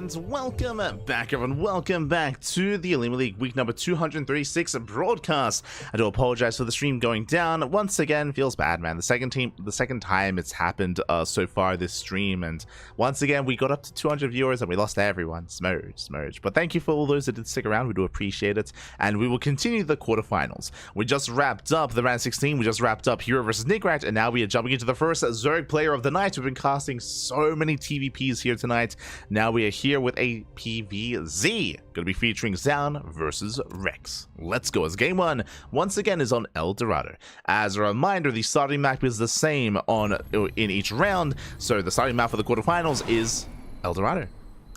And welcome back, everyone. Welcome back to the OlimoLeague week number 236 broadcast. I do apologize for the stream going down. Once again, feels bad, man. The second time it's happened so far this stream, and once again we got up to 200 viewers and we lost everyone. Smurge. But thank you for all those that did stick around. We do appreciate it, and we will continue the quarterfinals. We just wrapped up the round 16. We just wrapped up herO versus Nickrat, and now we are jumping into the first Zerg player of the night. We've been casting so many TVPs here tonight. Now we are here with a PVZ. Going to be featuring Zaun versus Rex. Let's go, as game one once again is on El Dorado. As a reminder, the starting map is the same in each round, so the starting map for the quarterfinals is El Dorado.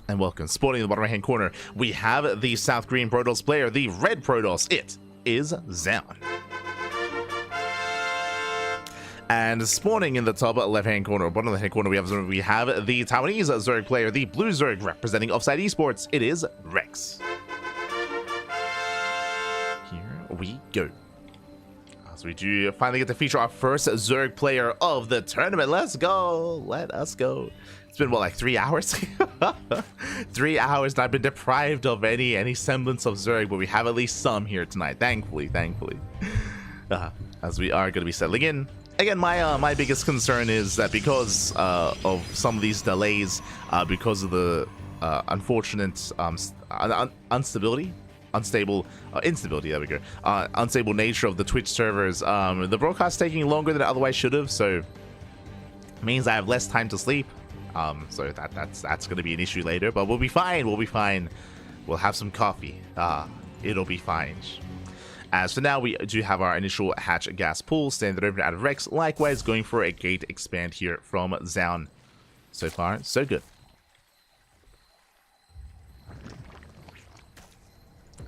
And welcome, sporting in the bottom right hand corner, we have the South Green Protoss player, the Red Protoss. It is Zaun. And spawning in the top left-hand corner, bottom left-hand corner, we have the Taiwanese Zerg player, the Blue Zerg, representing Offside Esports. It is Rex. Here we go. So we do finally get to feature our first Zerg player of the tournament. Let's go. Let us go. It's been, what, like 3 hours? 3 hours and I've been deprived of any semblance of Zerg, but we have at least some here tonight. Thankfully. As we are going to be settling in. Again, my biggest concern is that because of some of these delays, because of the unfortunate instability, there we go, unstable nature of the Twitch servers, the broadcast taking longer than it otherwise should have, so means I have less time to sleep. So that's going to be an issue later, but we'll be fine. We'll have some coffee. It'll be fine. As for now, we do have our initial hatch gas pool, standard open out of Rex. Likewise, going for a gate expand here from Zaun. So far, so good.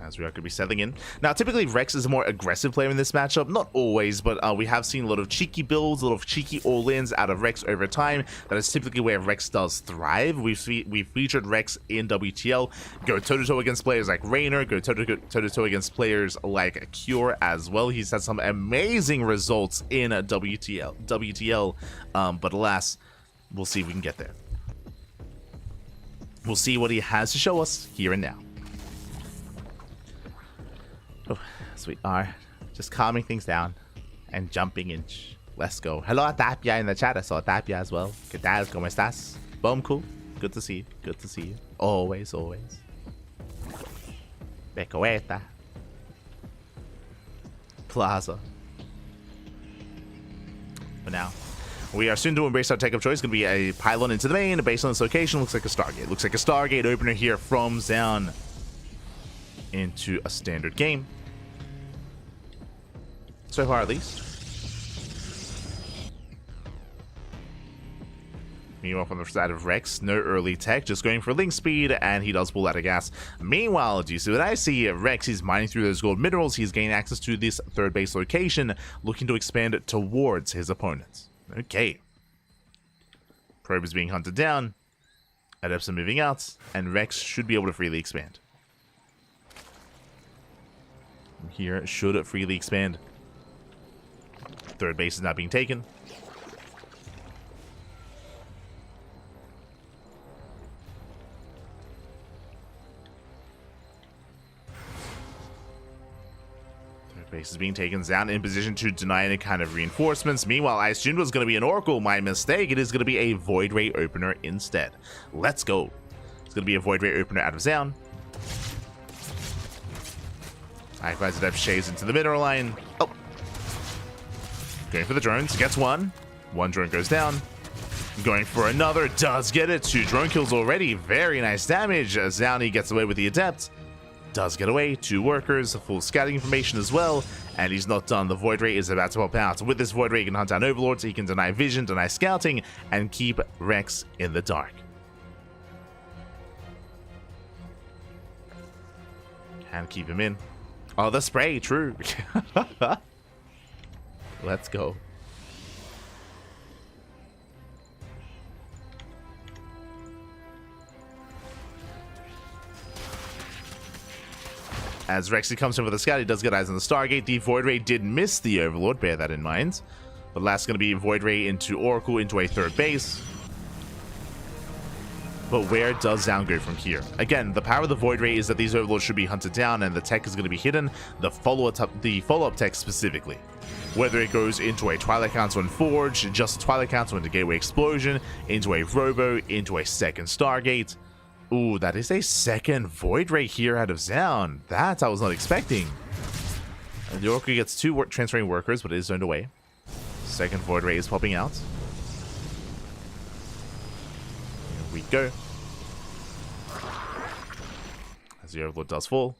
As we are going to be settling in. Now, typically, Rex is a more aggressive player in this matchup. Not always, but we have seen a lot of cheeky builds, a lot of cheeky all-ins out of Rex over time. That is typically where Rex does thrive. We've featured Rex in WTL. Go toe-to-toe against players like Raynor. Go toe-to-toe against players like Cure as well. He's had some amazing results in WTL. But alas, we'll see if we can get there. We'll see what he has to show us here and now. So we are just calming things down and jumping in. Let's go. Hello, Tapia in the chat. I saw Tapia as well. ¿Qué tal? ¿Cómo estás? Boom, cool. Good to see you. Good to see you. Always. Becoeta. Plaza. For now, we are soon to embrace our tech of choice. It's going to be a pylon into the main. Based on this location, looks like a Stargate. Looks like a Stargate opener here from Zaun into a standard game. So far, at least. Meanwhile, from the side of Rex, no early tech, just going for link speed, and he does pull out of gas. Meanwhile, do you see what I see? Rex, he's mining through those gold minerals. He's gaining access to this third base location, looking to expand towards his opponents. Okay. Probe is being hunted down. Adepts are moving out, and Rex should be able to freely expand. Here, should freely expand. Third base is not being taken. Third base is being taken. Zaun in position to deny any kind of reinforcements. Meanwhile, I assumed it was going to be an Oracle. My mistake. It is going to be a Void Ray opener instead. Let's go. It's going to be a Void Ray opener out of Zaun. Likewise, Adept shaves into the mineral line. Oh. Going for the drones. Gets one. One drone goes down. Going for another. Does get it. 2 drone kills already. Very nice damage. Zaun gets away with the Adept. Does get away. 2 workers. Full scouting information as well. And he's not done. The Void Ray is about to pop out. With this Void Ray, he can hunt down Overlords. He can deny vision, deny scouting, and keep Rex in the dark. Can keep him in. Oh, the spray, true. Let's go. As Rexy comes in with a scout, he does get eyes on the Stargate. The Void Ray did miss the Overlord, bear that in mind. But last going to be Void Ray into Oracle into a third base. But where does Zaun go from here? Again, the power of the Void Ray is that these Overlords should be hunted down and the tech is going to be hidden. The follow-up tech specifically. Whether it goes into a Twilight Council and Forge, just a Twilight Council into Gateway Explosion, into a Robo, into a second Stargate. Ooh, that is a second Void Ray here out of Zaun. That I was not expecting. And the Oracle gets 2 transferring workers, but it is zoned away. Second Void Ray is popping out. Here we go. As the Overlord does fall.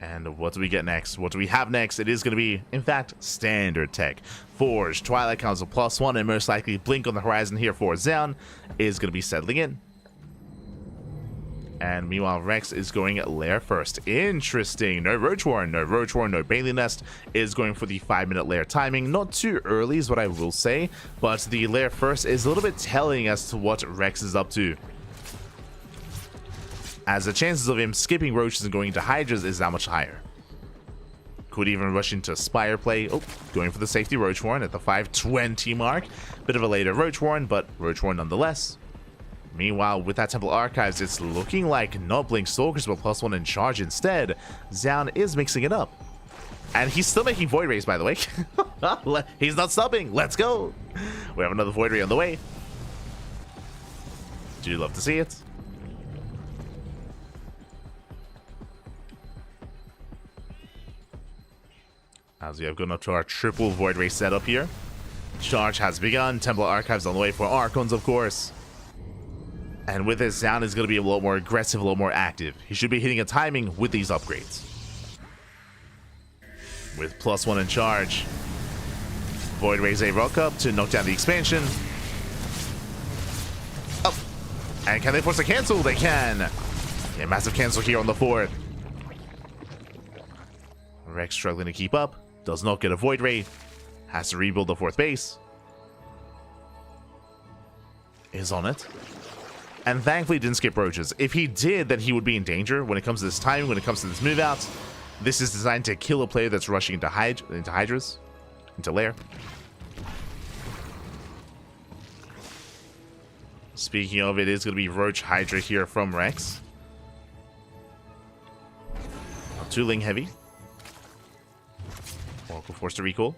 And what do we get next? What do we have next? It is going to be, in fact, standard tech. Forge, Twilight Council +1, and most likely Blink on the horizon here for Zaun is going to be settling in. And meanwhile, Rex is going lair first. Interesting. No Roach Warren, no Roach Warren, no Bailey Nest. Is going for the 5-minute lair timing. Not too early is what I will say, but the lair first is a little bit telling as to what Rex is up to, as the chances of him skipping roaches and going into hydras is that much higher. Could even rush into Spire play. Oh, going for the safety Roach Warren at the 520 mark. Bit of a later Roach Warren, but Roach Warren nonetheless. Meanwhile, with that Temple Archives, it's looking like not Blink Stalkers, but +1 in charge instead. Xian is mixing it up. And he's still making Void Rays, by the way. He's not stopping. Let's go. We have another Void Ray on the way. Do you love to see it? As we have gone up to our triple Void Ray setup here. Charge has begun. Temple Archives on the way for Archons, of course. And with this, Xian is going to be a lot more aggressive, a lot more active. He should be hitting a timing with these upgrades. With +1 in charge. Void Rays a rock up to knock down the expansion. Oh. And can they force a cancel? They can. Yeah, massive cancel here on the 4th. Rex struggling to keep up. Does not get a Void Ray. Has to rebuild the 4th base. Is on it. And thankfully didn't skip roaches. If he did, then he would be in danger when it comes to this timing, when it comes to this move out. This is designed to kill a player that's rushing into Hydras, into Lair. Speaking of, it is going to be Roach Hydra here from Rex. 2 Ling heavy. Oracle forced to recall.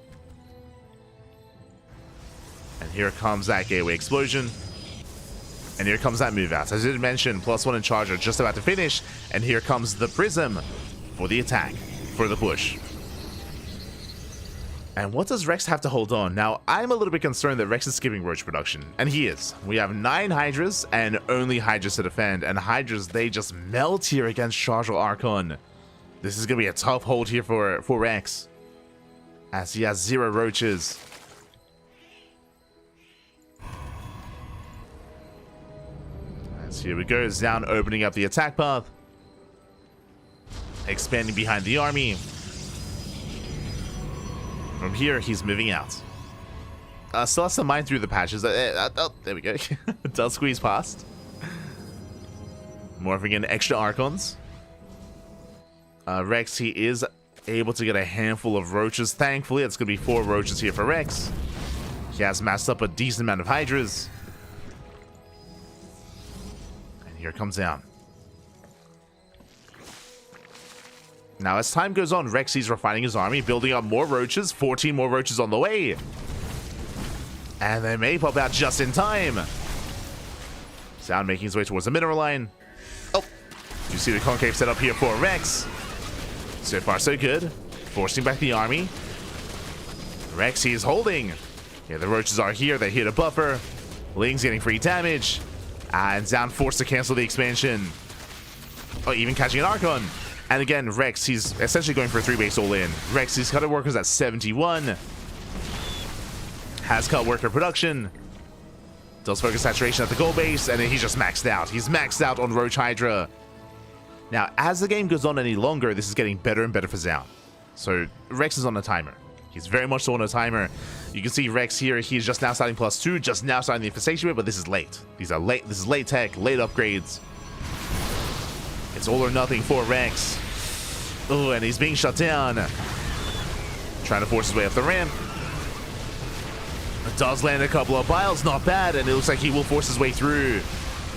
And here comes that Gateway Explosion. And here comes that move out. As I did mention, +1 in charge are just about to finish. And here comes the Prism for the attack, for the push. And what does Rex have to hold on? Now, I'm a little bit concerned that Rex is skipping Roach production. And he is. We have 9 Hydras and only Hydras to defend. And Hydras, they just melt here against Charge Archon. This is going to be a tough hold here for Rex. As he has 0 Roaches. As here we go. Xian opening up the attack path. Expanding behind the army. From here, he's moving out. Still has to mine through the patches. Oh, there we go. Does squeeze past. Morphing in extra Archons. Rex, he is able to get a handful of Roaches. Thankfully, it's going to be 4 Roaches here for Rex. He has massed up a decent amount of Hydras. And here comes down. Now, as time goes on, Rex is refining his army, building up more Roaches, 14 more Roaches on the way. And they may pop out just in time. Xian making his way towards the mineral line. Oh, you see the concave set up here for Rex. So far, so good. Forcing back the army. Rex, he is holding. Yeah, the Roaches are here. They're here to buffer. Ling's getting free damage. And Xian forced to cancel the expansion. Oh, even catching an Archon. And again, Rex, he's essentially going for a 3-base all-in. Rex, he's cut workers at 71. Has cut worker production. Does focus saturation at the goal base, and then he's just maxed out. He's maxed out on Roach Hydra. Now, as the game goes on any longer, this is getting better and better for Xian. So, Rex is on a timer. He's very much so on a timer. You can see Rex here, he's just now starting +2, just now starting the infestation bit, but this is late. These are late. This is late tech, late upgrades. It's all or nothing for Rex. Oh, and he's being shut down. Trying to force his way up the ramp. Does land a couple of piles, not bad, and it looks like he will force his way through.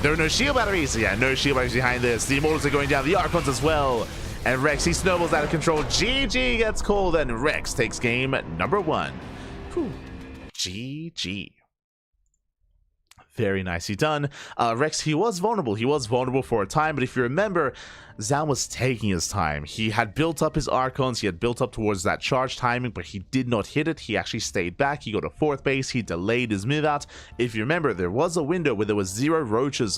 There are no shield batteries. Yeah, no shield batteries behind this. The Immortals are going down, the Archons as well. And Rex, he snowballs out of control. GG gets called, and Rex takes game number 1. Whew. GG. Very nicely done. Rex, he was vulnerable. He was vulnerable for a time, but if you remember, Xian was taking his time. He had built up his Archons. He had built up towards that charge timing, but he did not hit it. He actually stayed back. He got a 4th base. He delayed his move out. If you remember, there was a window where there was 0 Roaches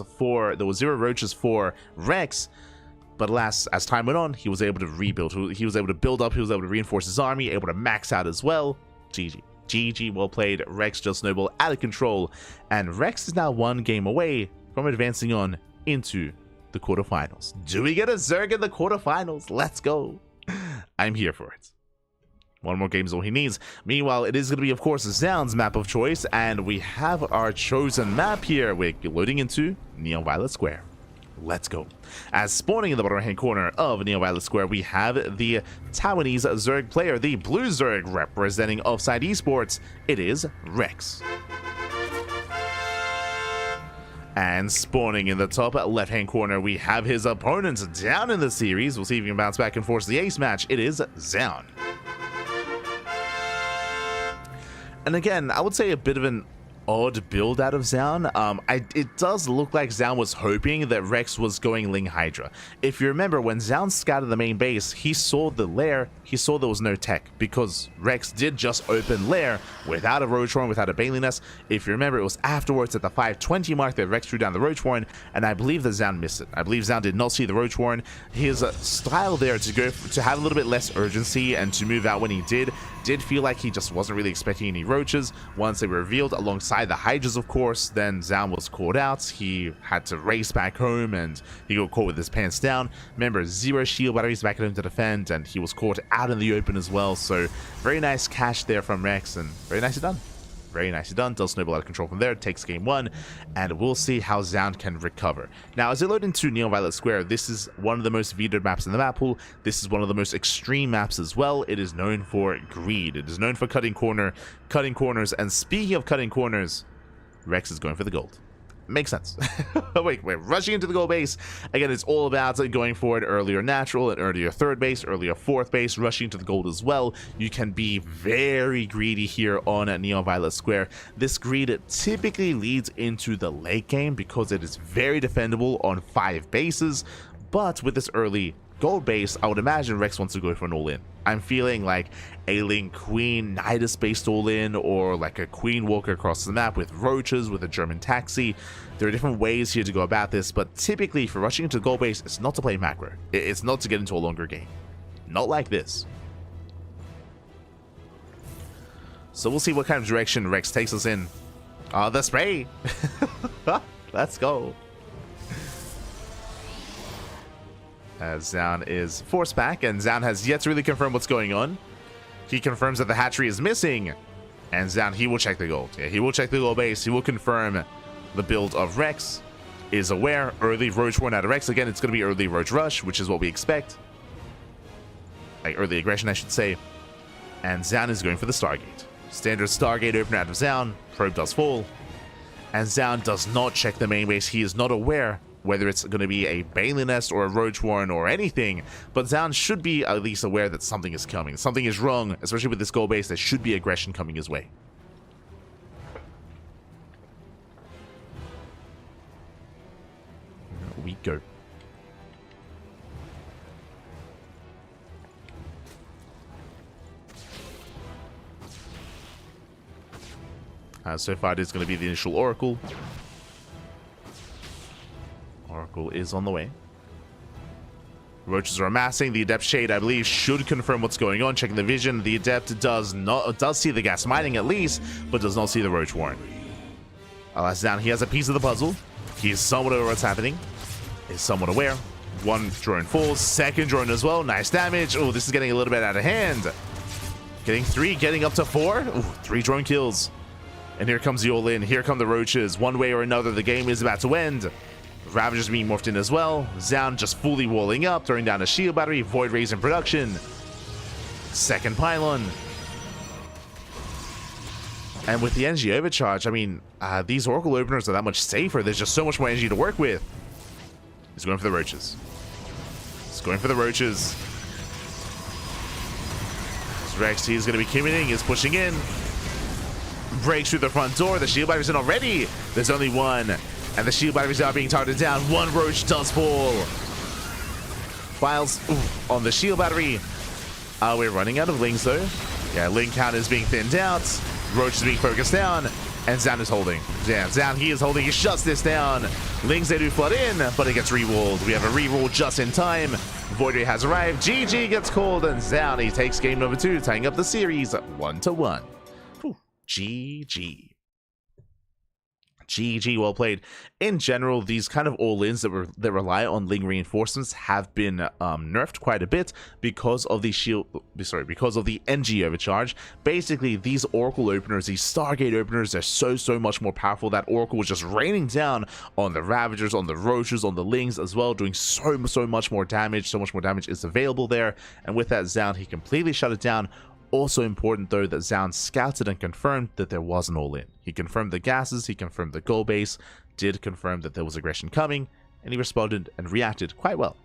for Rex. But alas, as time went on, he was able to rebuild. He was able to build up. He was able to reinforce his army, able to max out as well. GG. GG, well played. Rex just snowballed out of control, and Rex is now 1 game away from advancing on into the quarterfinals. Do we get a Zerg in the quarterfinals? Let's go. I'm here for it. 1 more game is all he needs. Meanwhile, it is going to be, of course, Xian's map of choice, and we have our chosen map here. We're loading into Neon Violet Square. Let's go. As spawning in the bottom right-hand corner of Neo Violet Square, we have the Taiwanese Zerg player, the Blue Zerg representing Offside Esports. It is Rex. And spawning in the top left-hand corner, we have his opponent down in the series. We'll see if he can bounce back and force the ace match. It is Zaun. And again, I would say a bit of an odd build out of Zaun. It does look like Zaun was hoping that Rex was going Ling Hydra. If you remember, when Zaun scouted the main base, he saw the lair, he saw there was no tech, because Rex did just open lair without a Roach Horn, without a Bailey Nest. If you remember, it was afterwards at the 520 mark that Rex threw down the Roach Horn, and I believe that Zaun missed it. I believe Zaun did not see the Roach Horn. His style there to have a little bit less urgency and to move out when he did feel like he just wasn't really expecting any roaches. Once they were revealed alongside the Hydras, of course, then Zaun was caught out. He had to race back home and he got caught with his pants down. Remember, 0 shield batteries back at him to defend, and he was caught out in the open as well. So very nice cash there from Rex, and very nicely done. Very nicely done. Does snowball out of control from there. Takes game 1, and we'll see how Zaun can recover. Now, as they load into Neo Violet Square, this is one of the most vetoed maps in the map pool. This is one of the most extreme maps as well. It is known for greed. It is known for cutting corners. And speaking of cutting corners, Rex is going for the gold. Makes sense. Wait, rushing into the gold base. Again, it's all about going for an earlier natural, an earlier third base, earlier fourth base, rushing to the gold as well. You can be very greedy here on Neo Violet Square. This greed typically leads into the late game because it is very defendable on 5 bases, but with this early gold base, I would imagine Rex wants to go for an all-in. I'm feeling like a Ling Queen Nidus based all-in, or like a Queen Walker across the map with roaches, with a German taxi. There are different ways here to go about this, but typically for rushing into the gold base, it's not to play macro. It's not to get into a longer game. Not like this. So we'll see what kind of direction Rex takes us in. The spray! Let's go. As Zaun is forced back, and Zaun has yet to really confirm what's going on. He confirms that the hatchery is missing, and Zaun, he will check the gold. Yeah, he will check the gold base. He will confirm the build of Rex. Is aware. Early Roach Horn out of Rex. Again, it's going to be early Roach Rush, which is what we expect. Like early aggression, I should say. And Zaun is going for the Stargate. Standard Stargate opener out of Zaun. Probe does fall. And Zaun does not check the main base. He is not aware whether it's going to be a Bailey Nest or a Roach Warren or anything, but Zaun should be at least aware that something is coming. Something is wrong, especially with this goal base. There should be aggression coming his way. Here we go. So far, it is going to be the initial Oracle. Oracle is on the way. Roaches are amassing. The Adept Shade, I believe, should confirm what's going on. Checking the vision, the Adept does see the gas mining at least, but does not see the Roach Warren. That's down. He has a piece of the puzzle. He is somewhat aware of what's happening. Is somewhat aware. One drone falls. Second drone as well. Nice damage. Oh, this is getting a little bit out of hand. Getting 3, getting up to 4. Ooh, 3 drone kills. And here comes the all-in. Here come the roaches. One way or another, the game is about to end. Ravagers being morphed in as well. Zaun just fully walling up, throwing down a shield battery. Void Rays in production. Second pylon. And with the energy overcharge, I mean, these Oracle openers are that much safer. There's just so much more energy to work with. He's going for the roaches. He's going for the roaches. Rex, he's going to be committing. He's pushing in. Breaks through the front door. The shield battery's in already. There's only one. And the shield batteries are being targeted down. One roach does fall. Files on the shield battery. We're running out of Lings though. Yeah, Ling count is being thinned out. Roach is being focused down. And Zaun is holding. Yeah, Zaun, he is holding. He shuts this down. Lings, they do flood in, but it gets re-walled. We have a re-roll just in time. Void Ray has arrived. GG gets called, and Zaun, he takes game number 2, tying up the series 1-1. GG. GG, well played. In general, these kind of all-ins that rely on Ling reinforcements have been nerfed quite a bit because of the because of the NG overcharge. Basically, these Oracle openers, these Stargate openers, they're so much more powerful. That Oracle was just raining down on the Ravagers, on the Roaches, on the Lings as well, doing so much more damage. So much more damage is available there, and with that Zaun, he completely shut it down. Also important though that Zaun scouted and confirmed that there was an all-in. He confirmed the gases, he confirmed the goal base, did confirm that there was aggression coming, and he responded and reacted quite well.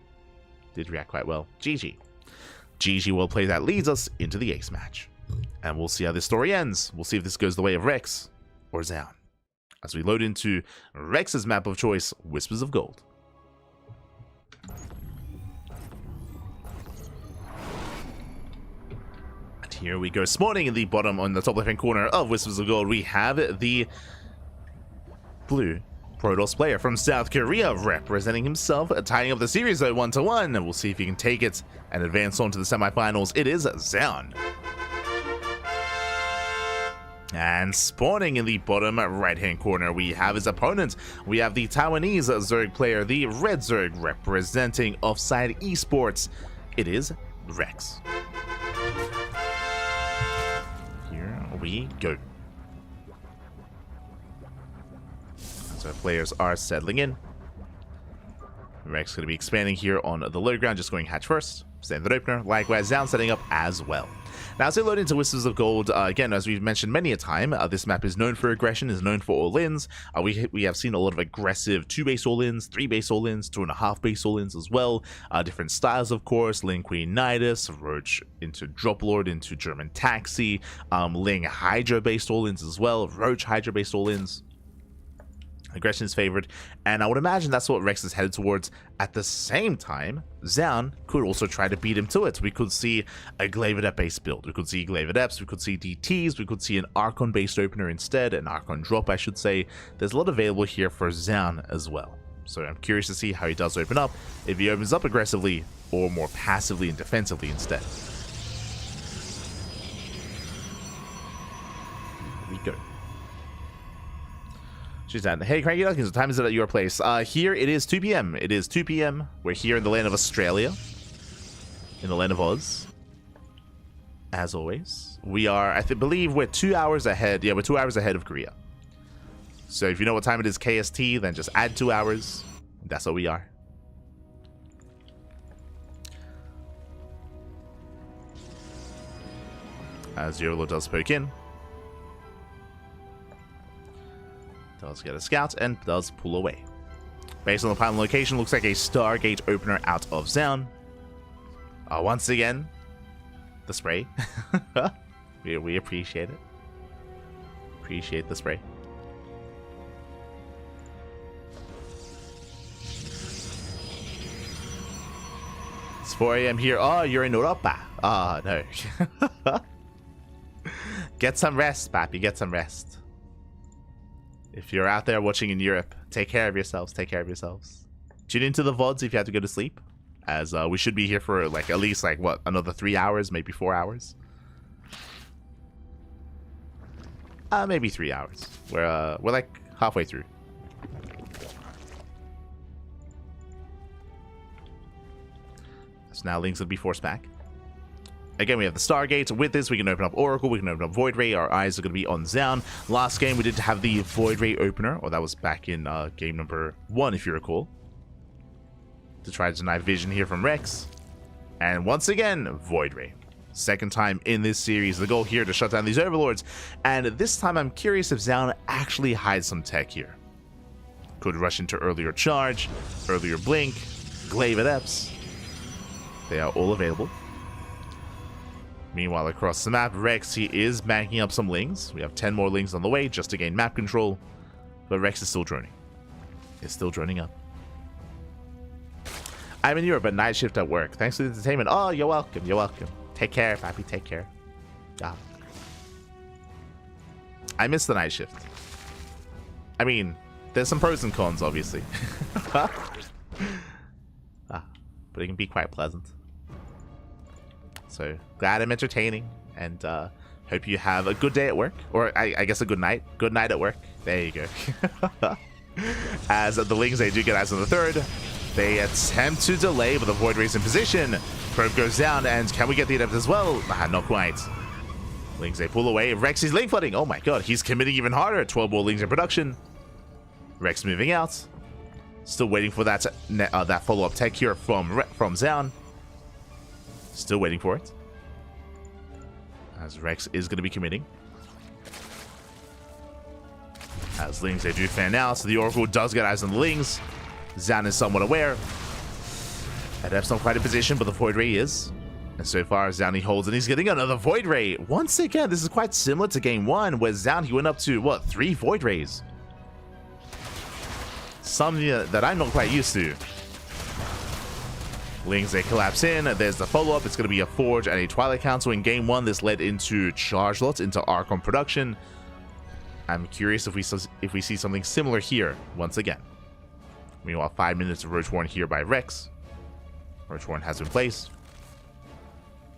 Did react quite well. GG. GG, well played. That leads us into the ace match. And we'll see how this story ends. We'll see if this goes the way of Rex or Zaun. As we load into Rex's map of choice, Whispers of Gold. Here we go. Spawning in the bottom on the top left-hand corner of Whispers of Gold, we have the blue Protoss player from South Korea representing himself, tying up the series though 1-1, and we'll see if he can take it and advance on to the semifinals. It is Zaun. And spawning in the bottom right-hand corner, we have his opponent. We have the Taiwanese Zerg player, the Red Zerg, representing Offside Esports. It is Rex. We go. So players are settling in. Rex going to be expanding here on the low ground, just going hatch first. Standard opener. Likewise, Zaun setting up as well. Now, as we load into Whispers of Gold, again, as we've mentioned many a time, this map is known for aggression, is known for all-ins. We have seen a lot of aggressive 2-base all-ins, 3-base all-ins, 2.5-base all-ins as well. Different styles, of course. Ling Queen Nidus, Roach into Droplord, into German Taxi, Ling Hydra-based all-ins as well, Roach Hydra-based all-ins. Aggression is favored, and I would imagine that's what Rex is headed towards. At the same time, Zaun could also try to beat him to it. We could see a Glavedet based build, we could see Glavedeps, we could see DTs, we could see an Archon based opener instead, an Archon drop I should say. There's a lot available here for Zaun as well. So I'm curious to see how he does open up, if he opens up aggressively or more passively and defensively instead. Here we go. She's down. Hey, CranKy Ducklings, what time is it at your place? Here it is 2 p.m. It is 2 p.m. We're here in the land of Australia. In the land of Oz. As always. We are, I believe we're 2 hours ahead. Yeah, we're 2 hours ahead of Korea. So if you know what time it is KST, then just add 2 hours. That's what we are. As YOLO does poke in. Does get a scout and does pull away. Based on the final location, looks like a Stargate opener out of Zaun. Once again, the spray. we appreciate it. Appreciate the spray. It's 4 a.m. here. Oh, you're in Europa. Oh, no. Get some rest, Papi. Get some rest. If you're out there watching in Europe, take care of yourselves. Take care of yourselves. Tune into the VODs if you have to go to sleep, as we should be here for like at least like what, another 3 hours, maybe 4 hours. Maybe 3 hours. We're like halfway through. So now Link's gonna be forced back. Again, we have the Stargate. With this, we can open up Oracle, we can open up Void Ray. Our eyes are going to be on Zaun. Last game, we did have the Void Ray opener, or that was back in game number 1, if you recall. To try to deny vision here from Rex. And once again, Void Ray. Second time in this series. The goal here to shut down these Overlords. And this time, I'm curious if Zaun actually hides some tech here. Could rush into earlier charge, earlier blink, Glavedeps. They are all available. Meanwhile, across the map, Rex, he is banking up some Lings. We have 10 more Lings on the way just to gain map control. But Rex is still droning. It's still droning up. I'm in Europe, but night shift at work. Thanks for the entertainment. Oh, you're welcome. You're welcome. Take care, Pappy. Take care. Ah. I miss the night shift. I mean, there's some pros and cons, obviously. But it can be quite pleasant. So glad I'm entertaining, and hope you have a good day at work, or I guess a good night. Good night at work. There you go. As the Lings, they do get eyes on the third. They attempt to delay, but the Void Ray's in position. Probe goes down, and can we get the Adept as well? Not quite. Lings, they pull away. Rex is lane flooding. Oh my god, he's committing even harder. 12 more Lings in production. Rex moving out. Still waiting for that follow-up tech here from Zan. Still waiting for it. As Rex is going to be committing. As Lings, they do fan out. So the Oracle does get eyes on the Lings. Zan is somewhat aware. Adept's not quite in position, but the Void Ray is. And so far, Zan, he holds, and he's getting another Void Ray. Once again, this is quite similar to game 1, where Zan, he went up to, what, 3 Void Rays? Something that I'm not quite used to. Lings, they collapse in. There's the follow-up. It's going to be a Forge and a Twilight Council. In game 1, this led into Charge Lots, into Archon production. I'm curious if we see something similar here once again. Meanwhile, 5 minutes of Roach Warren here by Rex. Roach Warren has been placed.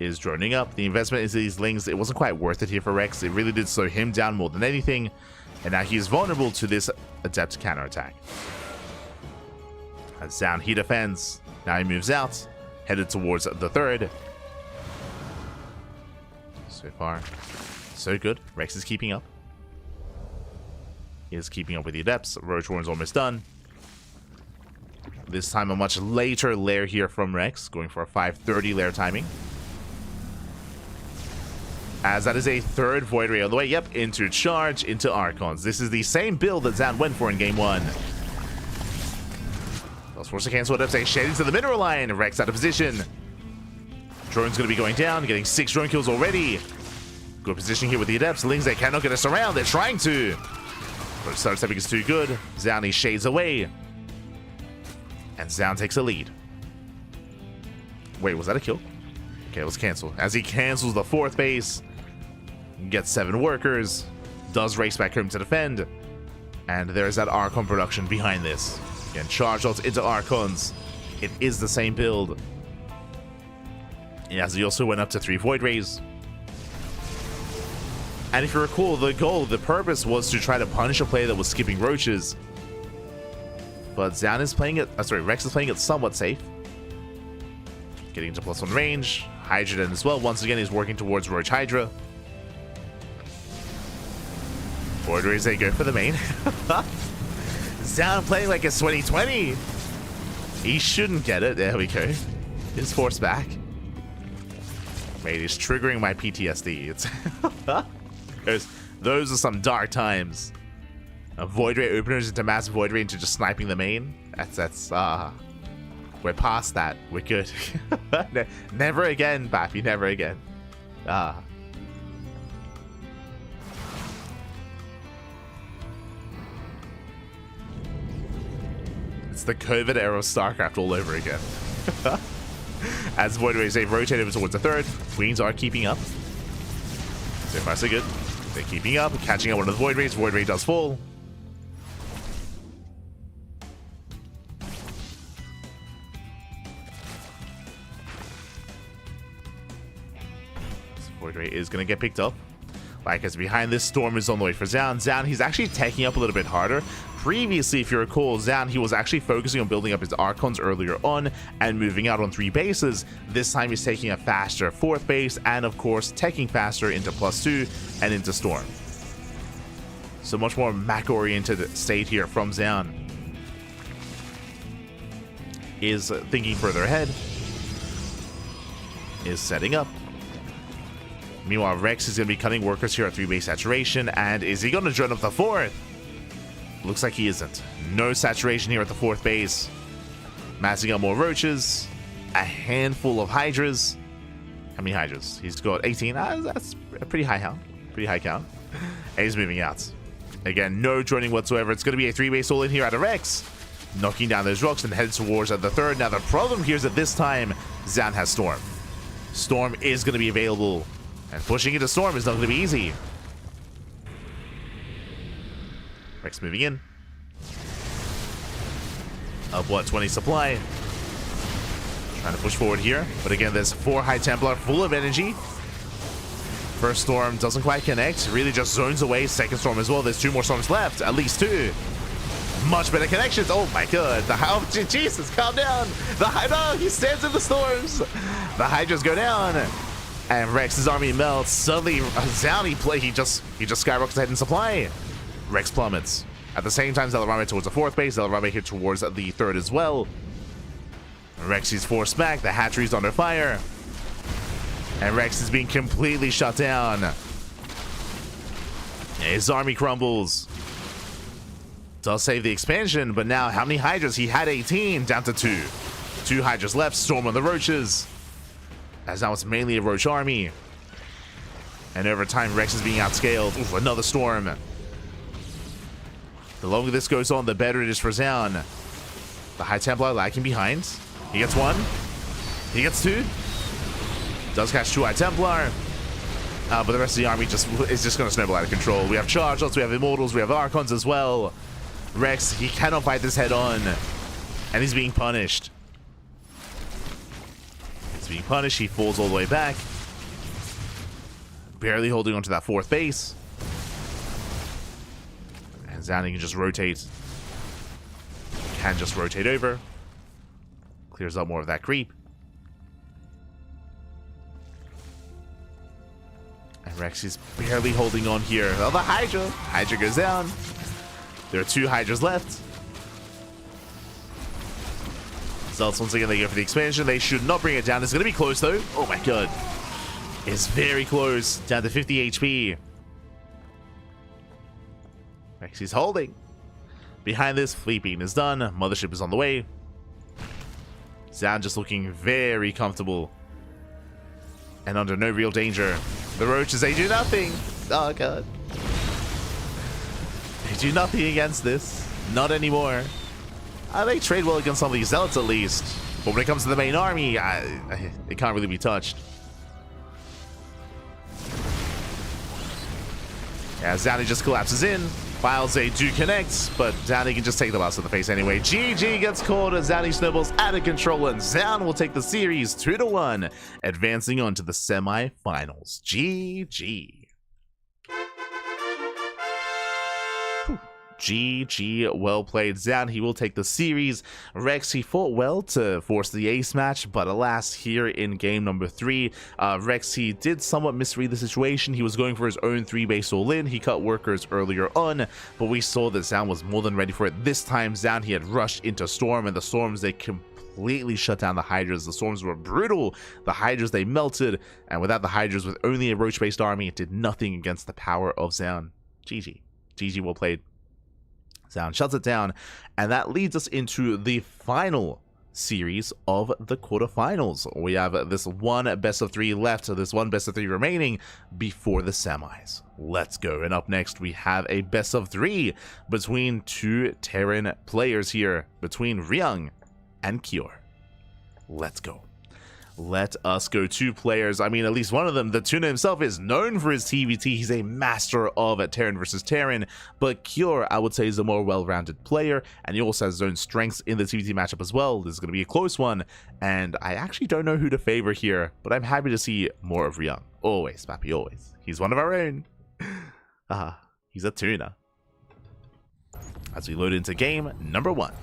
Is droning up. The investment into these Lings, it wasn't quite worth it here for Rex. It really did slow him down more than anything. And now he's vulnerable to this Adept counterattack. As Zan, he defends. Now he moves out, headed towards the third. So far, so good. Rex is keeping up. He is keeping up with the Adepts. Roach Warren's almost done. This time a much later lair here from Rex, going for a 5:30 lair timing. As that is a third Void Ray on the way. Yep, into Charge, into Archons. This is the same build that Zan went for in game 1. Those force to cancel Adepts, a shading to the mineral line. Rex out of position. Drone's going to be going down, getting 6 drone kills already. Good position here with the Adepts. Lings, they cannot get us around. They're trying to. But start stepping is too good. Zan, he shades away. And Zan takes a lead. Wait, was that a kill? Okay, let's cancel. As he cancels the 4th base, gets 7 workers, does race back home to defend, and there's that Archon production behind this. Again, Charge Lots into Archons. It is the same build. As he also went up to 3 Void Rays. And if you recall, the purpose was to try to punish a player that was skipping roaches. But Zan is playing it, Rex is playing it somewhat safe. Getting into +1 range. Hydra as well. Once again, he's working towards Roach Hydra. Void Rays, they go for the main. Zan playing like it's 2020. He shouldn't get it. There we go. His force back. Mate, he's triggering my PTSD. It's those are some dark times. A Void Ray openers into massive Void Ray into just sniping the main. We're past that. We're good. Never again, Bappy. Never again. It's the COVID era of StarCraft all over again. As Void Rays, they rotate over towards the third. Queens are keeping up. So far, so good. They're keeping up, catching up one of the Void Rays. Void Ray does fall. Void Ray is going to get picked up. Like, as behind this, Storm is on the way for Zan. Zan, he's actually taking up a little bit harder. Previously, if you recall, Zan, he was actually focusing on building up his Archons earlier on and moving out on 3 bases. This time, he's taking a faster 4th base and, of course, taking faster into +2 and into Storm. So much more Mac-oriented state here from Zan. Is thinking further ahead. Is setting up. Meanwhile, Rex is going to be cutting workers here at 3 base saturation. And is he going to drone up the 4th? Looks like he isn't. No saturation here at the 4th base. Massing out more roaches. A handful of Hydras. How many Hydras? He's got 18. That's a pretty high count. Pretty high count. And he's moving out. Again, no droning whatsoever. It's going to be a 3 base all in here out of Rex. Knocking down those rocks and heads towards the 3rd. Now, the problem here is that this time, Zan has Storm. Storm is going to be available. And pushing into Storm is not going to be easy. Rex moving in. Of what, 20 supply. Trying to push forward here. But again, there's 4 High Templar full of energy. First storm doesn't quite connect. Really just zones away. Second storm as well. There's 2 more storms left. At least 2. Much better connections. Oh my god. Jesus, calm down. No, he stands in the storms. The Hydras go down. And Rex's army melts. Suddenly, Zound, he just skyrockets ahead in supply. Rex plummets. At the same time, Zelarame towards the 4th base. Zelarame hit towards the 3rd as well. Rex is forced back. The hatchery's under fire. And Rex is being completely shut down. His army crumbles. Does save the expansion, but now how many Hydras? He had 18, down to 2. 2 Hydras left. Storm on the Roaches. As now it's mainly a Roach army. And over time, Rex is being outscaled. Oof, another Storm. The longer this goes on, the better it is for Zound. The High Templar lagging behind. He gets 1. He gets 2. Does catch 2 High Templar. But the rest of the army is just going to snowball out of control. We have Chargelets, we have Immortals, we have Archons as well. Rex, he cannot fight this head on. And he's being punished. He's being punished. He falls all the way back. Barely holding onto that 4th base. And Zound can just rotate. Can just rotate over. Clears up more of that creep. And Rex is barely holding on here. Oh, the Hydra. Hydra goes down. There are 2 Hydras left. Zelts, once again, they go for the expansion. They should not bring it down. It's going to be close, though. Oh, my god. It's very close. Down to 50 HP. Rex is holding. Behind this, Fleet Beam is done. Mothership is on the way. Zound just looking very comfortable. And under no real danger. The Roaches, they do nothing. Oh, god. They do nothing against this. Not anymore. They trade well against some of these Zealots at least. But when it comes to the main army, it can't really be touched. Yeah, Zound just collapses in. Files, they do connect, but Zound can just take the loss to the face anyway. GG gets called as Zound snowballs out of control, and Zound will take the series 2-1, advancing on to the semi-finals. GG. GG, well played. Zound, he will take the series. Rex, he fought well to force the ace match, but alas, here in game number 3, Rex, he did somewhat misread the situation. He was going for his own 3-base all-in. He cut workers earlier on, but we saw that Zound was more than ready for it. This time, Zound, he had rushed into Storm, and the Storms, they completely shut down the Hydras. The Storms were brutal. The Hydras, they melted, and without the Hydras, with only a Roach-based army, it did nothing against the power of Zound. GG. GG, well played. Zound shuts it down, and that leads us into the final series of the quarterfinals. We have this one best of 3 left, so this one best of 3 remaining before the semis. Let's go. And up next, we have a best of 3 between 2 Terran players here, between Ryung and Cure. Let's go. Let us go. 2 players. I mean, at least one of them, the Tuna himself, is known for his TVT. He's a master of Terran versus Terran, but Cure, I would say, is a more well-rounded player, and he also has his own strengths in the TVT matchup as well. This is going to be a close one, and I actually don't know who to favor here, but I'm happy to see more of Ryung. Always, Pappy, always. He's one of our own. He's a Tuna. As we load into game number 1.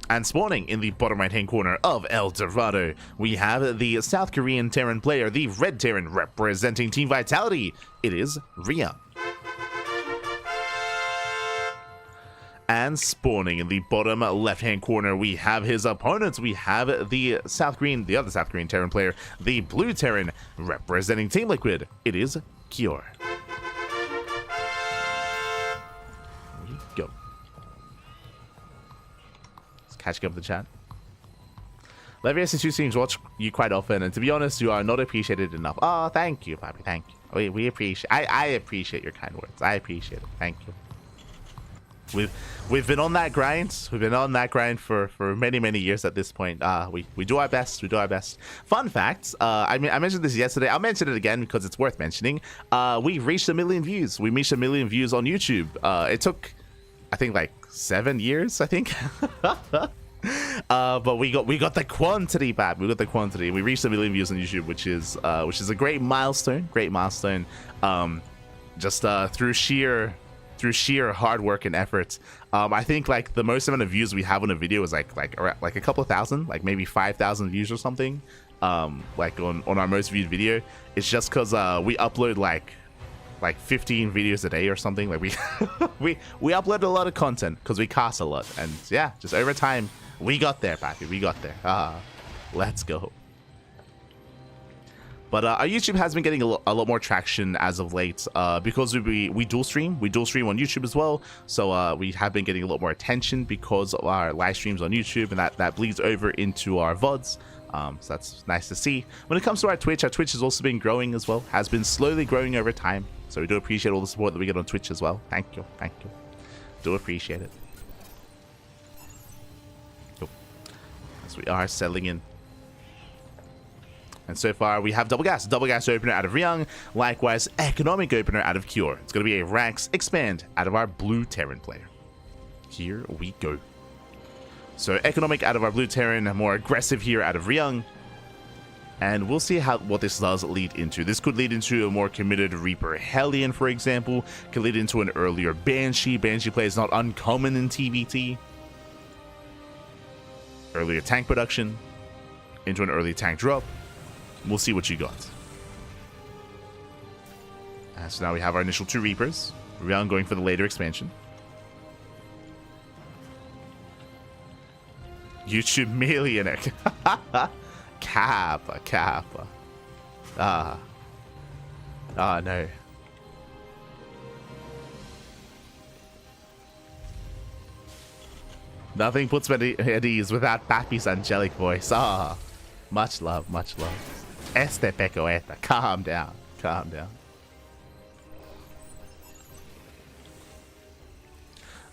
And spawning in the bottom right-hand corner of El Dorado, we have the South Korean Terran player, the Red Terran representing Team Vitality. It is Ryung. And spawning in the bottom left-hand corner, we have his opponents. We have the other South Korean Terran player, the Blue Terran representing Team Liquid. It is Cure. Go. Catching up the chat. Leviathan2 seems watch you quite often, and to be honest, you are not appreciated enough. Oh, thank you, Pappy. Thank you. We appreciate. I appreciate your kind words. I appreciate it. Thank you. We've been on that grind. We've been on that grind for many years at this point. We do our best. We do our best. Fun fact. I mentioned this yesterday. I'll mention it again because it's worth mentioning. We reached 1 million views. We reached 1 million views on YouTube. It took, I think, like 7 years. I think. But we got the quantity back. We got the quantity. We reached 1 million views on YouTube, which is a great milestone. Great milestone. Just through sheer hard work and effort. I think like the most amount of views we have on a video is like a couple of thousand, like maybe 5,000 views or something. Like on our most viewed video. It's just because we upload like 15 videos a day or something. Like we upload a lot of content because we cast a lot, and yeah, just over time we got there, Pappy. We got there. Let's go. But our YouTube has been getting a lot more traction as of late because we dual stream. We dual stream on YouTube as well. So we have been getting a lot more attention because of our live streams on YouTube, and that bleeds over into our VODs. So that's nice to see. When it comes to our Twitch has also been growing as well. Has been slowly growing over time. So we do appreciate all the support that we get on Twitch as well. Thank you. Thank you. Do appreciate it. Cool. As we are settling in. And so far, we have Double Gas opener out of Ryung. Likewise, Economic opener out of Cure. It's going to be a Ranks Expand out of our blue Terran player. Here we go. So Economic out of our blue Terran, more aggressive here out of Ryung. And we'll see what this does lead into. This could lead into a more committed Reaper Hellion, for example. Could lead into an earlier Banshee. Banshee play is not uncommon in TBT. Earlier tank production. Into an early tank drop. We'll see what you got. So now we have our initial 2 Reapers. Ryung going for the later expansion. YouTube millionaire. Kappa. No. Nothing puts me at ease without Pappy's angelic voice. Much love, much love. Este pecoeta. Calm down. Calm down.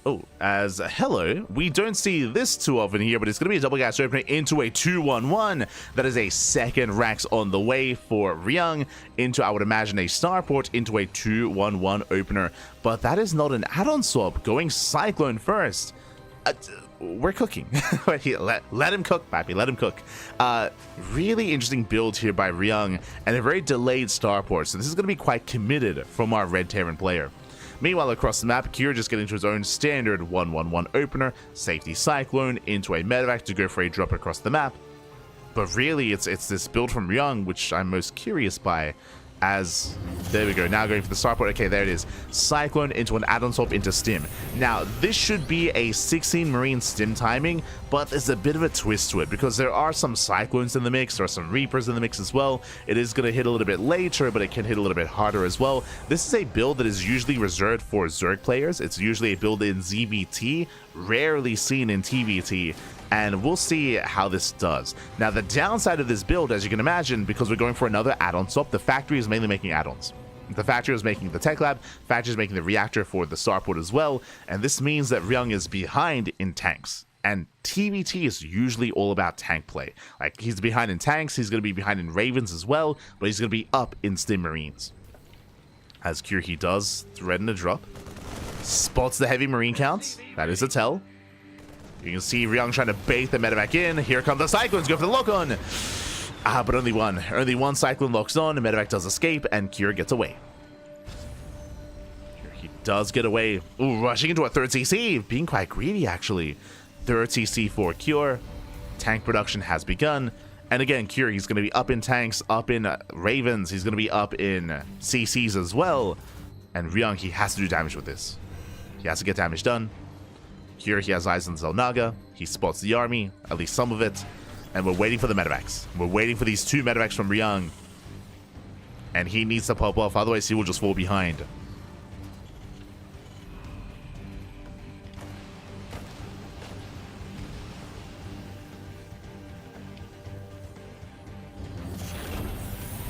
Oh, as hello, we don't see this too often here, but it's going to be a Double Gas opener into a 2-1-1. That is a second Rax on the way for Ryung into, I would imagine, a Starport into a 2-1-1 opener. But that is not an add-on swap. Going Cyclone first. We're cooking. let him cook, Pappy. Let him cook. Really interesting build here by Ryung and a very delayed Starport. So this is going to be quite committed from our Red Terran player. Meanwhile, across the map, Kira just getting to his own standard 1-1-1 opener, safety Cyclone into a medevac to go for a drop across the map. But really, it's this build from Ryung which I'm most curious by. As there we go, now going for the Starport. Okay, there it is. Cyclone into an add-on swap into Stim. Now, this should be a 16 Marine Stim timing, but there's a bit of a twist to it because there are some Cyclones in the mix, there are some Reapers in the mix as well. It is going to hit a little bit later, but it can hit a little bit harder as well. This is a build that is usually reserved for Zerg players. It's usually a build in ZVT, rarely seen in TVT. And we'll see how this does. Now, the downside of this build, as you can imagine, because we're going for another add-on swap, the factory is mainly making add-ons. The factory is making the tech lab, factory is making the reactor for the Starport as well, and this means that Ryung is behind in tanks. And TBT is usually all about tank play. Like, he's behind in tanks, he's going to be behind in Ravens as well, but he's going to be up in Stim Marines. As he does threaten a drop. Spots the heavy Marine count. That is a tell. You can see Ryung trying to bait the medevac in. Here come the Cyclones, go for the lock-on. But only one. Only one Cyclone locks on, the medevac does escape, and Kira gets away. Here he does get away. Ooh, rushing into a 3rd CC. Being quite greedy, actually. 3rd CC for Cure. Tank production has begun. And again, Cure, he's going to be up in tanks, up in Ravens. He's going to be up in CCs as well. And Ryung, he has to do damage with this. He has to get damage done. Here he has eyes on Zelnaga. He spots the army, at least some of it. And we're waiting for the medevacs. We're waiting for these 2 medevacs from Ryung. And he needs to pop off, otherwise he will just fall behind.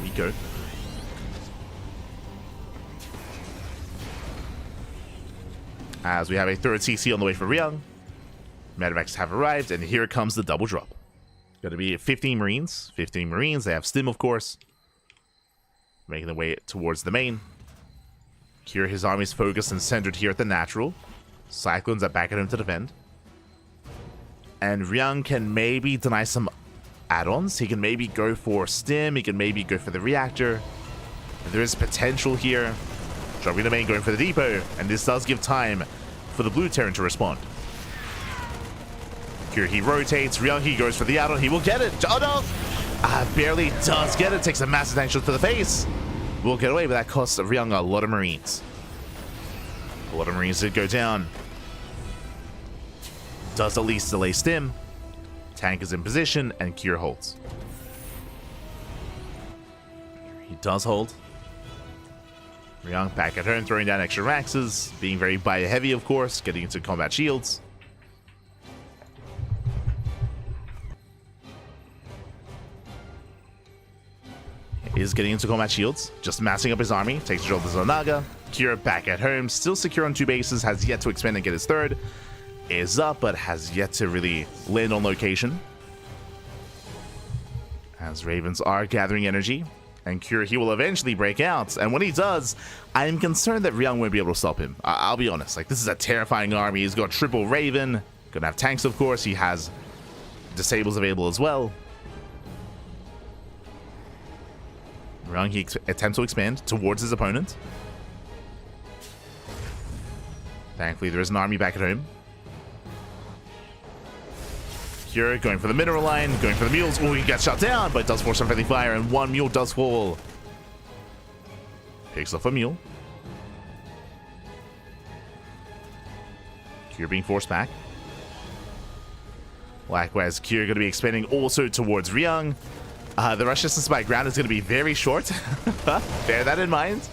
We go. As we have a 3rd CC on the way for Ryung. Medevacs have arrived, and here comes the double drop. Going to be 15 Marines. 15 Marines. They have Stim, of course. Making their way towards the main. Here, his army is focused and centered here at the natural. Cyclones are back at him to defend. And Ryung can maybe deny some add-ons. He can maybe go for Stim. He can maybe go for the reactor. There is potential here. Dropping the main, going for the depot. And this does give time for the blue Terran to respond. Here he rotates. Ryung, he goes for the add-on. He will get it. Oh no! Barely does get it. Takes a massive tank shot to the face. Will get away, but that costs Ryung a lot of Marines. A lot of Marines did go down. Does at least delay Stim. Tank is in position, and Cure holds. He does hold. Ryung back at home, throwing down extra Raxes, being very bio-heavy, of course, getting into combat shields. He is getting into combat shields, just massing up his army, takes control of the Zonaga. Cure back at home, still secure on 2 bases, has yet to expand and get his 3rd. Is up, but has yet to really land on location. As Ravens are gathering energy. And Cure, he will eventually break out. And when he does, I am concerned that Ryung won't be able to stop him. I'll be honest. Like, this is a terrifying army. He's got triple Raven. Gonna have tanks, of course. He has disables available as well. Ryung, he attempts to expand towards his opponent. Thankfully, there is an army back at home. Cure going for the mineral line, going for the mules. Oh, he gets shot down, but does force some friendly fire, and 1 mule does fall. Picks off a mule. Cure being forced back. Likewise, Cure going to be expanding also towards Ryung. The rush distance by ground is going to be very short. Bear that in mind.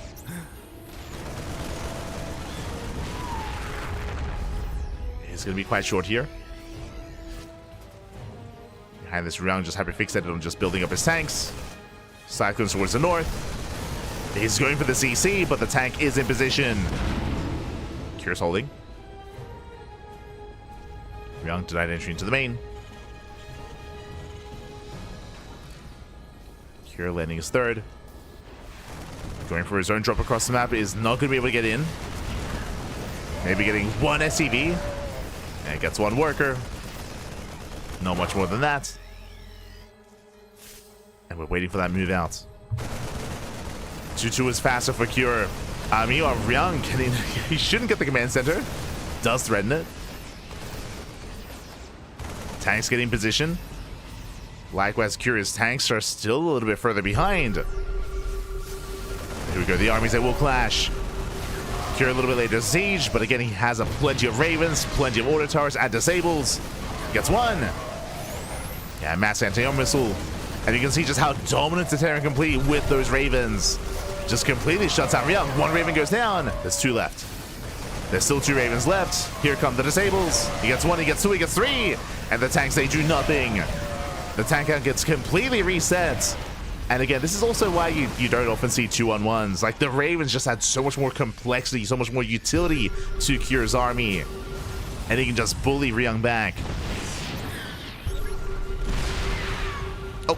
It's going to be quite short here. Behind this Ryung just hyper-fixated on just building up his tanks. Cyclones towards the north. He's going for the CC, but the tank is in position. Cure's holding. Ryung denied entry into the main. Cure landing his 3rd. Going for his own drop across the map, is not going to be able to get in. Maybe getting 1 SCV. And gets 1 worker. Not much more than that. And we're waiting for that move out. 2-2 is faster for Cure. Meanwhile, Ryung, he shouldn't get the command center. Does threaten it. Tanks getting position. Likewise, Cure's tanks are still a little bit further behind. Here we go, the armies that will clash. Cure a little bit later, Siege, but again, he has a plenty of Ravens, plenty of Order Towers, and disables. Gets 1. Yeah, mass anti-armor missile. And you can see just how dominant the Terran complete with those Ravens. Just completely shuts out Ryung. 1 Raven goes down. There's 2 left. There's still 2 Ravens left. Here come the disables. He gets 1, he gets 2, he gets 3. And the tanks, they do nothing. The tank count gets completely reset. And again, this is also why you don't often see 2-on-1s. Like, the Ravens just had so much more complexity, so much more utility to Cure's army. And he can just bully Ryung back. Oh,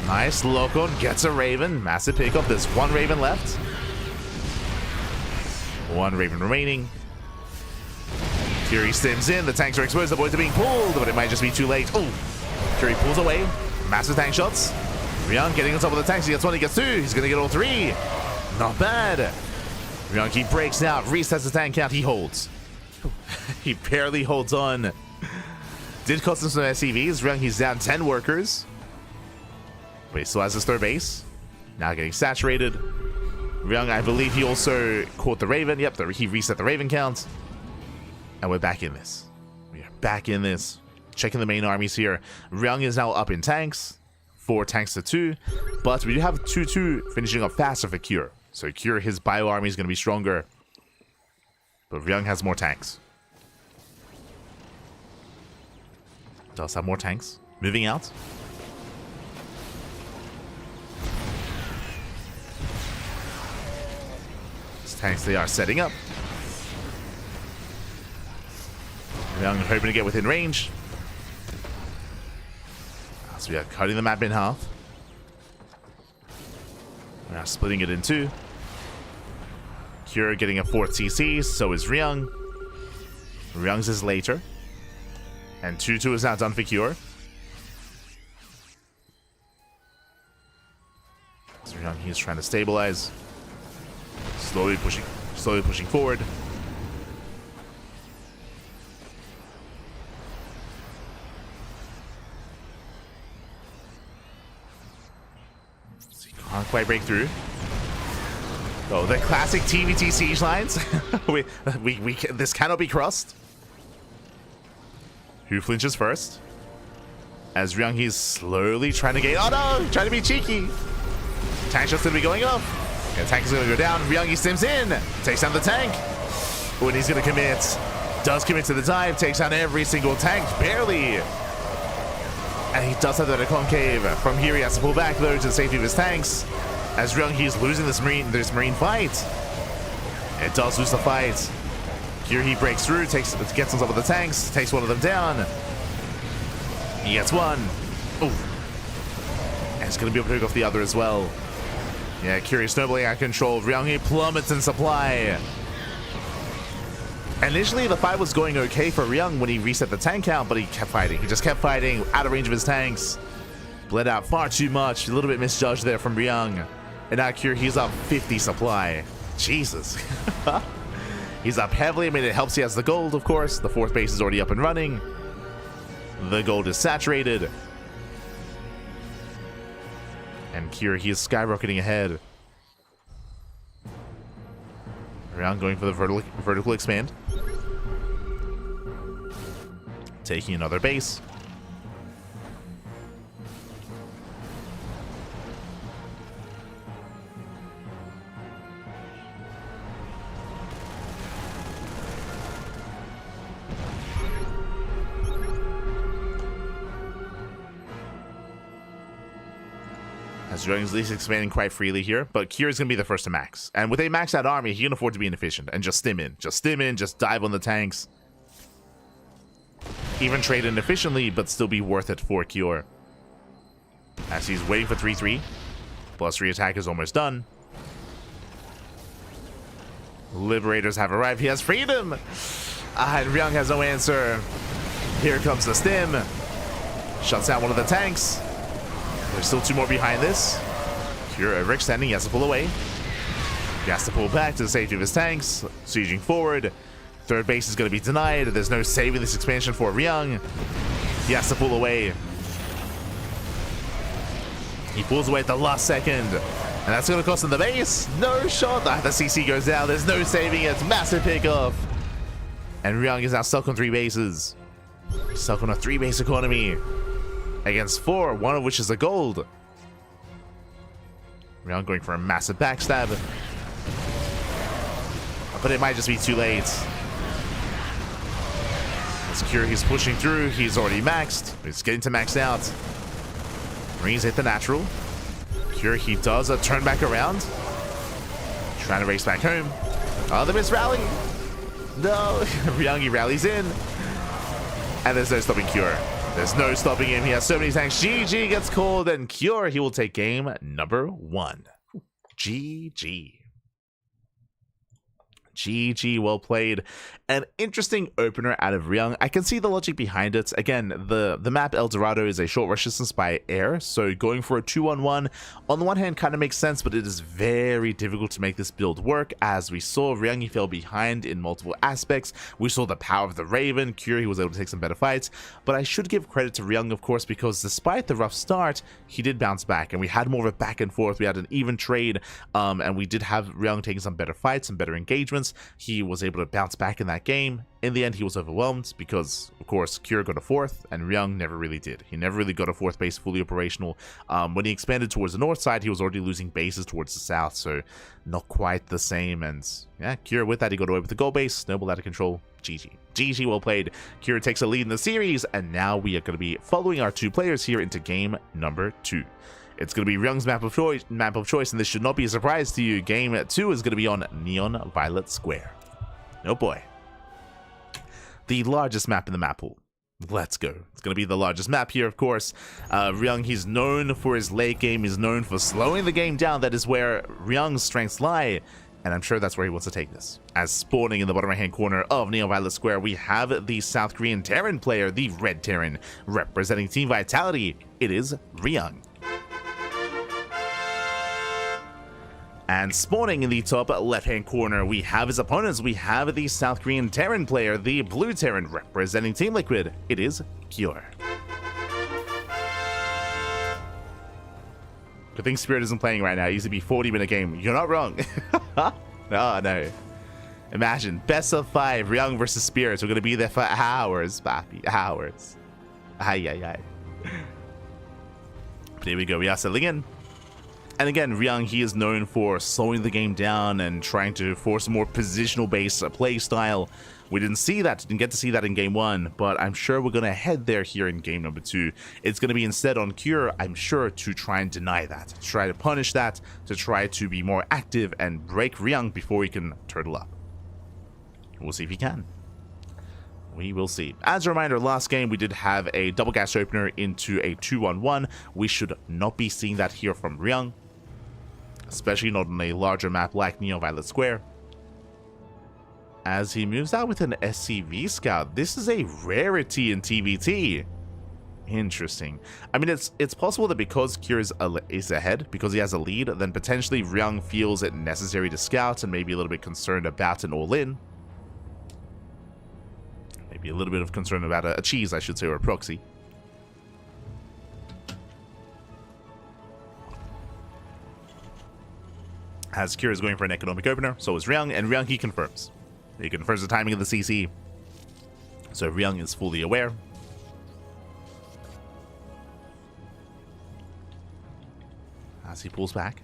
nice. Lokon gets a Raven. Massive pickup. There's 1 Raven left. 1 Raven remaining. Fury stims in. The tanks are exposed. The boys are being pulled, but it might just be too late. Oh, Fury pulls away. Massive tank shots. Ryung getting on top of the tanks. He gets 1, he gets 2. He's going to get all 3. Not bad. Ryung, he breaks out. Resets the tank count. He holds. He barely holds on. Did cost him some SCVs. Ryung, he's down 10 workers. But he still has his 3rd base. Now getting saturated. Ryung, I believe he also caught the Raven. Yep, he reset the Raven count. And we're back in this. We are back in this. Checking the main armies here. Ryung is now up in tanks. 4 tanks to 2. But we do have 2-2 finishing up faster for Cure. So Cure, his bio army is going to be stronger. But Ryung has more tanks. Does have more tanks. Moving out. These tanks, they are setting up. Ryung hoping to get within range. So we are cutting the map in half. We are splitting it in 2. Cure getting a 4th CC, so is Ryung. Ryung's is later. And 2-2 is now done for Cure. So Ryung, he's trying to stabilize. Slowly pushing forward. So he can't quite break through. Oh, the classic TVT siege lines. This cannot be crossed. Who flinches first? As Ryung, he's slowly trying to gain. Oh no! Trying to be cheeky. Tank shot's gonna be going off. Okay, tank is gonna go down. Ryung, he stims in. Takes down the tank. Oh, and he's gonna commit. Does commit to the dive. Takes down every single tank. Barely. And he does have that concave. From here, he has to pull back though to the safety of his tanks. As Ryung, he's losing this marine fight. It does lose the fight. Here he breaks through, gets on top of the tanks, takes one of them down. He gets one. Ooh. And he's going to be able to hook off the other as well. Yeah, Curious snowballing out of control. Ryung, he plummets in supply. Initially, the fight was going okay for Ryung when he reset the tank count, but he kept fighting. He just kept fighting, out of range of his tanks. Bled out far too much. A little bit misjudged there from Ryung. And now Cure, he's up 50 supply. Jesus. He's up heavily. I mean, it helps he has the gold, of course. The fourth base is already up and running. The gold is saturated. And Cure, he is skyrocketing ahead. Ryung going for the vertical expand. Taking another base. As Ryung's at least expanding quite freely here, but Cure is going to be the first to max. And with a maxed out army, he can afford to be inefficient and just stim in. Just stim in, just dive on the tanks. Even trade inefficiently, but still be worth it for Cure. As he's waiting for 3-3. Plus 3 attack is almost done. Liberators have arrived. He has freedom! And Ryung has no answer. Here comes the stim. Shuts down one of the tanks. There's still 2 more behind this. Cure overextending, he has to pull away. He has to pull back to the safety of his tanks. Sieging forward. Third base is going to be denied. There's no saving this expansion for Ryung. He has to pull away. He pulls away at the last second. And that's going to cost him the base. No shot. The CC goes down. There's no saving it. Massive pickoff. And Ryung is now stuck on 3 bases. Stuck on a 3-base economy. Against 4, one of which is a gold. Ryung going for a massive backstab. But it might just be too late. As Cure, he's pushing through. He's already maxed. He's getting to max out. Marines hit the natural. Cure, he does a turn back around. Trying to race back home. Oh, the miss rally. No. Ryung, he rallies in. And there's no stopping Cure. There's no stopping him. He has so many tanks. GG gets called, and Cure, he will take game number 1. GG. GG, well played. An interesting opener out of Ryung. I can see the logic behind it. Again, the map El Dorado is a short rush distance by air, so going for a 2-on-1 on the one hand kind of makes sense, but it is very difficult to make this build work. As we saw, Ryung, he fell behind in multiple aspects. We saw the power of the Raven. Cure, he was able to take some better fights, but I should give credit to Ryung, of course, because despite the rough start, he did bounce back, and we had more of a back and forth. We had an even trade, and we did have Ryung taking some better fights, some better engagements. He was able to bounce back in that game. In the end, he was overwhelmed because, of course, Cure got a 4th, and Ryung never really did. He never really got a 4th base fully operational. When he expanded towards the north side, he was already losing bases towards the south, so not quite the same. And yeah, Cure, with that, he got away with the gold base, snowballed out of control. GG. GG, well played. Cure takes a lead in the series, and now we are going to be following our 2 players here into game number 2. It's going to be Ryung's map of choice, and this should not be a surprise to you. Game 2 is going to be on Neon Violet Square. Oh boy. The largest map in the map pool. Let's go. It's going to be the largest map here, of course. Ryung, he's known for his late game. He's known for slowing the game down. That is where Ryung's strengths lie. And I'm sure that's where he wants to take this. As spawning in the bottom right-hand corner of Neo Violet Square, we have the South Korean Terran player, the Red Terran, representing Team Vitality. It is Ryung. And spawning in the top left-hand corner, we have his opponents. We have the South Korean Terran player, the Blue Terran, representing Team Liquid. It is Cure. Good thing Spirit isn't playing right now. It used to be 40-minute game. You're not wrong. No. Imagine, best of 5, Ryung versus Spirits. We're going to be there for hours, papi. Hours. Ay. But here we go. We are settling in. And again, Ryung, he is known for slowing the game down and trying to force a more positional-based play style. We didn't get to see that in game 1, but I'm sure we're going to head there here in game number 2. It's going to be instead on Cure, I'm sure, to try and deny that, to try to punish that, to try to be more active and break Ryung before he can turtle up. We'll see if he can. We will see. As a reminder, last game we did have a double gas opener into a 2-1-1. We should not be seeing that here from Ryung, especially not on a larger map like Neo Violet Square. As he moves out with an SCV Scout. This is a rarity in TVT. Interesting. I mean, it's possible that because Cure is ahead, because he has a lead, then potentially Ryung feels it necessary to scout and maybe a little bit concerned about an all-in. Maybe a little bit of concern about a cheese, I should say, or a proxy. As Cure is going for an economic opener, so is Ryung, and Ryung, he confirms. He confirms the timing of the CC. So Ryung is fully aware. As he pulls back.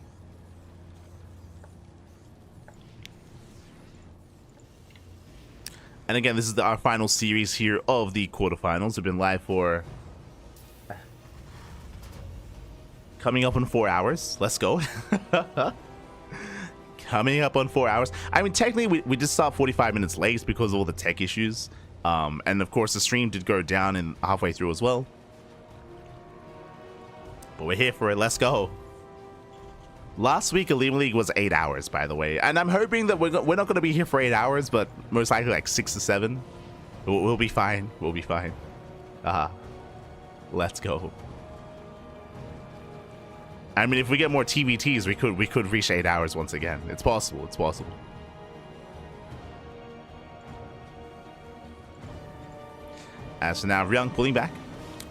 And again, this is our final series here of the quarterfinals. We've been live for coming up in 4 hours. Let's go. Coming up on 4 hours. I mean, technically, we did start 45 minutes late because of all the tech issues. And of course, the stream did go down in halfway through as well. But we're here for it. Let's go. Last week, OlimoLeague was 8 hours, by the way. And I'm hoping that we're not going to be here for 8 hours, but most likely like 6 to 7. We'll be fine. We'll be fine. Let's go. I mean, if we get more TVTs, we could reach 8 hours once again. It's possible. It's possible. As for now, Ryung pulling back.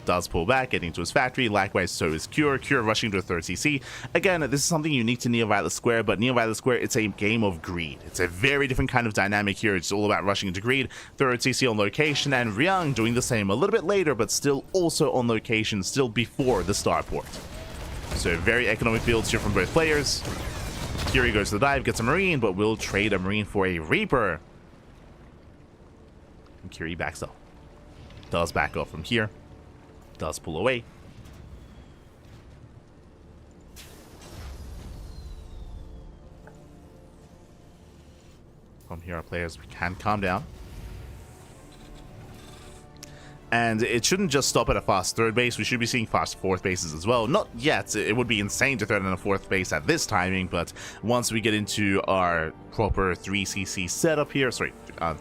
Does pull back, getting to his factory. Likewise, so is Cure. Cure rushing to a third CC. Again, this is something unique to Neo Violet Square, but Neo Violet Square, it's a game of greed. It's a very different kind of dynamic here. It's all about rushing into greed. Third CC on location, and Ryung doing the same a little bit later, but still also on location, still before the starport. So very economic builds here from both players. Cure goes to the dive, gets a Marine, but will trade a Marine for a Reaper. And Cure backs up. Does back off from here. Does pull away. From here, our players can calm down. And it shouldn't just stop at a fast third base. We should be seeing fast fourth bases as well. Not yet. It would be insane to third and a fourth base at this timing, but once we get into our proper 3cc setup here, sorry,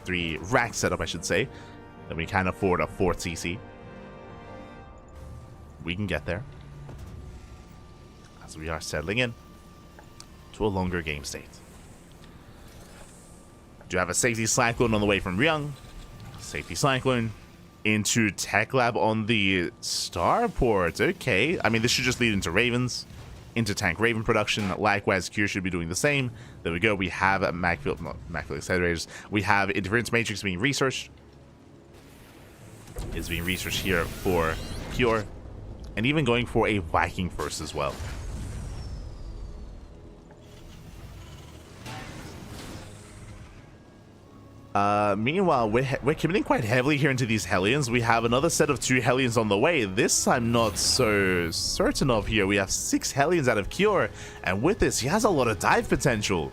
3 rack setup, I should say, then we can afford a 4th CC. We can get there. As we are settling in to a longer game state. Do have a safety cyclone on the way from Ryung. Safety cyclone into Tech Lab on the starport. Okay. I mean, this should just lead into Ravens. Into Tank Raven production. Likewise, Cure should be doing the same. There we go. We have Macfield accelerators. We have Interference Matrix being researched. It's being researched here for Cure. And even going for a Viking first as well. Meanwhile, we're committing quite heavily here into these Hellions. We have another set of 2 Hellions on the way. This I'm not so certain of here. We have 6 Hellions out of Cure. And with this, he has a lot of dive potential.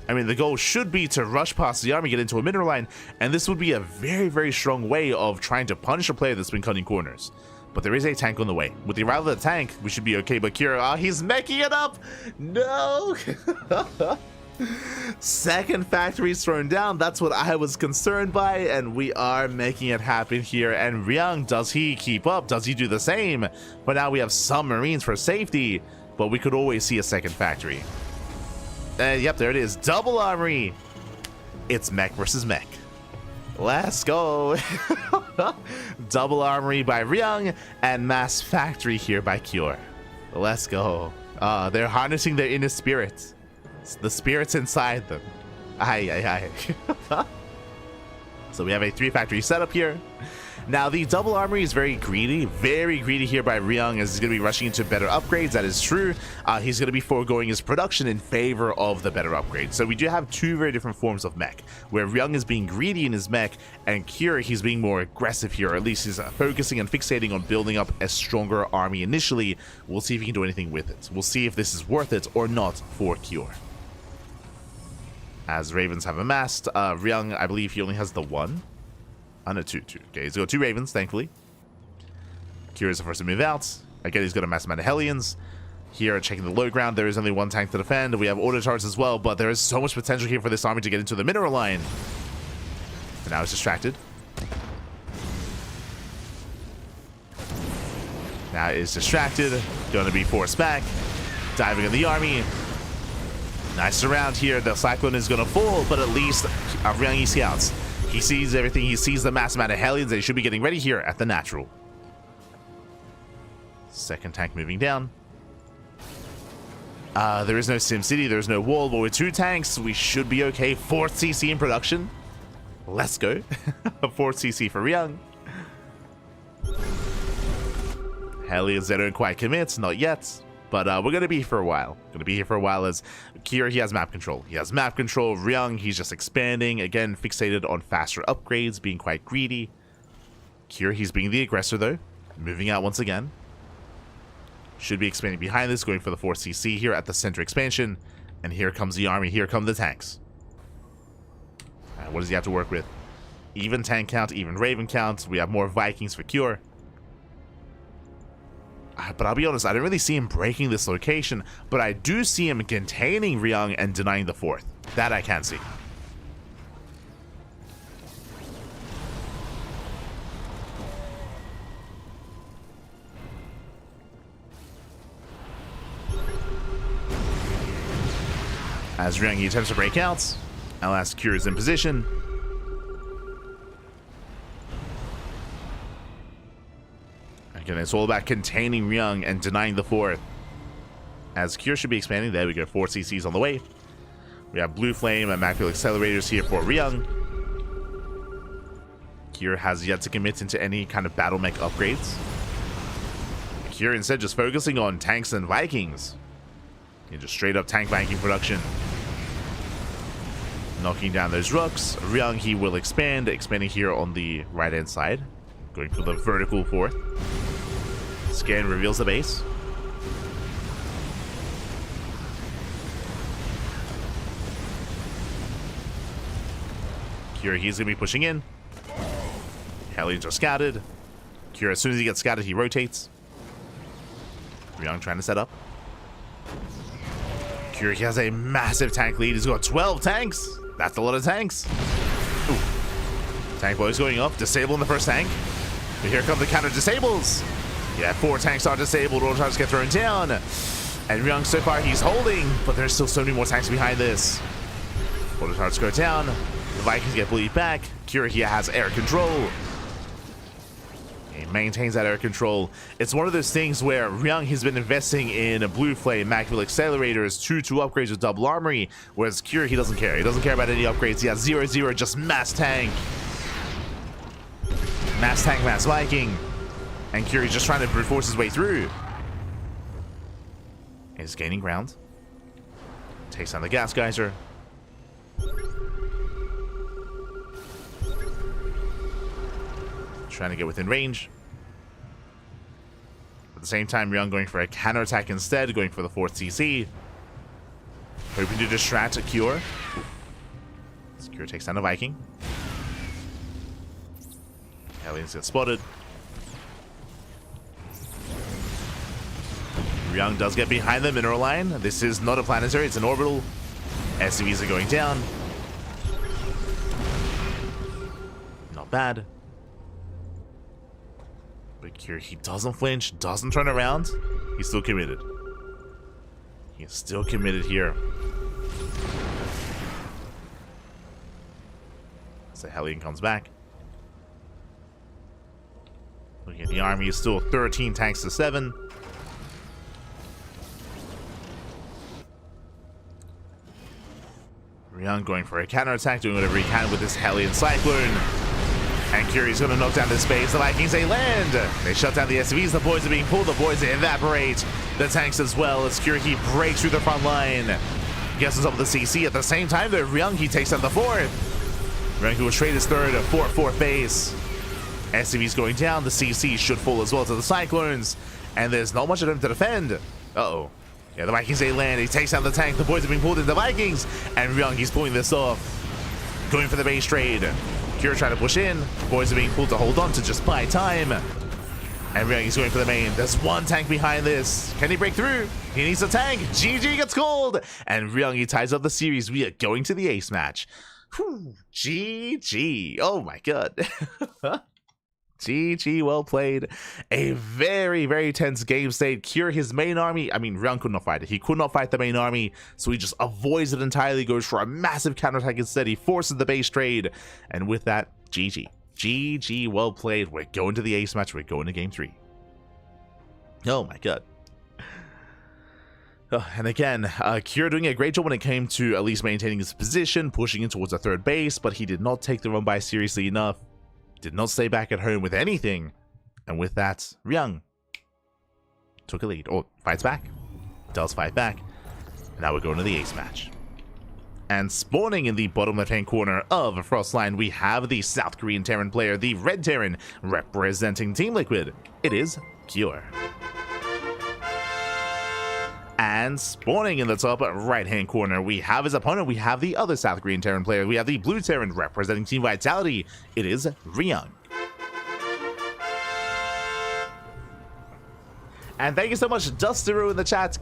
I mean, the goal should be to rush past the army, get into a mineral line. And this would be a very, very strong way of trying to punish a player that's been cutting corners. But there is a tank on the way. With the arrival of the tank, we should be okay. But Cure, he's meching it up! No! Second factory's thrown down. That's what I was concerned by, and we are making it happen here. And Ryung, does he keep up? Does he do the same? But now we have some Marines for safety, but we could always see a second factory. And yep, there it is. Double armory. It's mech versus mech. Let's go. Double armory by Ryung and mass factory here by Cure. Let's go. They're harnessing their inner spirit. It's the spirits inside them. Aye, aye, aye. So we have a 3-factory setup here. Now, the double armory is very greedy here by Ryung, as he's going to be rushing into better upgrades. That is true. He's going to be foregoing his production in favor of the better upgrades. So we do have two very different forms of mech, where Ryung is being greedy in his mech, and Kira, he's being more aggressive here, or at least he's focusing and fixating on building up a stronger army initially. We'll see if he can do anything with it. We'll see if this is worth it or not for Cure. As Ravens have amassed, Ryung, I believe he only has the one. No, two. Okay, he's got 2 Ravens, thankfully. Kira is the first to move out. Again, he's got a mass amount of Hellions. Here, checking the low ground, there is only 1 tank to defend. We have auto charts as well, but there is so much potential here for this army to get into the mineral line. But now it's distracted. Now it's distracted. Going to be forced back. Diving in the army. Nice surround here. The Cyclone is going to fall, but at least Ryung scouts. He sees everything. He sees the mass amount of Hellions, and he should be getting ready here at the natural. Second tank moving down. There is no Sim City. There's no wall, but with 2 tanks, we should be okay. 4th CC in production. Let's go. 4th CC for Ryung. Hellions, they don't quite commit. Not yet. But we're going to be here for a while. As Kira, he has map control. Ryung, he's just expanding. Again, fixated on faster upgrades, being quite greedy. Kira, he's being the aggressor, though. Moving out once again. Should be expanding behind this, going for the 4th CC here at the center expansion. And here comes the army. Here come the tanks. What does he have to work with? Even tank count, even Raven count. We have more Vikings for Cure. But I'll be honest, I don't really see him breaking this location, but I do see him containing Ryung and denying the 4th. That I can see. As Ryung attempts to break out, LS Cure is in position. Again, it's all about containing Ryung and denying the 4th. As Cure should be expanding. There we go. 4 CCs on the way. We have Blue Flame and Macfield Accelerators here for Ryung. Cure has yet to commit into any kind of battle mech upgrades. Cure instead just focusing on tanks and Vikings. Yeah, just straight up tank Viking production. Knocking down those rooks. Ryung, he will expanding here on the right hand side. Going for the vertical 4th. Scan reveals the base. Cure, he's going to be pushing in. Hellions are scouted. Cure, as soon as he gets scouted, he rotates. Ryung trying to set up. Cure, he has a massive tank lead. He's got 12 tanks. That's a lot of tanks. Ooh. Tank boys going up. Disabling the first tank. But here come the counter disables. Yeah, 4 tanks are disabled. All tanks get thrown down. And Ryung, so far, he's holding. But there's still so many more tanks behind this. Auto targets go down. The Vikings get bleed back. Cure here has air control. He maintains that air control. It's one of those things where Ryung has been investing in a Blue Flame, Macfield Accelerators, 2 upgrades with double armory, whereas Cure, he doesn't care. He doesn't care about any upgrades. He has 0-0, just mass tank. Mass tank, mass Viking. And Cure is just trying to brute force his way through. He's gaining ground. Takes down the gas geyser. Trying to get within range. At the same time, Ryung going for a counterattack instead, going for the 4th CC. Hoping to distract a Cure. Cure takes down a Viking. Aliens get spotted. Ryung does get behind the mineral line. This is not a planetary, it's an orbital. SCVs are going down. Not bad. But here he doesn't flinch, doesn't turn around. He's still committed. He's still committed here. So Hellion comes back. Looking at the army, is still 13 tanks to 7. Ryung going for a counterattack, doing whatever he can with this Hellion Cyclone. And Curie's going to knock down this base. The Vikings, they land. They shut down the SCVs. The boys are being pulled. The boys evaporate. The tanks as well as Curie breaks through the front line. Gets on top of the CC. At the same time, though, Ryung, he takes out the 4th. Ryung, who will trade his 3rd, 4th base. SCVs going down. The CC should fall as well to the Cyclones. And there's not much of them to defend. Uh-oh. Yeah, the Vikings, they land. He takes out the tank. The boys are being pulled into the Vikings. And Ryung, he's pulling this off. Going for the base trade. Cure trying to push in. The boys are being pulled to hold on to just buy time. And Ryung is going for the main. There's one tank behind this. Can he break through? He needs a tank. GG gets called. And Ryung, he ties up the series. We are going to the ace match. Whew. GG. Oh my god. GG, well played. A very, very tense game state. Cure, his main army, I mean, Ryung could not fight it. He could not fight the main army, so he just avoids it entirely, goes for a massive counterattack instead. He forces the base trade, and with that, GG. GG, well played. We're going to the ace match. We're going to game 3. Oh my god. Oh, and again, Cure doing a great job when it came to at least maintaining his position, pushing in towards the 3rd base, but he did not take the run by seriously enough. Did not stay back at home with anything. And with that, Ryung took a lead, or fights back. Does fight back. And now we're going to the ace match. And spawning in the bottom left-hand corner of Frostline, we have the South Korean Terran player, the Red Terran, representing Team Liquid. It is Cure. And spawning in the top right-hand corner, we have his opponent. We have the other South Korean Terran player. We have the Blue Terran representing Team Vitality. It is Ryung. And thank you so much, Dusteru in the chat.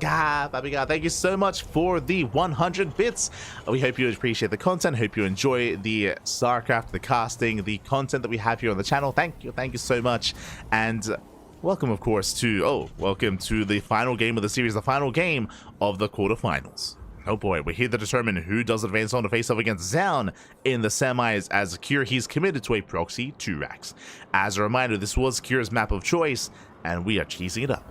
Thank you so much for the 100 bits. We hope you appreciate the content. Hope you enjoy the StarCraft, the casting, the content that we have here on the channel. Thank you so much. And welcome, of course, to the final game of the series, the final game of the quarterfinals. Oh boy, we're here to determine who does advance on to face off against Zaun in the semis, as Cure, he's committed to a proxy 2-racks. As a reminder, this was Cure's map of choice, and we are cheesing it up.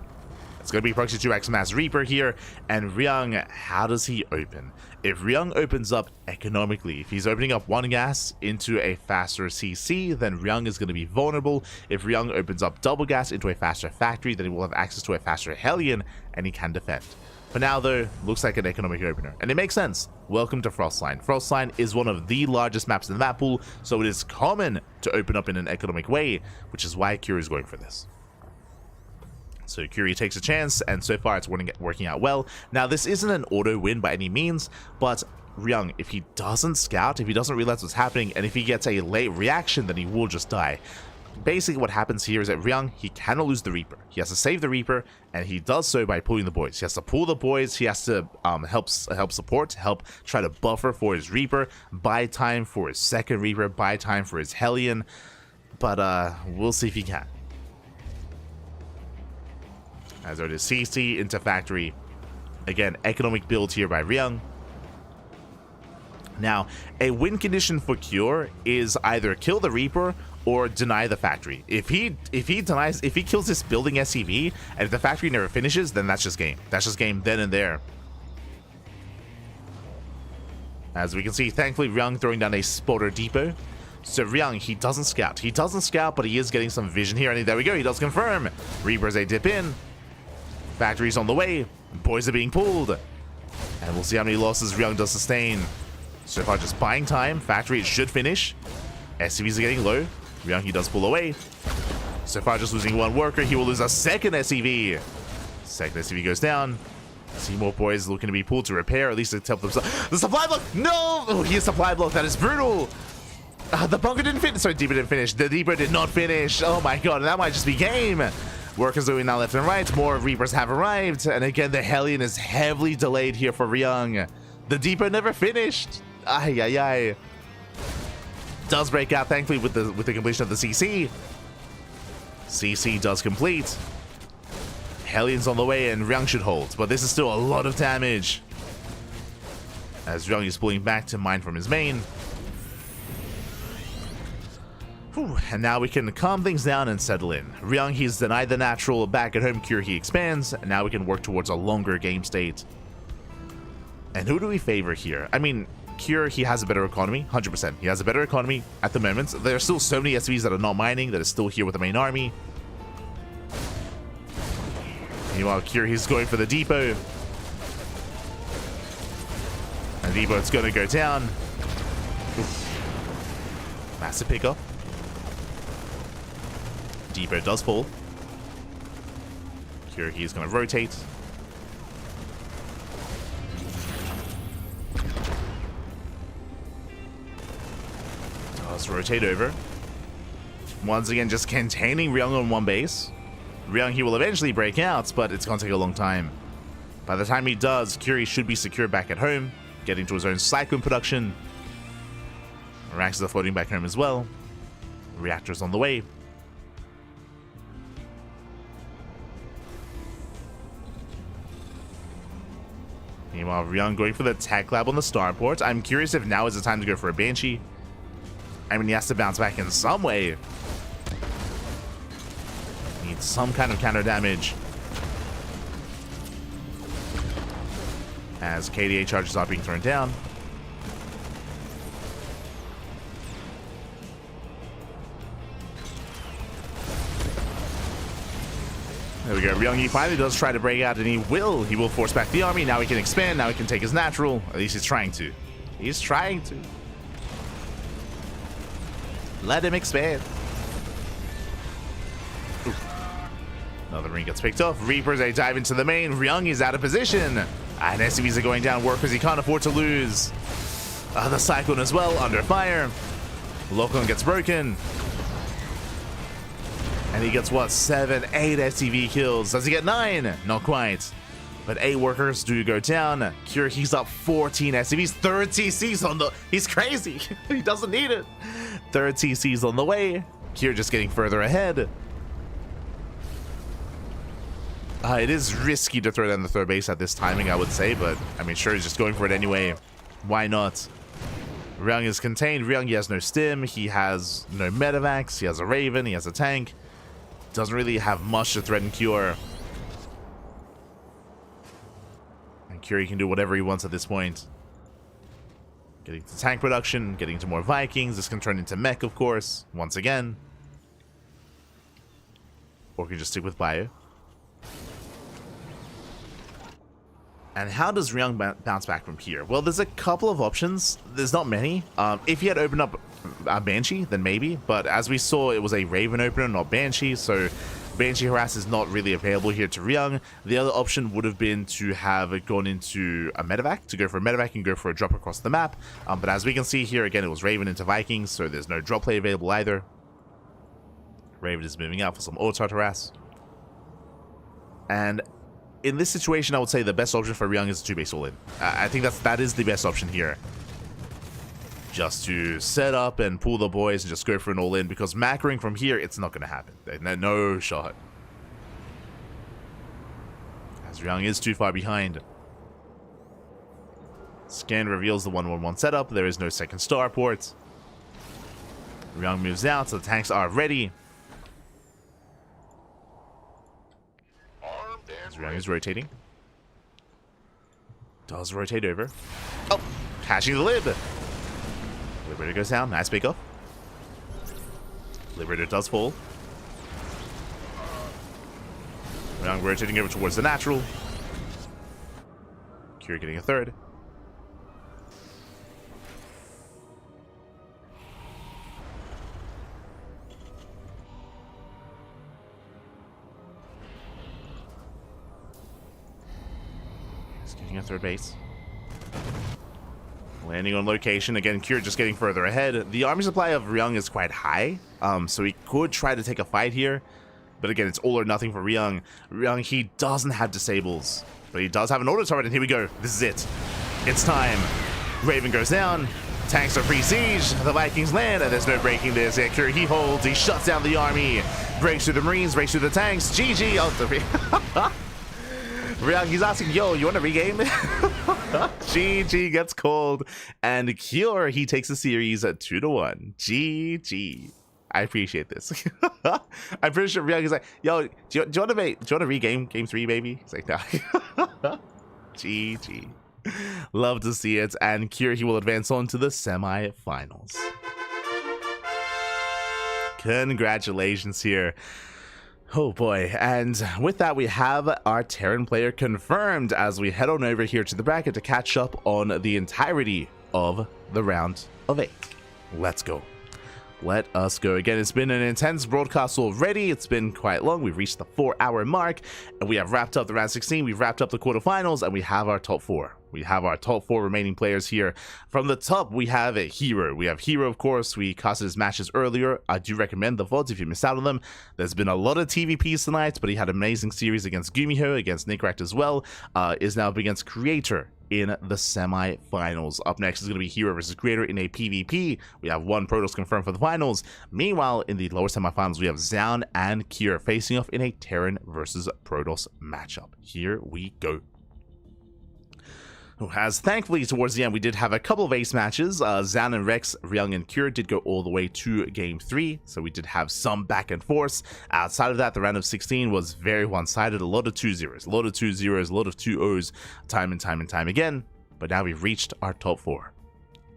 It's going to be proxy 2-racks Mass Reaper here, and Ryung, how does he open? If Ryung opens up economically, if he's opening up 1 gas into a faster CC, then Ryung is going to be vulnerable. If Ryung opens up double gas into a faster factory, then he will have access to a faster Hellion, and he can defend. For now, though, looks like an economic opener, and it makes sense. Welcome to Frostline. Frostline is one of the largest maps in the map pool, so it is common to open up in an economic way, which is why Cure is going for this. So Curie takes a chance, and so far it's working out well. Now, this isn't an auto win by any means, but Ryung, if he doesn't scout, if he doesn't realize what's happening, and if he gets a late reaction, then he will just die. Basically, what happens here is that Ryung, he cannot lose the Reaper. He has to save the Reaper, and he does so by pulling the boys. He has to pull the boys, he has to help support, help try to buffer for his Reaper, buy time for his second Reaper, buy time for his Hellion, but we'll see if he can. As it is CC into factory. Again, economic build here by Ryung. Now, a win condition for Cure is either kill the Reaper or deny the factory. If he kills this building SCV, and if the factory never finishes, then that's just game. That's just game then and there. As we can see, thankfully, Ryung throwing down a spotter depot. So Ryung, he doesn't scout. He doesn't scout, but he is getting some vision here. And there we go, he does confirm. Reapers, they dip in. Factory's on the way. Boys are being pulled. And we'll see how many losses Ryung does sustain. So far, just buying time. Factory, it should finish. SCVs are getting low. Ryung, he does pull away. So far, just losing 1 worker. He will lose a second SCV. Second SCV goes down. See more boys looking to be pulled to repair. At least to help themselves. The supply block! No! Oh, he has supply block. That is brutal. The bunker didn't finish. Sorry, Depot didn't finish. The Depot did not finish. Oh my god, that might just be game. Workers doing now left and right. More Reapers have arrived. And again, the Hellion is heavily delayed here for Ryung. The depot never finished. Ay, ay, ay. Does break out, thankfully, with the completion of the CC. CC does complete. Hellion's on the way, and Ryung should hold, but this is still a lot of damage. As Ryung is pulling back to mine from his main. Whew, and now we can calm things down and settle in. Ryung, he's denied the natural. Back at home, Cure, he expands, and now we can work towards a longer game state. And who do we favor here? I mean, Cure, he has a better economy, 100%. He has a better economy at the moment. There are still so many SVs that are not mining, that are still here with the main army. Meanwhile, Cure, he's going for the depot. And the depot's going to go down. Oof. Massive pickup. Depot does fall. Cure, he's going to rotate. Does rotate over. Once again, just containing Ryung on one base. Ryung, he will eventually break out, but it's going to take a long time. By the time he does, Curie should be secure back at home, getting to his own Cyclone production. Raxes are floating back home as well. Reactors on the way. Meanwhile, Ryung going for the tech lab on the starport. I'm curious if now is the time to go for a Banshee. I mean, he has to bounce back in some way. Needs some kind of counter damage. As KDA charges are being thrown down. There we go. Ryung, he finally does try to break out, and he will. He will force back the army. Now he can expand. Now he can take his natural. At least he's trying to. He's trying to. Let him expand. Ooh. Another Marine gets picked off. Reapers, they dive into the main. Ryung is out of position. And SCVs are going down. Workers, he can't afford to lose. The Cyclone as well, under fire. Locon gets broken. And he gets, what, 7, 8 SCV kills. Does he get 9? Not quite. But 8 workers do go down. Cure, he's up 14 SCVs. Third TC's on the... He's crazy. He doesn't need it. Third TC's on the way. Cure just getting further ahead. It is risky to throw down the third base at this timing, I would say. But, I mean, sure, he's just going for it anyway. Why not? Ryung is contained. Ryung, he has no stim. He has no medevacs. He has a Raven. He has a tank. Doesn't really have much to threaten Cure. And Cure can do whatever he wants at this point. Getting to tank production, getting to more Vikings. This can turn into mech, of course, once again. Or can just stick with bio. And how does Ryung bounce back from here? Well, there's a couple of options. There's not many. If he had opened up a Banshee, then maybe. But as we saw, it was a Raven opener, not Banshee. So Banshee Harass is not really available here to Ryung. The other option would have been to have gone into a medevac, to go for a medevac and go for a drop across the map. But as we can see here, again, it was Raven into Vikings, so there's no drop play available either. Raven is moving out for some auto harass. And in this situation, I would say the best option for Ryung is a 2-base all-in. I think that is the best option here. Just to set up and pull the boys and just go for an all-in, because macroing from here, it's not going to happen. No shot. As Ryung is too far behind. Scan reveals the 1-1-1 setup. There is no second starport. Ryung moves out, so the tanks are ready. Ryung is rotating. Does rotate over. Oh, hashing the lib. Liberator goes down. Nice pick up. Liberator does fall. Ryung rotating over towards the natural. Cure getting a third. A third base. Landing on location. Again, Cure just getting further ahead. The army supply of Ryung is quite high, so he could try to take a fight here. But again, it's all or nothing for Ryung. Ryung, he doesn't have disables, but he does have an auto turret, and here we go. This is it. It's time. Raven goes down. Tanks are free siege. The Vikings land, and there's no breaking this. Here he holds. He shuts down the army. Breaks through the Marines. Breaks through the tanks. GG. Oh, Ryung, he's asking, yo, you want to regame? GG gets called. And Cure, he takes the series 2-1. GG. I appreciate this. I'm pretty sure Ryung is like, yo, do you want to regame game 3, baby? He's like, no. GG. Love to see it. And Cure, he will advance on to the semi-finals. Congratulations here. Oh boy. And with that, we have our Terran player confirmed as we head on over here to the bracket to catch up on the entirety of the round of 8. Let's go. Let us go. Again, it's been an intense broadcast already. It's been quite long. We've reached the 4-hour mark, and we have wrapped up the round 16. We've wrapped up the quarterfinals, and we have our top 4. We have our top 4 remaining players here. From the top, we have a herO. We have herO, of course. We casted his matches earlier. I do recommend the VODs if you missed out on them. There's been a lot of TVPs tonight, but he had an amazing series against GuMiho, against Nickrat as well. Is now up against Creator in the semi-finals. Up next is going to be herO versus Creator in a PvP. We have 1 Protoss confirmed for the finals. Meanwhile, in the lower semi-finals, we have Zaun and Cure facing off in a Terran versus Protoss matchup. Here we go. As thankfully towards the end we did have a couple of ace matches. Zaun and Rex, Ryung and Cure did go all the way to game 3, so we did have some back and forth. Outside of that, the round of 16 was very one-sided. A lot of 2-0s, a lot of 2-0s, a lot of 2-0s, time and time again. But now we've reached our top 4.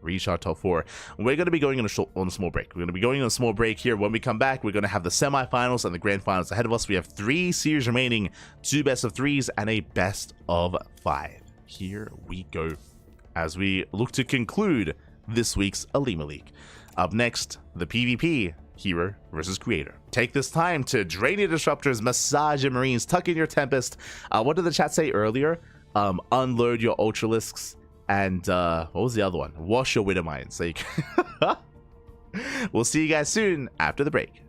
We're going to be going on a small break. We're going to be going on a small break here. When we come back, we're going to have the semifinals and the grand finals ahead of us. We have 3 series remaining, 2 best of 3s and a best of 5. Here we go as we look to conclude this week's OlimoLeague. Up next, the PvP, herO versus Creator. Take this time to drain your disruptors, massage your Marines, tuck in your Tempest. What did the chat say earlier? Unload your Ultralisks, and what was the other one? Wash your Widowmines. So you can we'll see you guys soon after the break.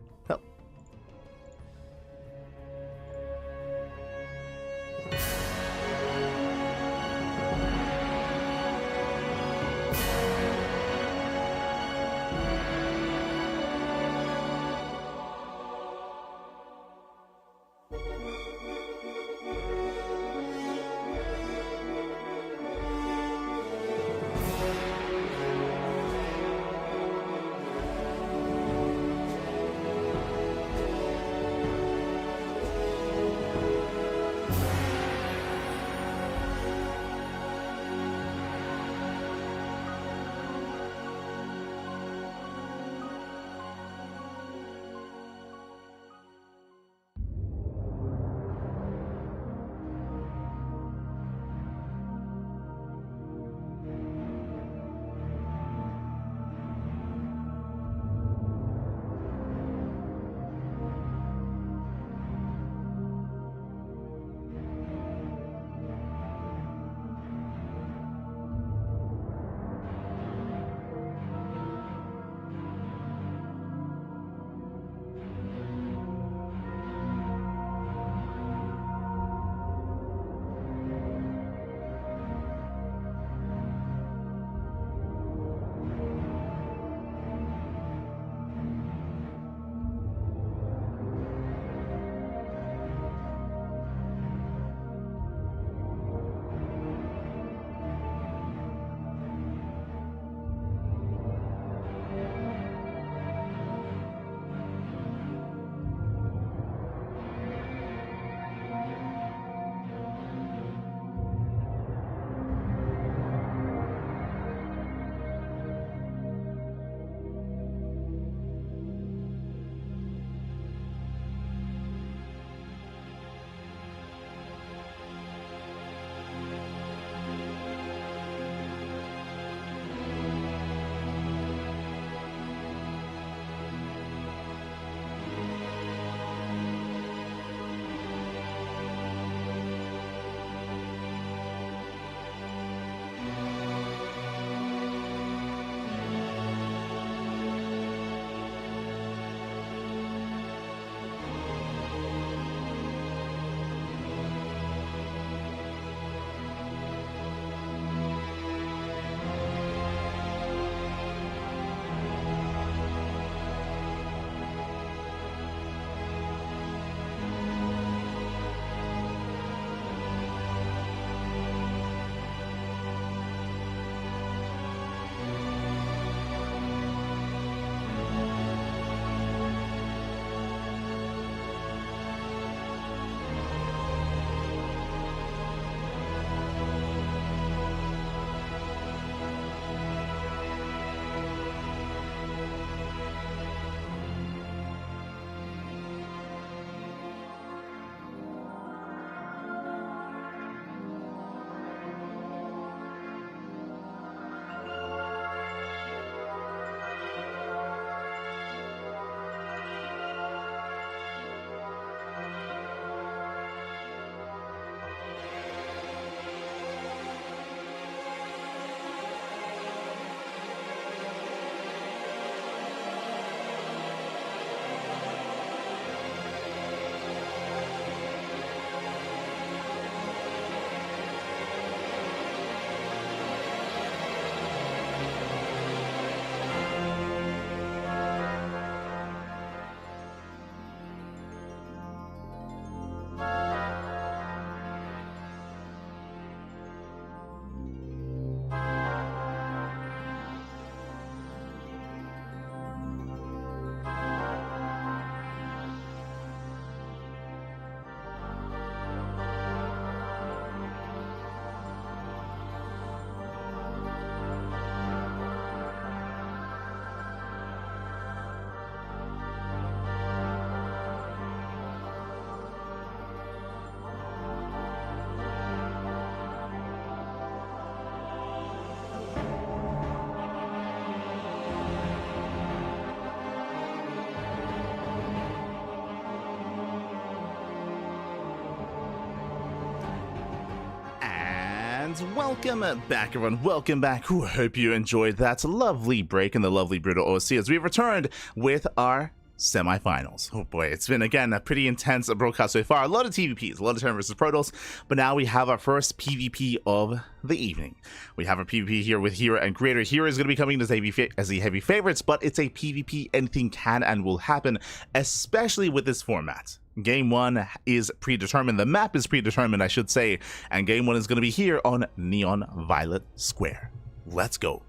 And welcome back, everyone. Welcome back. Ooh, hope you enjoyed that lovely break in the lovely Brutal OC as we returned with our semifinals. Oh boy, it's been again a pretty intense broadcast so far. A lot of TVPs, a lot of Terran versus Protoss, but now we have our first PvP of the evening. We have a PvP here with herO and herO. herO is going to be coming as the heavy favorites, but it's a PvP. Anything can and will happen, especially with this format. Game 1 is predetermined. The map is predetermined, I should say, and Game 1 is going to be here on Neon Violet Square. Let's go.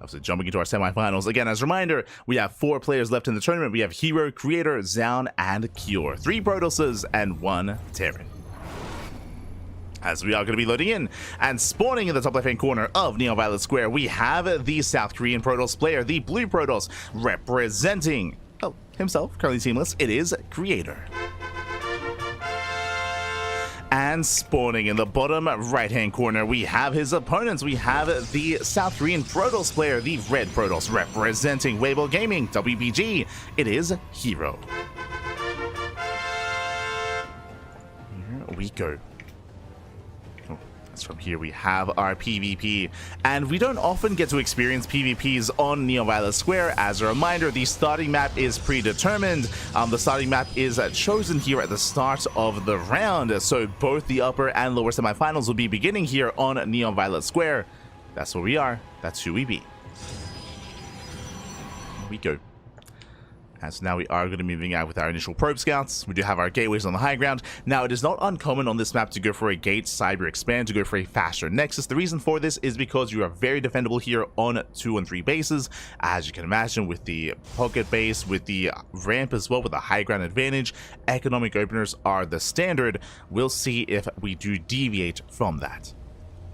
So jumping into our semifinals, again, as a reminder, we have 4 players left in the tournament. We have herO, Creator, Zaun, and Kior. 3 Protosses and 1 Terran. As we are going to be loading in and spawning in the top left-hand corner of Neon Violet Square, we have the South Korean Protoss player, the Blue Protoss, representing, oh, himself, currently teamless. It is Creator. And spawning in the bottom right-hand corner, we have his opponents. We have the South Korean Protoss player, the Red Protoss, representing Weibo Gaming, WBG. It is herO. Here we go. From here we have our PvP, and we don't often get to experience PvPs on Neon Violet Square. As a reminder, the starting map is predetermined. The starting map is chosen here at the start of the round, so both the upper and lower semifinals will be beginning here on Neon Violet Square. That's where we are. That's who we be. Here we go. And so now we are going to be moving out with our initial probe scouts. We do have our gateways on the high ground. Now, it is not uncommon on this map to go for a gate cyber expand, to go for a faster nexus. The reason for this is because you are very defendable here on 2 and 3 bases. As you can imagine, with the pocket base, with the ramp as well, with the high ground advantage, economic openers are the standard. We'll see if we do deviate from that.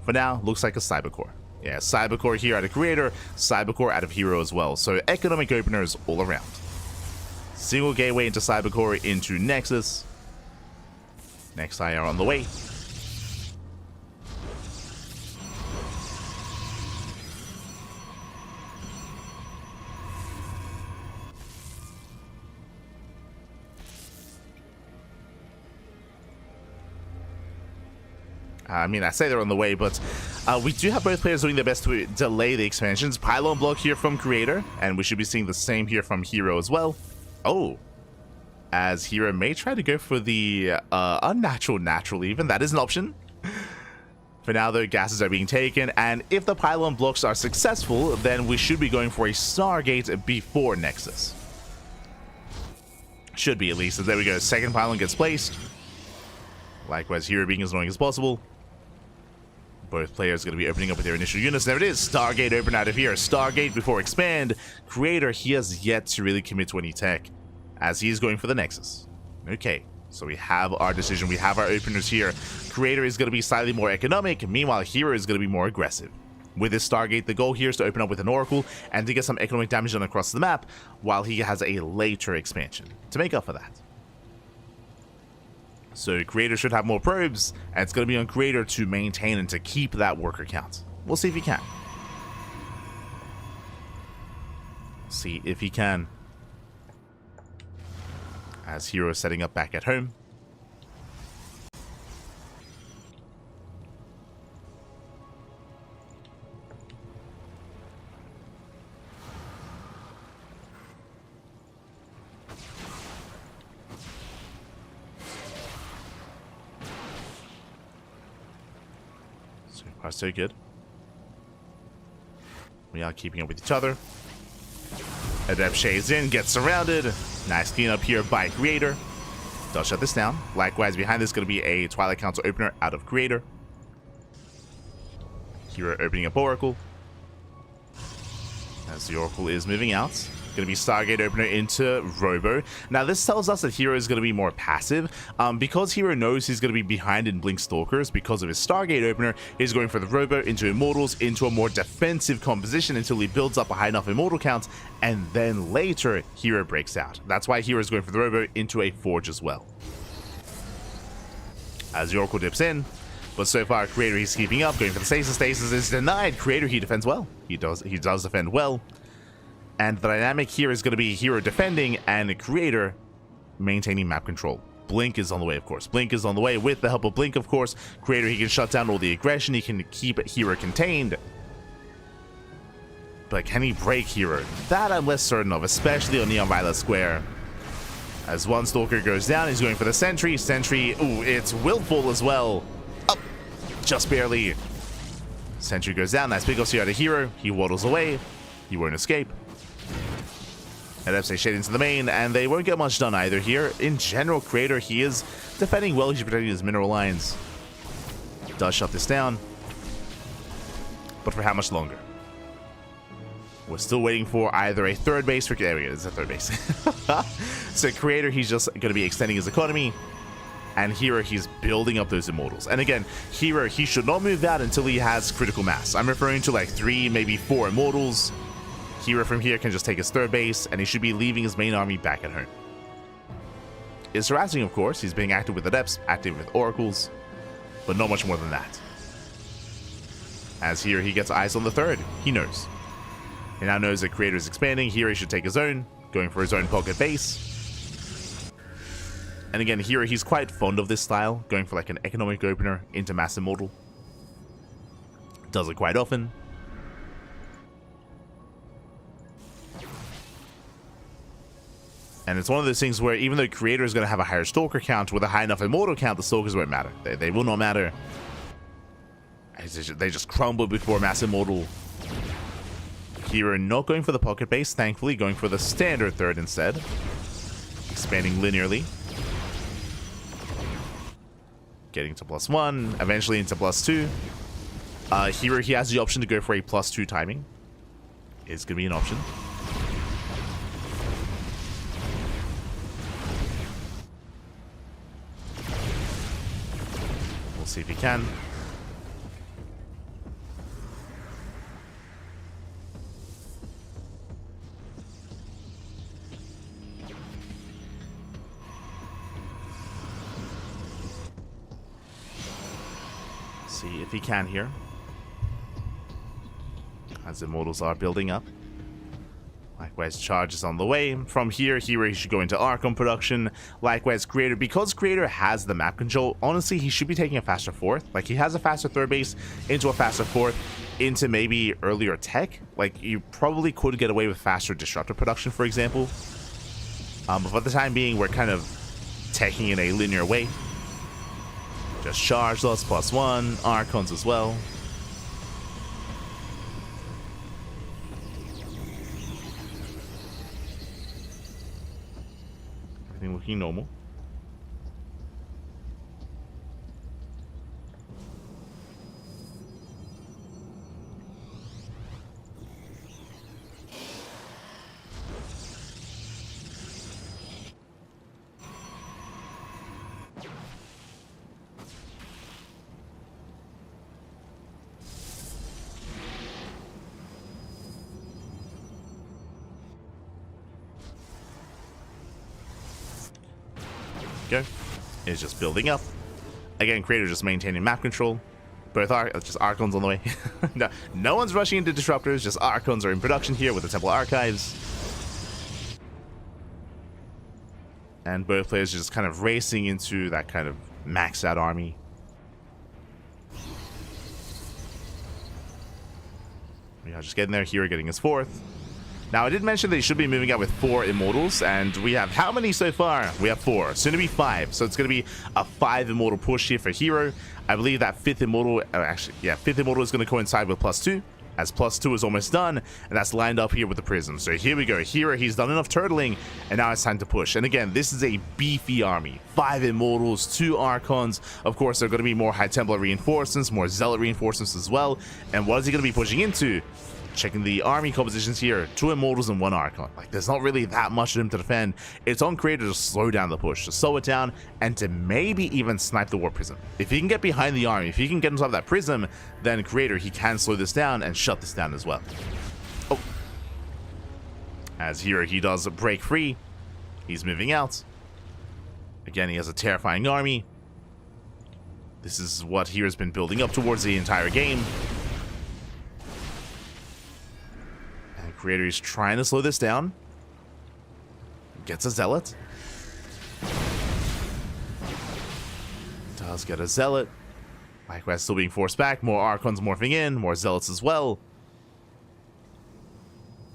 For now, looks like a cyber core. Yeah, cyber core here out of Creator, cyber core out of herO as well. So economic openers all around. Single gateway into Cybercore into Nexus. Next IR on the way. I mean, I say they're on the way, but we do have both players doing their best to delay the expansions. Pylon block here from Creator, and we should be seeing the same here from herO as well. Oh, as herO may try to go for the unnatural natural even. That is an option. For now, though, gases are being taken, and if the pylon blocks are successful, then we should be going for a Stargate before Nexus. Should be, at least. So there we go. Second pylon gets placed. Likewise, herO being as annoying as possible. Both players are going to be opening up with their initial units. There it is. Stargate open out of here. Stargate before expand. Creator, he has yet to really commit to any tech, as he is going for the Nexus. Okay, so we have our decision. We have our openers here. Creator is going to be slightly more economic. Meanwhile, herO is going to be more aggressive. With this Stargate, the goal here is to open up with an Oracle and to get some economic damage done across the map, while he has a later expansion to make up for that. So Creator should have more probes, and it's going to be on Creator to maintain and to keep that worker count. We'll see if he can. See if he can. As herO is setting up back at home. So far, so good. We are keeping up with each other. Adept shades in, gets surrounded. Nice cleanup here by Creator. Does shut this down. Likewise, behind this is going to be a Twilight Council opener out of Creator. herO opening up Oracle. As the Oracle is moving out. Going to be Stargate opener into Robo. Now, this tells us that herO is going to be more passive. Because herO knows he's going to be behind in Blink Stalkers because of his Stargate opener, he's going for the Robo into Immortals, into a more defensive composition until he builds up a high enough Immortal count, and then later, herO breaks out. That's why herO is going for the Robo into a Forge as well. As the Oracle dips in, but so far, Creator, he's keeping up, going for the Stasis. Stasis is denied. Creator, he defends well. He does defend well. And the dynamic here is going to be herO defending and Creator maintaining map control. Blink is on the way, of course. Blink is on the way. With the help of Blink, of course, Creator, he can shut down all the aggression. He can keep herO contained. But can he break herO? That I'm less certain of, especially on Neon Violet Square. As one Stalker goes down, he's going for the Sentry. Sentry, ooh, it's Willful as well. Up, just barely. Sentry goes down. Nice big off out of herO. He waddles away. He won't escape. And FSA shade into the main, and they won't get much done either here. In general, Creator, he is defending well. He's protecting his mineral lines. Does shut this down. But for how much longer? We're still waiting for either a third base for... There we go, it's a third base. So Creator, he's just going to be extending his economy. And herO, he's building up those immortals. And again, herO, he should not move out until he has critical mass. I'm referring to like 3, maybe 4 immortals. herO from here can just take his third base, and he should be leaving his main army back at home. Is harassing, of course. He's being active with adepts, active with oracles, but not much more than that. As here, he gets eyes on the third. He knows. He now knows that Creator is expanding. Here he should take his own, going for his own pocket base. And again, here he's quite fond of this style, going for like an economic opener into mass immortal. Does it quite often. And it's one of those things where even though Creator is going to have a higher Stalker count, with a high enough immortal count, the Stalkers won't matter. They will not matter. They just crumble before mass immortal. herO not going for the pocket base, thankfully, going for the standard third instead. Expanding linearly. Getting to +1, eventually into +2. herO, he has the option to go for a +2 timing. It's going to be an option. We'll see if he can. See if he can here. As immortals are building up. Likewise, charge is on the way. From here, herO, he should go into Archon production. Likewise, Creator, because Creator has the map control, honestly, he should be taking a faster fourth. Like, he has a faster third base into a faster fourth, into maybe earlier tech. Like, you probably could get away with faster disruptor production, for example. But for the time being, we're kind of taking in a linear way. Just charge loss +1, Archons as well. Everything looking normal. Go. It's just building up. Again, Creator just maintaining map control. Both just Archons on the way. No one's rushing into disruptors. Just Archons are in production here with the Temple Archives. And both players are just kind of racing into that kind of maxed out army. We are just getting there. herO getting his fourth. Now, I did mention that he should be moving out with 4 immortals, and we have how many so far? We have 4, soon to be 5. So it's going to be a 5 immortal push here for herO. I believe that 5th immortal, fifth immortal is going to coincide with +2, as +2 is almost done, and that's lined up here with the prism. So here we go. herO, he's done enough turtling, and now it's time to push. And again, this is a beefy army. 5 immortals, 2 Archons. Of course, there are going to be more High Templar reinforcements, more Zealot reinforcements as well. And what is he going to be pushing into? Checking the army compositions here, 2 immortals and 1 Archon. Like, there's not really that much of him to defend. It's on Creator to slow down the push, to slow it down, and to maybe even snipe the Warp Prism. If he can get behind the army, if he can get inside that prism, then Creator, he can slow this down and shut this down as well. Oh. As here, he does break free. He's moving out. Again, he has a terrifying army. This is what hero's been building up towards the entire game. Creator is trying to slow this down. Gets a Zealot. Does get a Zealot. Likewise, still being forced back. More Archons morphing in. More Zealots as well.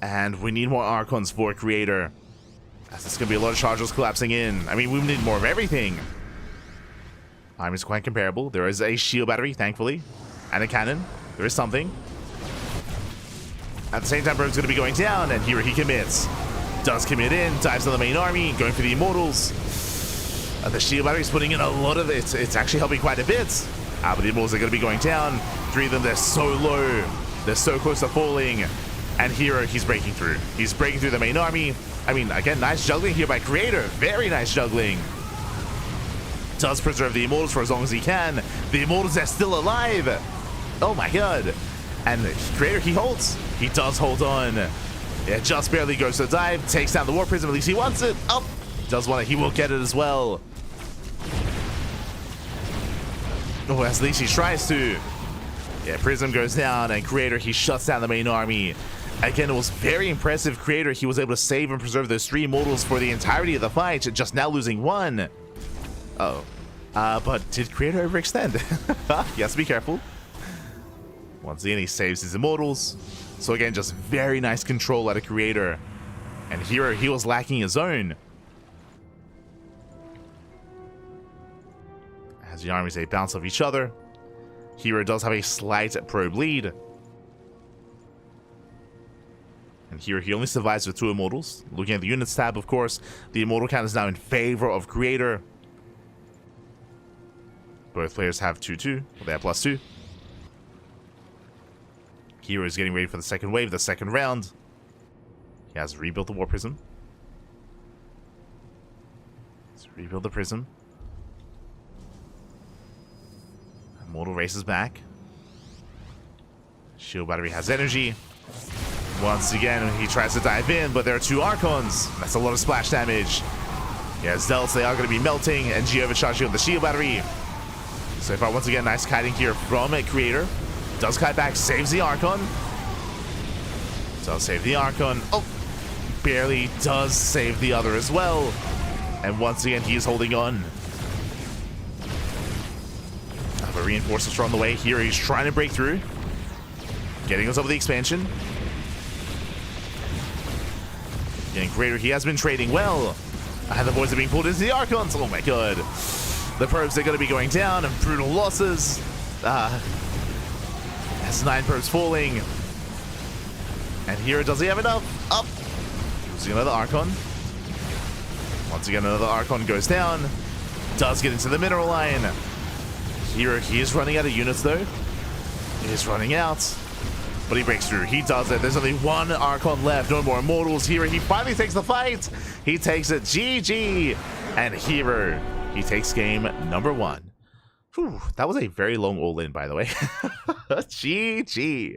And we need more Archons for Creator. As there's going to be a lot of charges collapsing in. I mean, we need more of everything. Time is quite comparable. There is a shield battery, thankfully. And a cannon. There is something. At the same time, Bird's going to be going down. And here he commits. Does commit in. Dives on the main army. Going for the Immortals. The shield battery's putting in a lot of it. It's actually helping quite a bit. But the Immortals are going to be going down. 3 of them, they're so low. They're so close to falling. And herO, he's breaking through. He's breaking through the main army. I mean, again, nice juggling here by Creator. Very nice juggling. Does preserve the Immortals for as long as he can. The Immortals are still alive. Oh my god. And Creator, he holds. He does hold on. Yeah, just barely goes to the dive. Takes down the War Prism. At least he wants it. Oh, does want it. He will get it as well. Oh, at least he tries to. Yeah, Prism goes down, and Creator, he shuts down the main army. Again, it was very impressive. Creator, he was able to save and preserve those 3 Immortals for the entirety of the fight, just now losing 1. Uh-oh. But did Creator overextend? He has to be careful. Once again, he saves his Immortals. So again, just very nice control out of Creator. And herO, he was lacking his own. As the armies, they bounce off each other. herO does have a slight probe lead. And here he only survives with 2 Immortals. Looking at the units tab, of course, the Immortal count is now in favor of Creator. Both players have 2-2. Well, they have +2. herO is getting ready for the second wave, the second round. He has rebuilt the War Prism. Let's rebuild the Prism. Immortal races back. Shield battery has energy. Once again, he tries to dive in, but there are 2 Archons. That's a lot of splash damage. Yeah, Zealots, they are going to be melting, and G overcharging with the shield battery. So far, once again, nice kiting here from a Creator. Does kite back, saves the Archon. Does save the Archon. Oh, barely does save the other as well. And once again, he is holding on. But reinforcements are on the way here. He's trying to break through. Getting us over the expansion. Getting Creator, he has been trading well. And the boys are being pulled into the Archons. Oh my god. The probes are going to be going down and brutal losses. That's 9 probes falling. And here, does he have enough? Up. Losing another Archon. Once again, another Archon goes down. Does get into the mineral line. Here, he is running out of units though. He is running out. But he breaks through. He does it. There's only 1 Archon left. No more Immortals. herO, he finally takes the fight. He takes it. GG. And herO, he takes game number 1. Whew, that was a very long all-in, by the way. GG.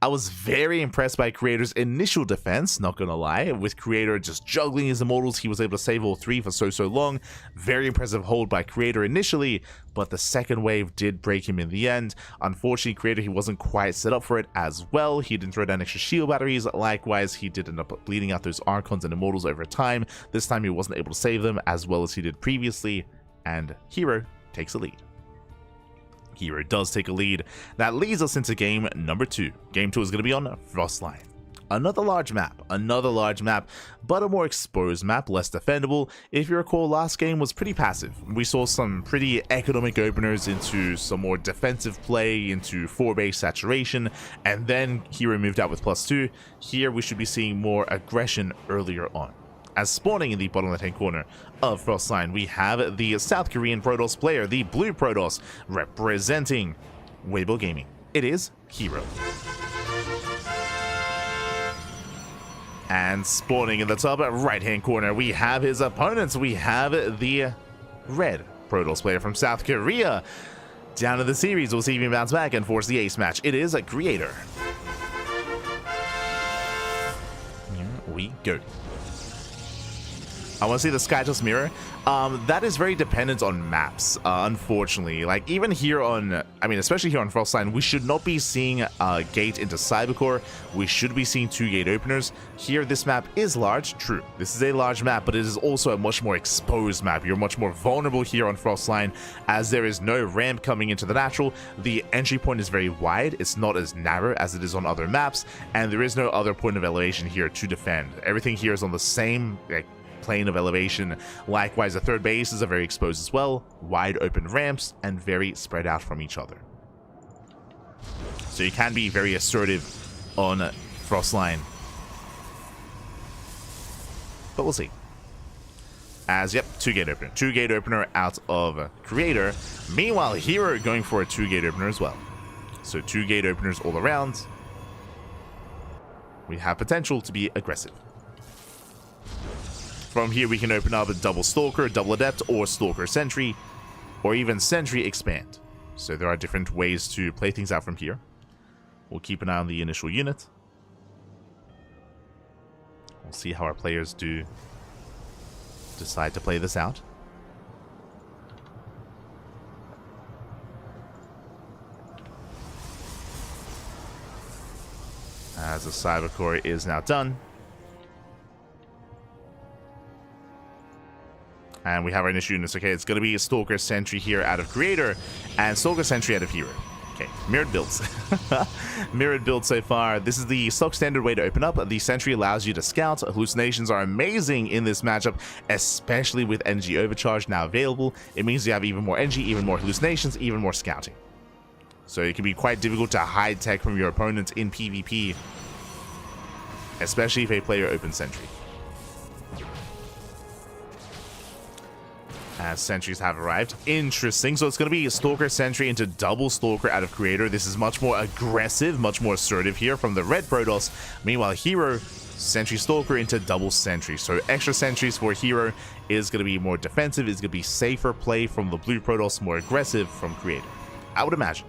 I was very impressed by Creator's initial defense, not gonna lie. With Creator just juggling his Immortals, he was able to save all 3 for so long. Very impressive hold by Creator initially, but the second wave did break him in the end. Unfortunately, Creator, he wasn't quite set up for it as well. He didn't throw down extra shield batteries. Likewise, he did end up bleeding out those Archons and Immortals over time. This time, he wasn't able to save them as well as he did previously, and herO takes the lead. herO does take a lead. That leads us into game number 2. Game 2 is going to be on Frostline. Another large map, but a more exposed map, less defendable. If you recall, last game was pretty passive. We saw some pretty economic openers into some more defensive play, into 4-base saturation, and then herO moved out with +2. Here we should be seeing more aggression earlier on. As spawning in the bottom left-hand corner of Frostline, we have the South Korean Protoss player, the Blue Protoss, representing Weibo Gaming. It is herO. And spawning in the top right-hand corner, we have his opponents. We have the Red Protoss player from South Korea. Down in the series, we'll see if he can bounce back and force the ace match. It is a Creator. Here we go. I want to see the Skytoss mirror. That is very dependent on maps, unfortunately. Like, even here on, I mean, especially here on Frostline, we should not be seeing a gate into Cybercore. We should be seeing 2 gate openers. Here, this map is large, true. This is a large map, but it is also a much more exposed map. You're much more vulnerable here on Frostline, as there is no ramp coming into the natural. The entry point is very wide. It's not as narrow as it is on other maps, and there is no other point of elevation here to defend. Everything here is on the same, like, plane of elevation. Likewise, the third base is very exposed as well, wide open ramps and very spread out from each other, so you can be very assertive on Frostline, but we'll see. As yep, 2 gate opener out of Creator. Meanwhile, herO going for a 2 gate opener as well, so 2 gate openers all around. We have potential to be aggressive. From here, we can open up a double Stalker, double Adept, or Stalker Sentry, or even Sentry Expand. So there are different ways to play things out from here. We'll keep an eye on the initial unit. We'll see how our players do decide to play this out. As the Cybercore is now done. And we have our initial units. Okay, it's going to be a Stalker Sentry here out of Creator, and Stalker Sentry out of herO. Okay, mirrored builds. Mirrored build so far. This is the stock standard way to open up. The Sentry allows you to scout. Hallucinations are amazing in this matchup, especially with energy overcharge now available. It means you have even more energy, even more hallucinations, even more scouting. So it can be quite difficult to hide tech from your opponents in PvP, especially if a player opens Sentry. As sentries have arrived. Interesting. So it's going to be a Stalker Sentry into double Stalker out of Creator. This is much more aggressive, much more assertive here from the red Protoss. Meanwhile, herO, Sentry Stalker into double Sentry. So extra sentries for herO is going to be more defensive. It's going to be safer play from the blue Protoss, more aggressive from Creator, I would imagine.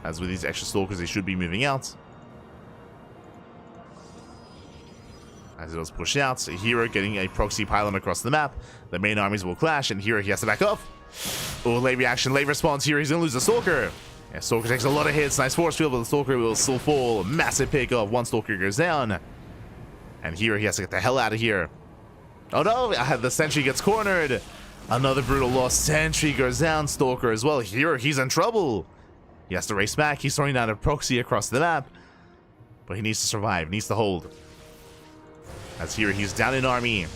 As with these extra Stalkers, they should be moving out. As it does push out, so herO getting a proxy pylon across the map. The main armies will clash, and herO, he has to back off. Oh, late reaction, late response here. He's going to lose the Stalker. Yeah, Stalker takes a lot of hits. Nice force field, but the Stalker will still fall. Massive pickup. 1 Stalker goes down. And herO, he has to get the hell out of here. Oh no, the Sentry gets cornered. Another brutal loss. Sentry goes down. Stalker as well. herO, he's in trouble. He has to race back. He's throwing down a proxy across the map. But he needs to survive. Needs to hold. As here, he's down in army.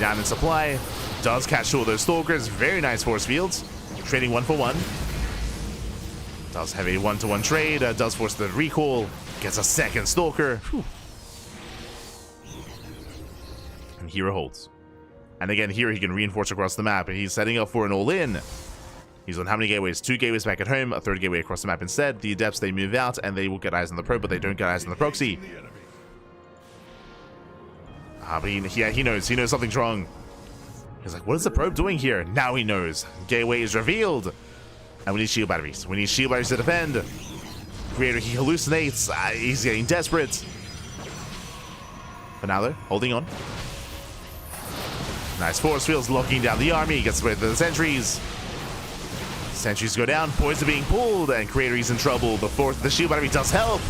Down in supply. Does catch 2 of those Stalkers. Very nice force fields. Trading 1 for 1. Does have a 1-to-1 trade. Does force the recall. Gets a second Stalker. Whew. And herO holds. And again, here he can reinforce across the map. And he's setting up for an all-in. He's on how many gateways? 2 gateways back at home. A 3rd gateway across the map instead. The Adepts, they move out. And they will get eyes on the probe, but they don't get eyes on the proxy. But he knows something's wrong. He's like, what is the probe doing here? Now he knows. Gateway is revealed. And we need shield batteries. We need shield batteries to defend. Creator, he hallucinates. He's getting desperate. But now they're holding on. Nice force fields locking down the army. He gets rid of the sentries. Sentries go down. Points are being pulled. And Creator, he's in trouble. The shield battery does help.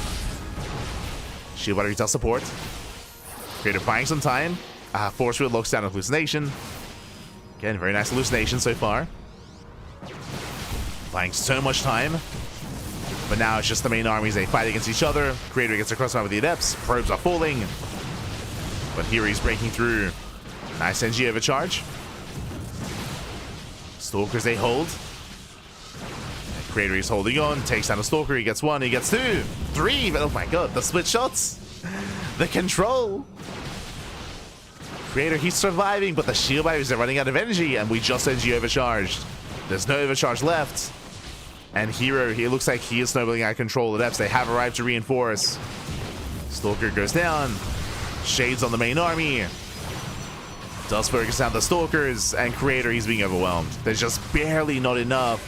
Shield battery does support. Creator buying some time. Force field locks down a hallucination. Again, very nice hallucination so far. Buying so much time. But now it's just the main armies. They fight against each other. Creator gets across with the Adepts. Probes are falling. But here he's breaking through. Nice NG overcharge. Stalkers, they hold. And Creator is holding on. Takes down a Stalker. He gets 1. He gets 2. 3. Oh my god, the split shots. The control. Creator, he's surviving, but the shield batteries are running out of energy, and we just energy overcharged. There's no overcharge left. And herO, he looks like he is snowballing out of control. The Adepts, they have arrived to reinforce. Stalker goes down. Shades on the main army. Does focus down the Stalkers, and Creator, he's being overwhelmed. There's just barely not enough.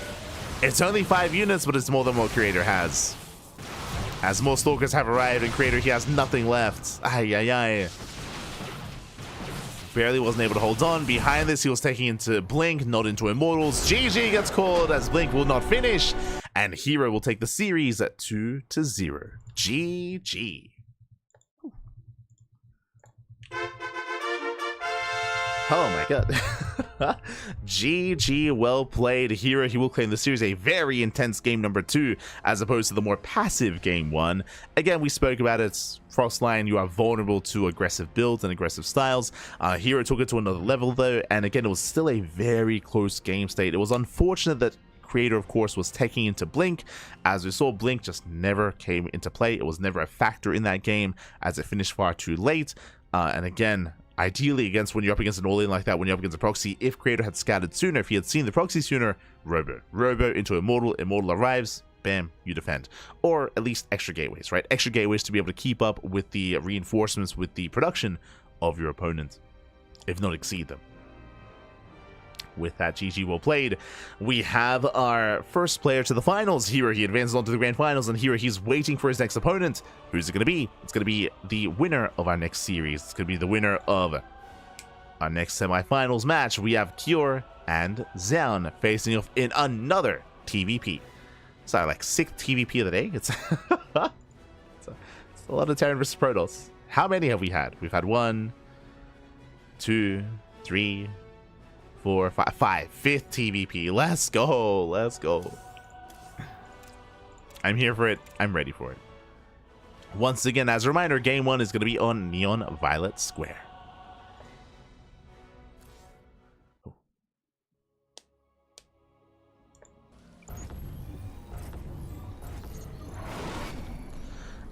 It's only 5 units, but it's more than what Creator has. As more Stalkers have arrived, and Creator, he has nothing left. Ay, ay, ay. barely wasn't able to hold on. Behind this, he was taking into Blink, not into Immortals. GG gets called as Blink will not finish, and herO will take the series at 2-0. GG. Oh my god. GG, well played. herO, he will claim the series. A very intense game number 2 as opposed to the more passive game 1. Again, we spoke about it. Frostline, you are vulnerable to aggressive builds and aggressive styles. herO took it to another level though, and again, it was still a very close game state. It was unfortunate that Creator, of course, was taking into Blink. As we saw, Blink just never came into play. It was never a factor in that game as it finished far too late. And again, ideally, against when you're up against an all-in like that, when you're up against a proxy, if Creator had scattered sooner, if he had seen the proxy sooner, Robo into Immortal arrives, bam, you defend. Or at least extra gateways, right? Extra gateways to be able to keep up with the reinforcements, with the production of your opponent, if not exceed them. With that, GG, well played. We have our first player to the finals. herO, he advances on to the grand finals, and herO, he's waiting for his next opponent. Who's it going to be? It's going to be the winner of our next series. It's going to be the winner of our next semifinals match. We have Cure and Zaun facing off in another TVP. Sorry, like 6th TVP of the day. It's a lot of Terran versus Protoss. How many have we had? We've had 1, 2, 3, 4, 5, 5th TVP. Let's go. Let's go. I'm here for it. I'm ready for it. Once again, as a reminder, game 1 is going to be on Neon Violet Square.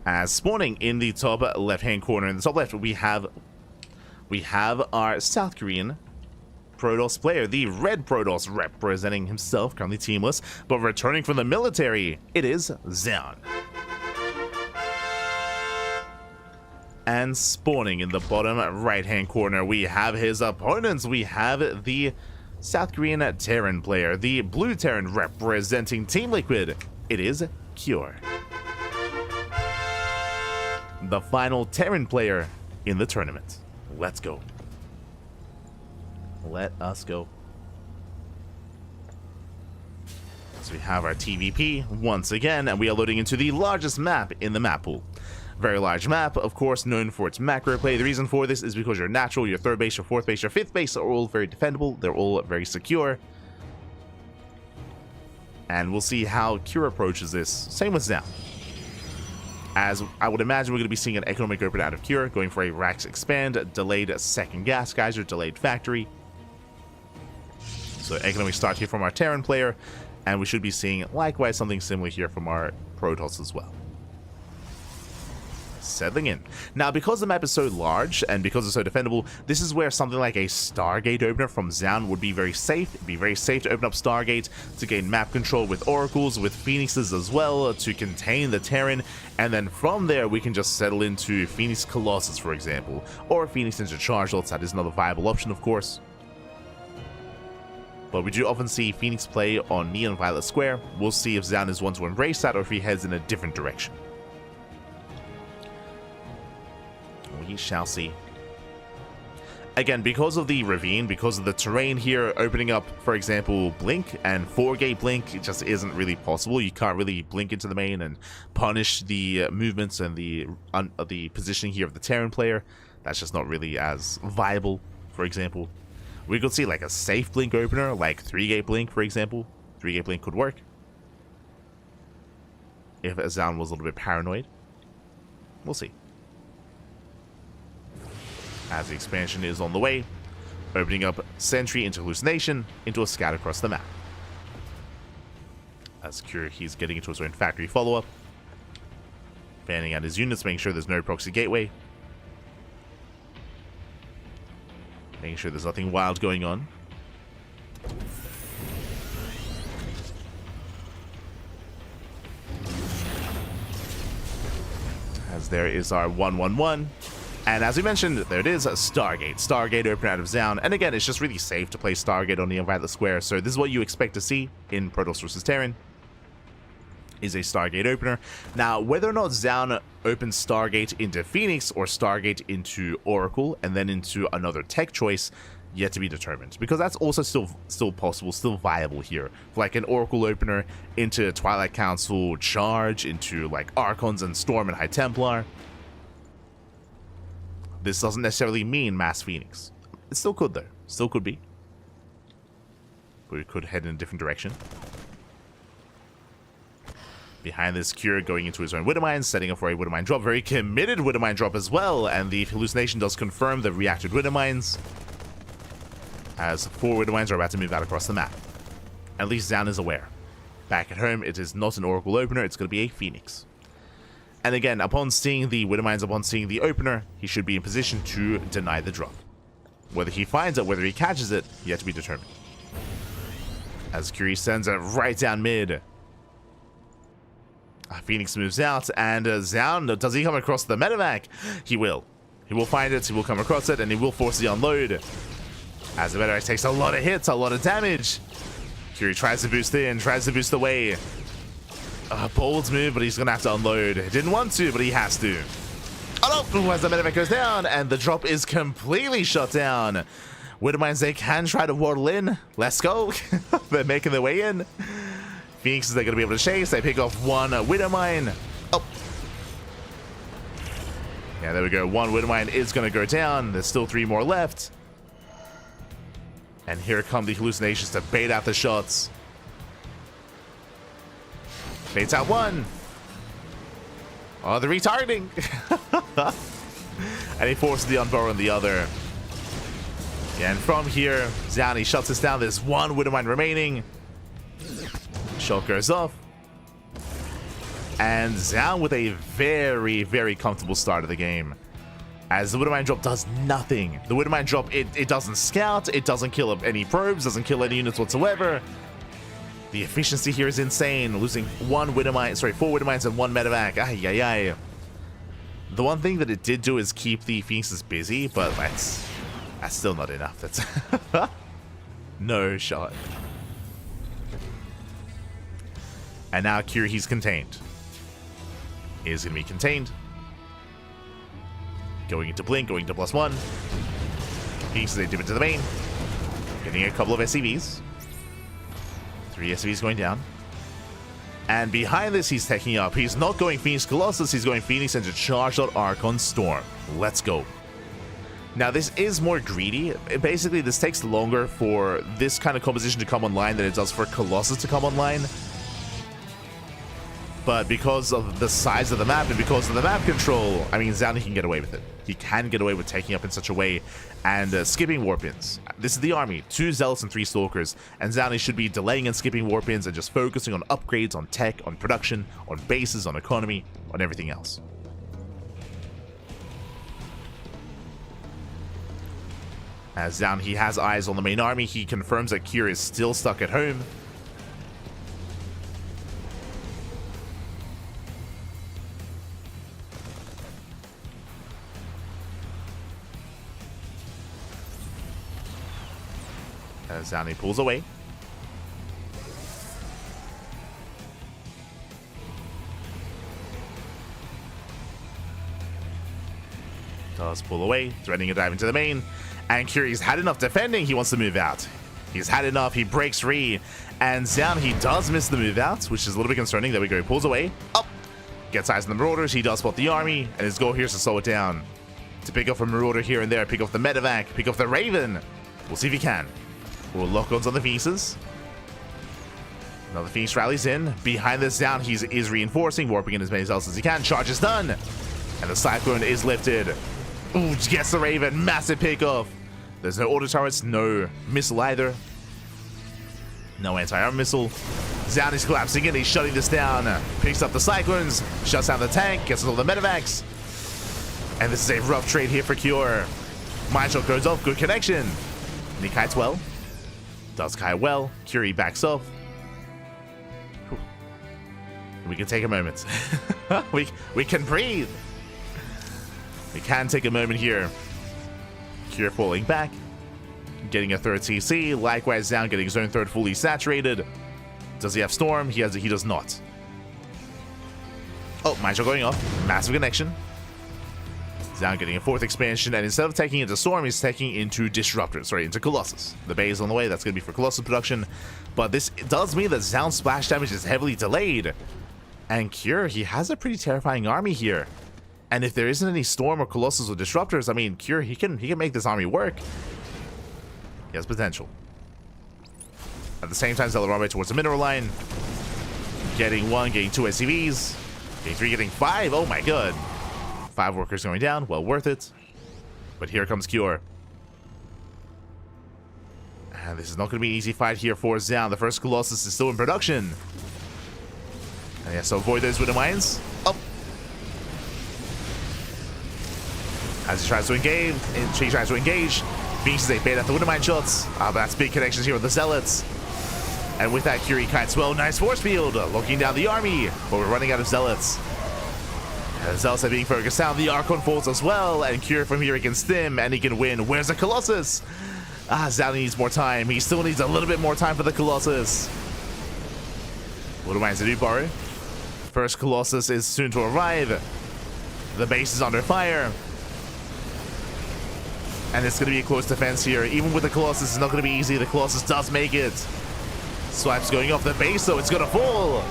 As spawning in the top left-hand corner, in the top left, we have our South Korean Protoss player, the Red Protoss, representing himself, currently teamless, but returning from the military, it is Zaun. And spawning in the bottom right-hand corner, we have his opponents. We have the South Korean Terran player, the Blue Terran representing Team Liquid, it is Cure. The final Terran player in the tournament. Let's go. Let us go. So we have our TVP once again, and we are loading into the largest map in the map pool. Very large map, of course, known for its macro play. The reason for this is because your natural, your 3rd base, your 4th base, your 5th base are all very defendable. They're all very secure. And we'll see how Cure approaches this. Same with Zaun. As I would imagine, we're going to be seeing an economic open out of Cure, going for a Rax Expand, delayed second Gas Geyser, delayed Factory. So economic start here from our Terran player, and we should be seeing likewise something similar here from our Protoss as well. Settling in. Now, because the map is so large and because it's so defendable, this is where something like a Stargate opener from Zaun would be very safe. It'd be very safe to open up Stargate to gain map control with Oracles, with Phoenixes as well, to contain the Terran, and then from there we can just settle into Phoenix Colossus, for example, or Phoenix into Chargelots. That is another viable option, of course. But we do often see Phoenix play on Neon Violet Square. We'll see if Zaun is one to embrace that or if he heads in a different direction. We shall see. Again, because of the ravine, because of the terrain here, opening up, for example, Blink and 4-gate Blink, it just isn't really possible. You can't really blink into the main and punish the movements and the positioning here of the Terran player. That's just not really as viable, for example. We could see like a safe Blink opener, like 3-gate Blink, for example. 3-gate Blink could work. If Zaun was a little bit paranoid. We'll see. As the expansion is on the way, opening up Sentry into Hallucination, into a scatter across the map. As Cure, he's getting into his own factory follow-up. Fanning out his units, making sure there's no proxy gateway. Making sure there's nothing wild going on. As there is our 1-1-1. And as we mentioned, there it is, Stargate. Stargate open out of Zaun. And again, it's just really safe to play Stargate on Neon Violet Square. So this is what you expect to see in Protoss vs. Terran. is a Stargate opener. Now, whether or not Zaun opens Stargate into Phoenix or Stargate into Oracle and then into another tech choice, yet to be determined, because that's also still possible, still viable here. Like an Oracle opener into Twilight Council Charge, into like Archons and Storm and High Templar. This doesn't necessarily mean Mass Phoenix. It still could though, still could be. But we could head in a different direction. Behind this, Cure going into his own Widowmine, setting up for a Widowmine drop. Very committed Widowmine drop as well, and the hallucination does confirm the reacted Widowmines, as 4 Widowmines are about to move out across the map. At least Zaun is aware. Back at home, it is not an Oracle opener, it's going to be a Phoenix. And again, upon seeing the Widowmines, upon seeing the opener, he should be in position to deny the drop. Whether he finds it, whether he catches it, yet to be determined. As Curie sends it right down mid. Phoenix moves out, and Zaun, does he come across the medevac? He will. He will find it, he will come across it, and he will force the unload. As the medevac takes a lot of hits, a lot of damage. Curie tries to boost in, tries to boost away. Bold move, but he's going to have to unload. Didn't want to, but he has to. Oh no! As the medevac goes down, and the drop is completely shut down. Widowmines, they can try to waddle in. Let's go. They're making their way in. Phoenixes, they're going to be able to chase. They pick off one Widowmine. Oh. Yeah, there we go. One Widowmine is going to go down. There's still 3 more left. And here come the hallucinations to bait out the shots. Baits out one. Oh, the retargeting. And he forces the unburrow on the other. Yeah, and from here, Zaun, he shuts us down. There's 1 Widowmine remaining. Shot goes off. And Zaun with a very, very comfortable start of the game. As the Widowmine drop does nothing. The Widowmine drop, it doesn't scout, it doesn't kill up any probes, doesn't kill any units whatsoever. The efficiency here is insane. Losing 4 Widowmines and 1 medevac. Ay, ay, ay. The one thing that it did do is keep the Phoenixes busy, but that's still not enough. That's no shot. And now Curie, he's contained. Is going to be contained. Going into Blink, going to +1. Phoenixes, they dip into the main. Getting a couple of SCVs. 3 SCVs going down. And behind this, he's taking up. He's not going Phoenix Colossus, he's going Phoenix into Charged Archon Storm. Let's go. Now, this is more greedy. Basically, this takes longer for this kind of composition to come online than it does for Colossus to come online. But because of the size of the map and because of the map control, I mean, Zaun can get away with it. He can get away with taking up in such a way and skipping warp-ins. This is the army, 2 Zealots and 3 Stalkers, and Zaun should be delaying and skipping warp-ins and just focusing on upgrades, on tech, on production, on bases, on economy, on everything else. As Zaun, he has eyes on the main army. He confirms that Kier is still stuck at home. As Zaun, he pulls away. Does pull away, threatening a dive into the main. And Curie's had enough defending, he wants to move out. He's had enough, he breaks free. And Zaun, he does miss the move out, which is a little bit concerning. There we go, he pulls away. Up! Gets eyes on the Marauders, he does spot the army, and his goal here is to slow it down. To pick up a Marauder here and there, pick off the medevac, pick off the Raven. We'll see if he can. We'll lock-ons on the Phoenixes. Another Phoenix rallies in. Behind this Zaun, he is reinforcing, warping in as many cells as he can. Charge is done. And the Cyclone is lifted. Ooh, gets the Raven. Massive pick-off. There's no auto turrets, no missile either. No anti-armor missile. Zaun is collapsing in, he's shutting this down. Picks up the Cyclones, shuts down the tank, gets all the medevacs. And this is a rough trade here for Cure. Mind Shot goes off, good connection. And he kites well. Does kite well. Curie backs off. Whew. We can take a moment. we can breathe. We can take a moment here. Cure falling back. Getting a 3rd CC. Likewise, Zaun getting his own 3rd fully saturated. Does he have Storm? He does not. Oh, Mind Shot going off. Massive connection. Xian getting a 4th expansion, and instead of taking into Storm, he's taking into Disruptor. Sorry, into Colossus. The Bay is on the way. That's going to be for Colossus production. But this does mean that Xian's splash damage is heavily delayed. And Cure, he has a pretty terrifying army here. And if there isn't any Storm or Colossus or Disruptors, I mean, Cure, he can make this army work. He has potential. At the same time, Zealot runway towards the mineral line. Getting 1, getting 2 SCVs. Getting 3, getting 5. Oh my god. 5 workers going down. Well worth it. But here comes Cure. And this is not going to be an easy fight here for Xian. The first Colossus is still in production. And yeah, so avoid those Widow Mines. Oh. As he tries to engage, Phoenix is a bait at the Widow Mine shots. But that's big connections here with the Zealots. And with that, Curie kites well. Nice force field, locking down the army. But we're running out of Zealots. And the Zealots are being focused down. The Archon falls as well. And Cure from here against them, and he can win. Where's the Colossus? Xiao needs more time. He still needs a little bit more time for the Colossus. What am I to do, Baru? First Colossus is soon to arrive. The base is under fire. And it's going to be a close defense here. Even with the Colossus, it's not going to be easy. The Colossus does make it. Swipes going off the base, so it's going to fall.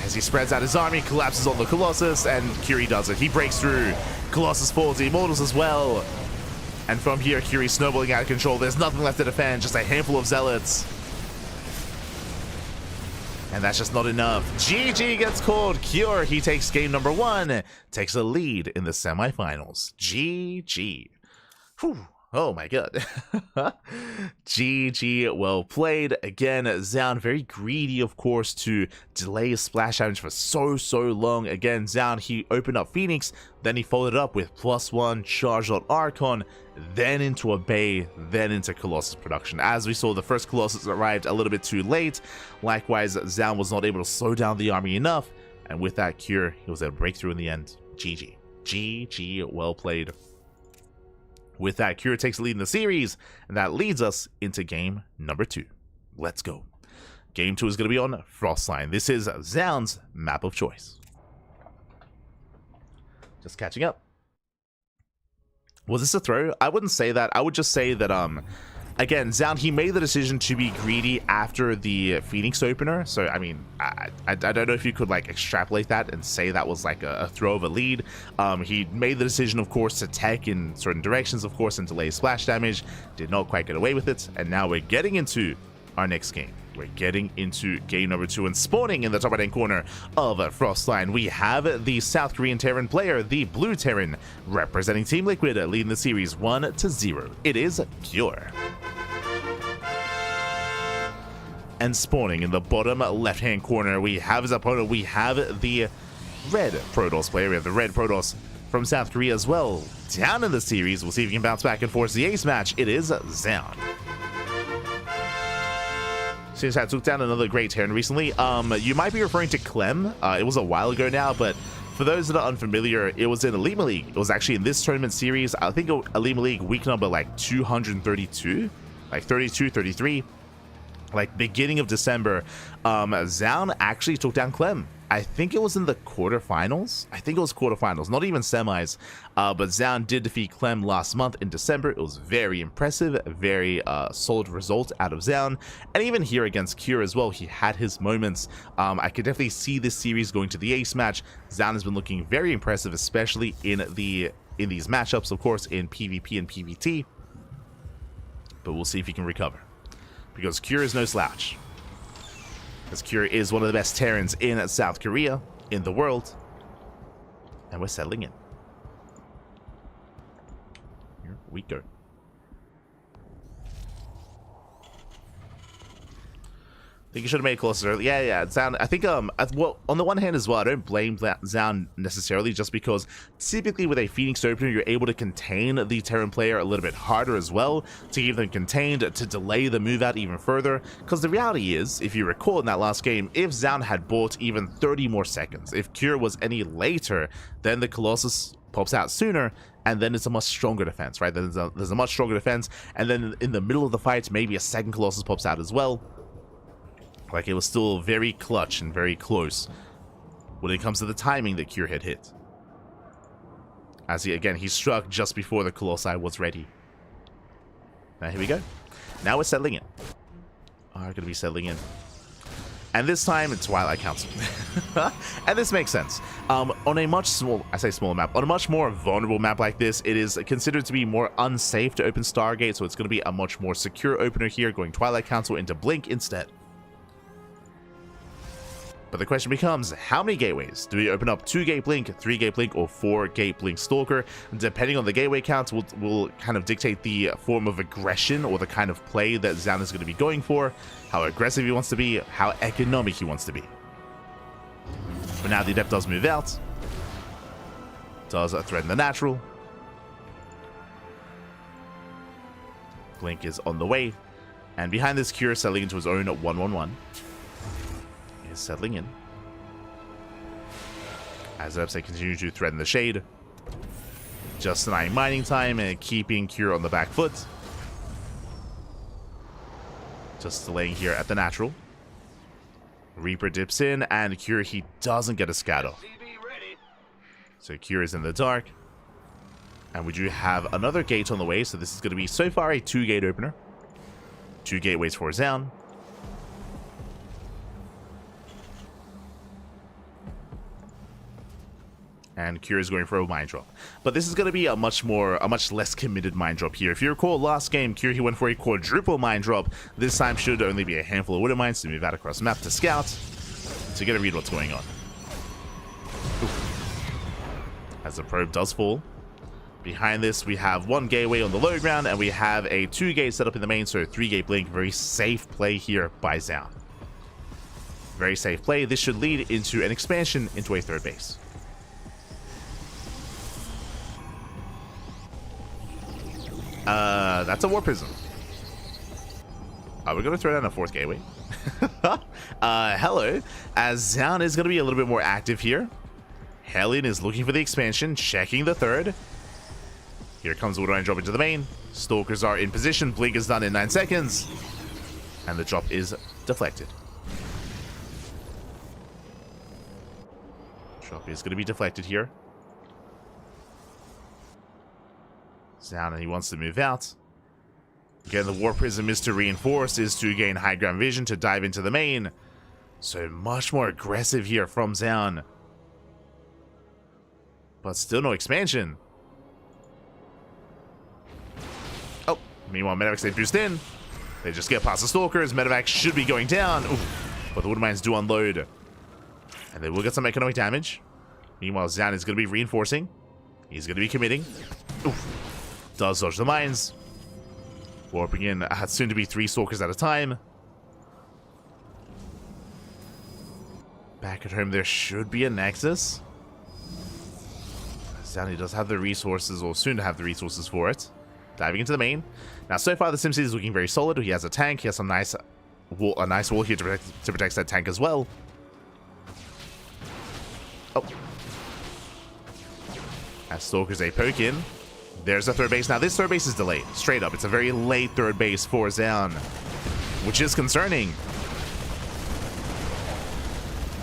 As he spreads out his army, collapses on the Colossus, and Curie does it. He breaks through. Colossus falls, the Immortals as well. And from here, Curie's snowballing out of control. There's nothing left to defend, just a handful of Zealots. And that's just not enough. GG gets called. Cure, he takes game number 1, takes a lead in the semifinals. GG. Whew. Oh my god. GG, well played. Again, Xian very greedy, of course, to delay his splash damage for so long. Again, Xian, he opened up Phoenix, then he followed it up with +1 charged on Archon, then into a Bay, then into Colossus production. As we saw, the first Colossus arrived a little bit too late. Likewise, Xian was not able to slow down the army enough, and with that Cure, he was able to break through in the end. GG. GG, well played. With that, Cure takes the lead in the series, and that leads us into game number 2. Let's go. Game 2 is going to be on Frostline. This is Xian's map of choice. Just catching up. Was this a throw? I wouldn't say that. I would just say that, again, Xian, he made the decision to be greedy after the Phoenix opener. So, I mean, I don't know if you could, like, extrapolate that and say that was, like, a throw of a lead. He made the decision, of course, to tech in certain directions, of course, and delay splash damage. Did not quite get away with it. And now we're getting into our next game. We're getting into game number 2, and spawning in the top right-hand corner of Frostline, we have the South Korean Terran player, the Blue Terran, representing Team Liquid, leading the series 1-0. It is Cure. And spawning in the bottom left-hand corner, we have his opponent. We have the red Protoss player. We have the red Protoss from South Korea as well. Down in the series, we'll see if he can bounce back and force the ace match. It is Xian. Since I took down another great Terran recently, you might be referring to Clem. It was a while ago now, but for those that are unfamiliar, it was in OlimoLeague. It was actually in this tournament series. I think OlimoLeague week number like 232, like 32, 33. Like beginning of December, Xian actually took down Clem. I think it was in the quarterfinals. I think it was quarterfinals, not even semis. But Xian did defeat Clem last month in December. It was very impressive, very solid result out of Xian. And even here against Cure as well, he had his moments. I could definitely see this series going to the ace match. Xian has been looking very impressive, especially in these matchups, of course, in PvP and PvT. But we'll see if he can recover, because Cure is no slouch. Because Cure is one of the best Terrans in South Korea, in the world. And we're settling in. Here we go. I think you should have made it closer early. Yeah, Xian. I think, well, on the one hand as well, I don't blame Xian necessarily, just because typically with a Phoenix opener, you're able to contain the Terran player a little bit harder as well, to keep them contained, to delay the move out even further. Because the reality is, if you recall in that last game, if Xian had bought even 30 more seconds, if Cure was any later, then the Colossus pops out sooner, and then it's a much stronger defense, right? There's a much stronger defense, and then in the middle of the fight, maybe a second Colossus pops out as well. Like, it was still very clutch and very close. when it comes to the timing that Cure had hit. As he struck just before the Colossi was ready. Now here we go. Now we're settling in. We're going to be settling in. And this time, it's Twilight Council. And this makes sense. On a much smaller map, on a much more vulnerable map like this, it is considered to be more unsafe to open Stargate, so it's going to be a much more secure opener here, going Twilight Council into Blink instead. But the question becomes, how many gateways? Do we open up 2-gate Blink, 3-gate Blink, or 4-gate Blink Stalker? Depending on the gateway count, will kind of dictate the form of aggression or the kind of play that Zan is going to be going for, how aggressive he wants to be, how economic he wants to be. But now the Adept does move out. Does threaten the natural. Blink is on the way. And behind this, Cure settling into his own 1-1-1. Settling in. As Epsay continue to threaten the shade. Just denying mining time and keeping Cure on the back foot. Just delaying here at the natural. Reaper dips in, and Cure, he doesn't get a scatter. So Cure is in the dark. And we do have another gate on the way, so this is going to be so far a 2-gate opener. 2 gateways for Zan. And Cure is going for a mine drop. But this is going to be a much less committed mine drop here. If you recall, last game, Cure, he went for a quadruple mine drop. This time should only be a handful of wooden mines to move out across the map to scout, to get a read what's going on. Oof. As the probe does fall. Behind this, we have 1 gateway on the low ground, and we have a 2-gate set up in the main, so 3-gate Blink. Very safe play here by Zan. Very safe play. This should lead into an expansion into a 3rd base. That's a War Prism. We're going to throw down a 4th gateway. Hello. As Zan is going to be a little bit more active here. Hellion is looking for the expansion, checking the 3rd. Here comes the Woodline drop into the main. Stalkers are in position. Blink is done in 9 seconds. And the drop is deflected. Drop is going to be deflected here. Down, and he wants to move out. Again, the War Prism is to reinforce, is to gain high ground vision to dive into the main. So much more aggressive here from Zan. But still no expansion. Oh, meanwhile, Medevacs, they boost in. They just get past the Stalkers. Medevacs should be going down. Ooh, but the Wood Mines do unload. And they will get some economic damage. Meanwhile, Zan is going to be reinforcing. He's going to be committing. Oof. Does dodge the mines. Warping in soon to be 3 Stalkers at a time. Back at home, there should be a Nexus. Zan does have the resources, or soon to have the resources for it. Diving into the main. Now, so far, the SimCity is looking very solid. He has a tank. He has some nice a nice wall here to protect that tank as well. Oh. As Stalkers, they poke in. There's a 3rd base. Now, this 3rd base is delayed. Straight up. It's a very late 3rd base for Zan, which is concerning.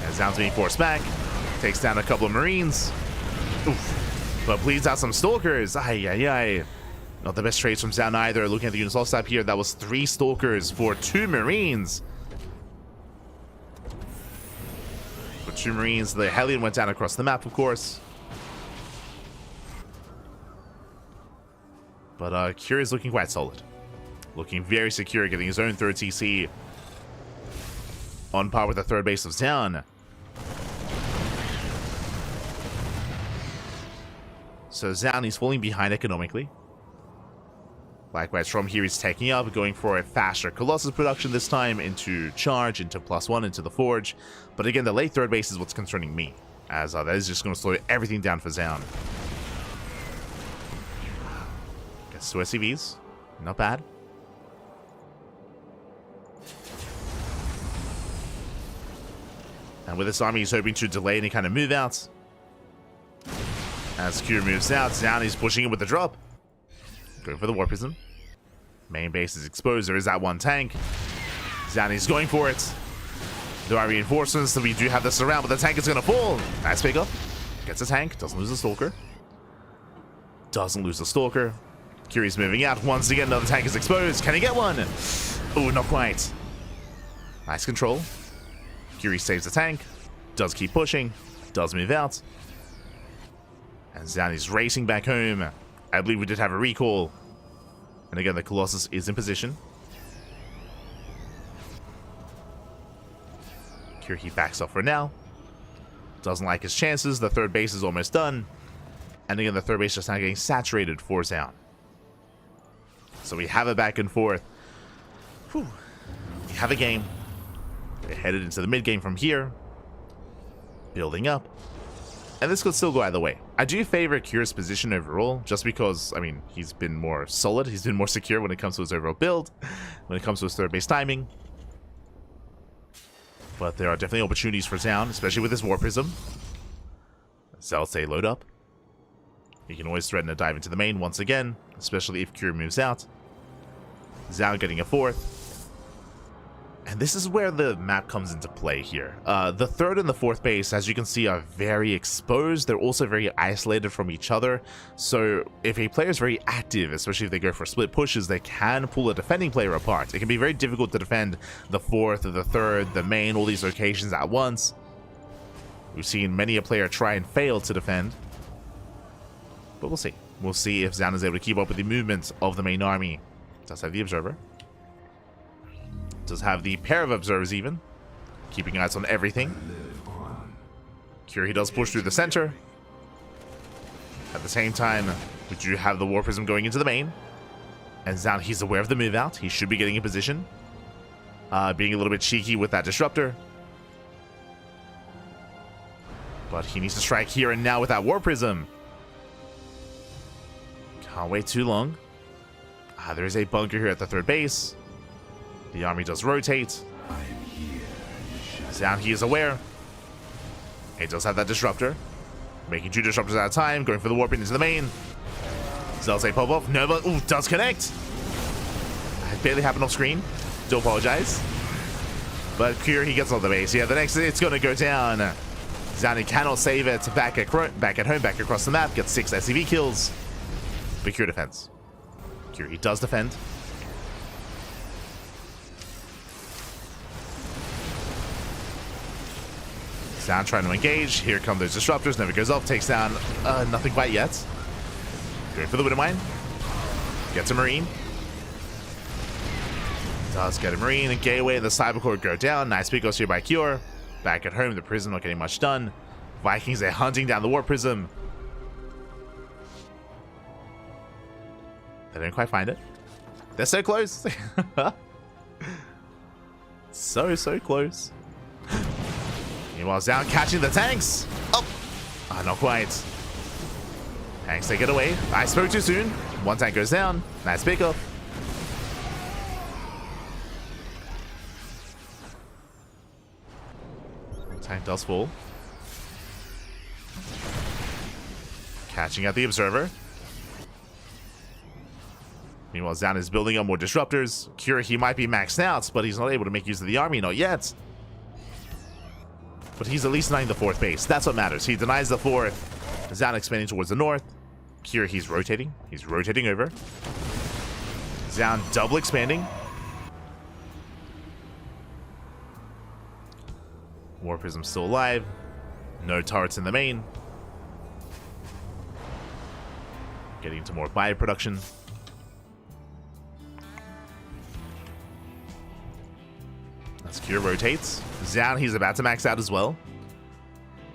As Zan's being forced back. Takes down a couple of Marines. Oof. But bleeds out some Stalkers. Ay, ay, ay. Not the best trades from Zan either. Looking at the units off step here, that was 3 Stalkers for 2 Marines. For 2 Marines, the Hellion went down across the map, of course. But Cure is looking quite solid. Looking very secure, getting his own 3rd TC. On par with the 3rd base of Zan. So Zan is falling behind economically. Likewise, from here he's taking up, going for a faster Colossus production this time, into Charge, into +1, into the Forge. But again, the late 3rd base is what's concerning me, as that is just going to slow everything down for Zan. Gets 2 SCVs. Not bad. And with this army, he's hoping to delay any kind of move outs. As Cure moves out, Zan is pushing it with the drop. Going for the War Prism. Main base is exposed. There is that 1 tank. Zan is going for it. There are reinforcements, so we do have this around, but the tank is going to fall. Nice pickup. Gets a tank, doesn't lose the Stalker. Doesn't lose the Stalker. Curie's moving out. Once again, another tank is exposed. Can he get one? Oh, not quite. Nice control. Curie saves the tank. Does keep pushing. Does move out. And Zhani's racing back home. I believe we did have a recall. And again, the Colossus is in position. Curie backs off for now. Doesn't like his chances. The third base is almost done. And again, the third base just now getting saturated for Zhao. So we have a back and forth. Whew. We have a game. We're headed into the mid game from here. Building up. And this could still go either way. I do favor Curie's position overall, just because, I mean, he's been more solid. He's been more secure when it comes to his overall build, when it comes to his third base timing. But there are definitely opportunities for Zhao, especially with his War Prism. Zhao say load up. He can always threaten to dive into the main once again, especially if Curie moves out. Zhao getting a fourth. And this is where the map comes into play here. The third and the fourth base, as you can see, are very exposed. They're also very isolated from each other. So if a player is very active, especially if they go for split pushes, they can pull a defending player apart. It can be very difficult to defend the fourth or the third, the main, all these locations at once. We've seen many a player try and fail to defend. But we'll see. We'll see if Zhao is able to keep up with the movements of the main army. Does have the Observer. Does have the pair of Observers even. Keeping eyes on everything. Curie does push through the center. At the same time, we do have the War Prism going into the main. And Zhao, he's aware of the move out. He should be getting in position. Being a little bit cheeky with that Disruptor. But he needs to strike here and now with that War Prism. Can't wait too long. There is a bunker here at the third base. The army does rotate. Zhao, he is aware. He does have that Disruptor. Making 2 Disruptors at a time. Going for the Warp into the main. Zelze pop off. No, but ooh, does connect. It barely happened off screen. Do apologize. But Curie, he gets on the base. Yeah, the next, it's going to go down. Zhao cannot save it. Back at home, back across the map. Gets 6 SCV kills. But Curie defends. Curie does defend. Zhao trying to engage. Here come those Disruptors. Never goes off. Takes down nothing quite yet. Going for the Widowmine. Gets a Marine. Does get a Marine. And Gateway and the Cybercore go down. Nice pickups here by Cure. Back at home, the Prism not getting much done. Vikings, they're hunting down the War Prism. They don't quite find it. They're so close. So close. Meanwhile, Zhao catching the tanks. Oh, not quite. Tanks take it away. I spoke too soon. One tank goes down. Nice pickup. Tank does fall. Catching out the Observer. Meanwhile, Zhao is building up more Disruptors. Cure, he might be maxed out, but he's not able to make use of the army, not yet. But he's at least denying the fourth base. That's what matters. He denies the fourth. Zhao expanding towards the north. Cure, he's rotating. He's rotating over. Zhao double expanding. War Prism still alive. No turrets in the main. Getting into more bio production. As Cure rotates. Zhao, he's about to max out as well.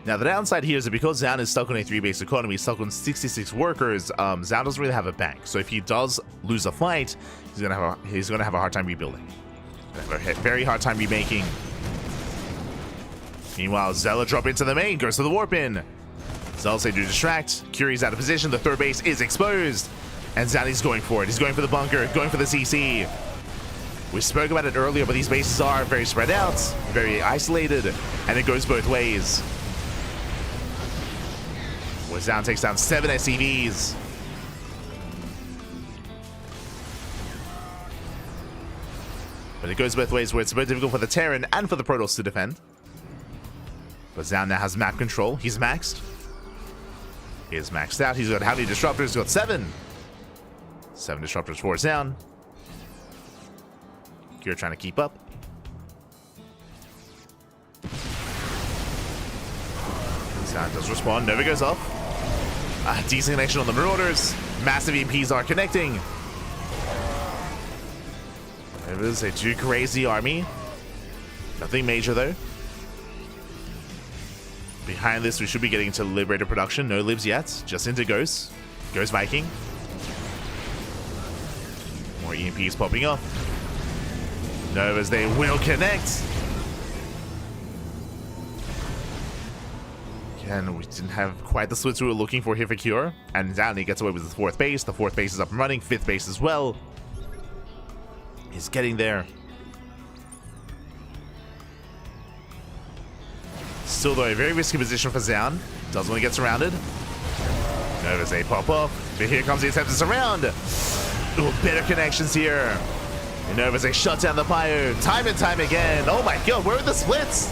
Now, the downside here is that because Zhao is stuck on a 3-base economy, stuck on 66 workers, Zhao doesn't really have a bank. So if he does lose a fight, he's gonna have a hard time rebuilding. A very hard time remaking. Meanwhile, Zella drop into the main, goes to the warp in. Zelze do distract. Curie's out of position. The third base is exposed. And Zhani's going for it. He's going for the bunker, going for the CC. We spoke about it earlier, but these bases are very spread out, very isolated, and it goes both ways. Where Zhao takes down 7 SCVs. But But it goes both ways where it's very difficult for the Terran and for the Protoss to defend. But Zaun now has map control. He's maxed. He is maxed out. He's got how many disruptors? He's got 7. 7 disruptors for Zaun. You're trying to keep up. Zaun does respond. Nova goes off. Decent connection on the Marauders. Massive EMPs are connecting. Nova's a too crazy army. Nothing major though. Behind this, we should be getting into Liberator production. No libs yet. Just into Ghost. Ghost Viking. More EMPs popping off. Novas, they will connect. Again, we didn't have quite the splits we were looking for here for Cure. And Zani gets away with the 4th base. The 4th base is up and running. 5th base as well. He's getting there. Still though, a very risky position for Zaun. Doesn't want to get surrounded. Novas, they pop off. But here comes the attempt to surround. Ooh, better connections here. And Novas, they shut down the Bio time and time again. Oh my god, where are the splits?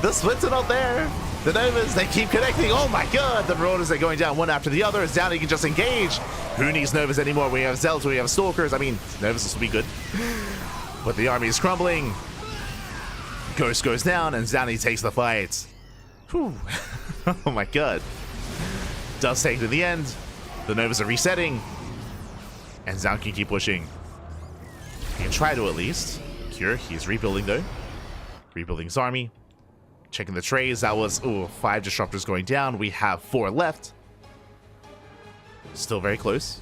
The splits are not there. The Novas, they keep connecting. Oh my god, the Marauders are going down one after the other. Zaun, he can just engage. Who needs Novas anymore? We have Zelts, we have Stalkers. I mean, Novas will be good. But the army is crumbling. Ghost goes down and Zani takes the fight. Whew. Oh my god. Does take to the end. The Novas are resetting. And Zaun can keep pushing. He can try to at least. Cure, he's rebuilding though. Rebuilding his army. Checking the trays. That was 5 disruptors going down. We have 4 left. Still very close.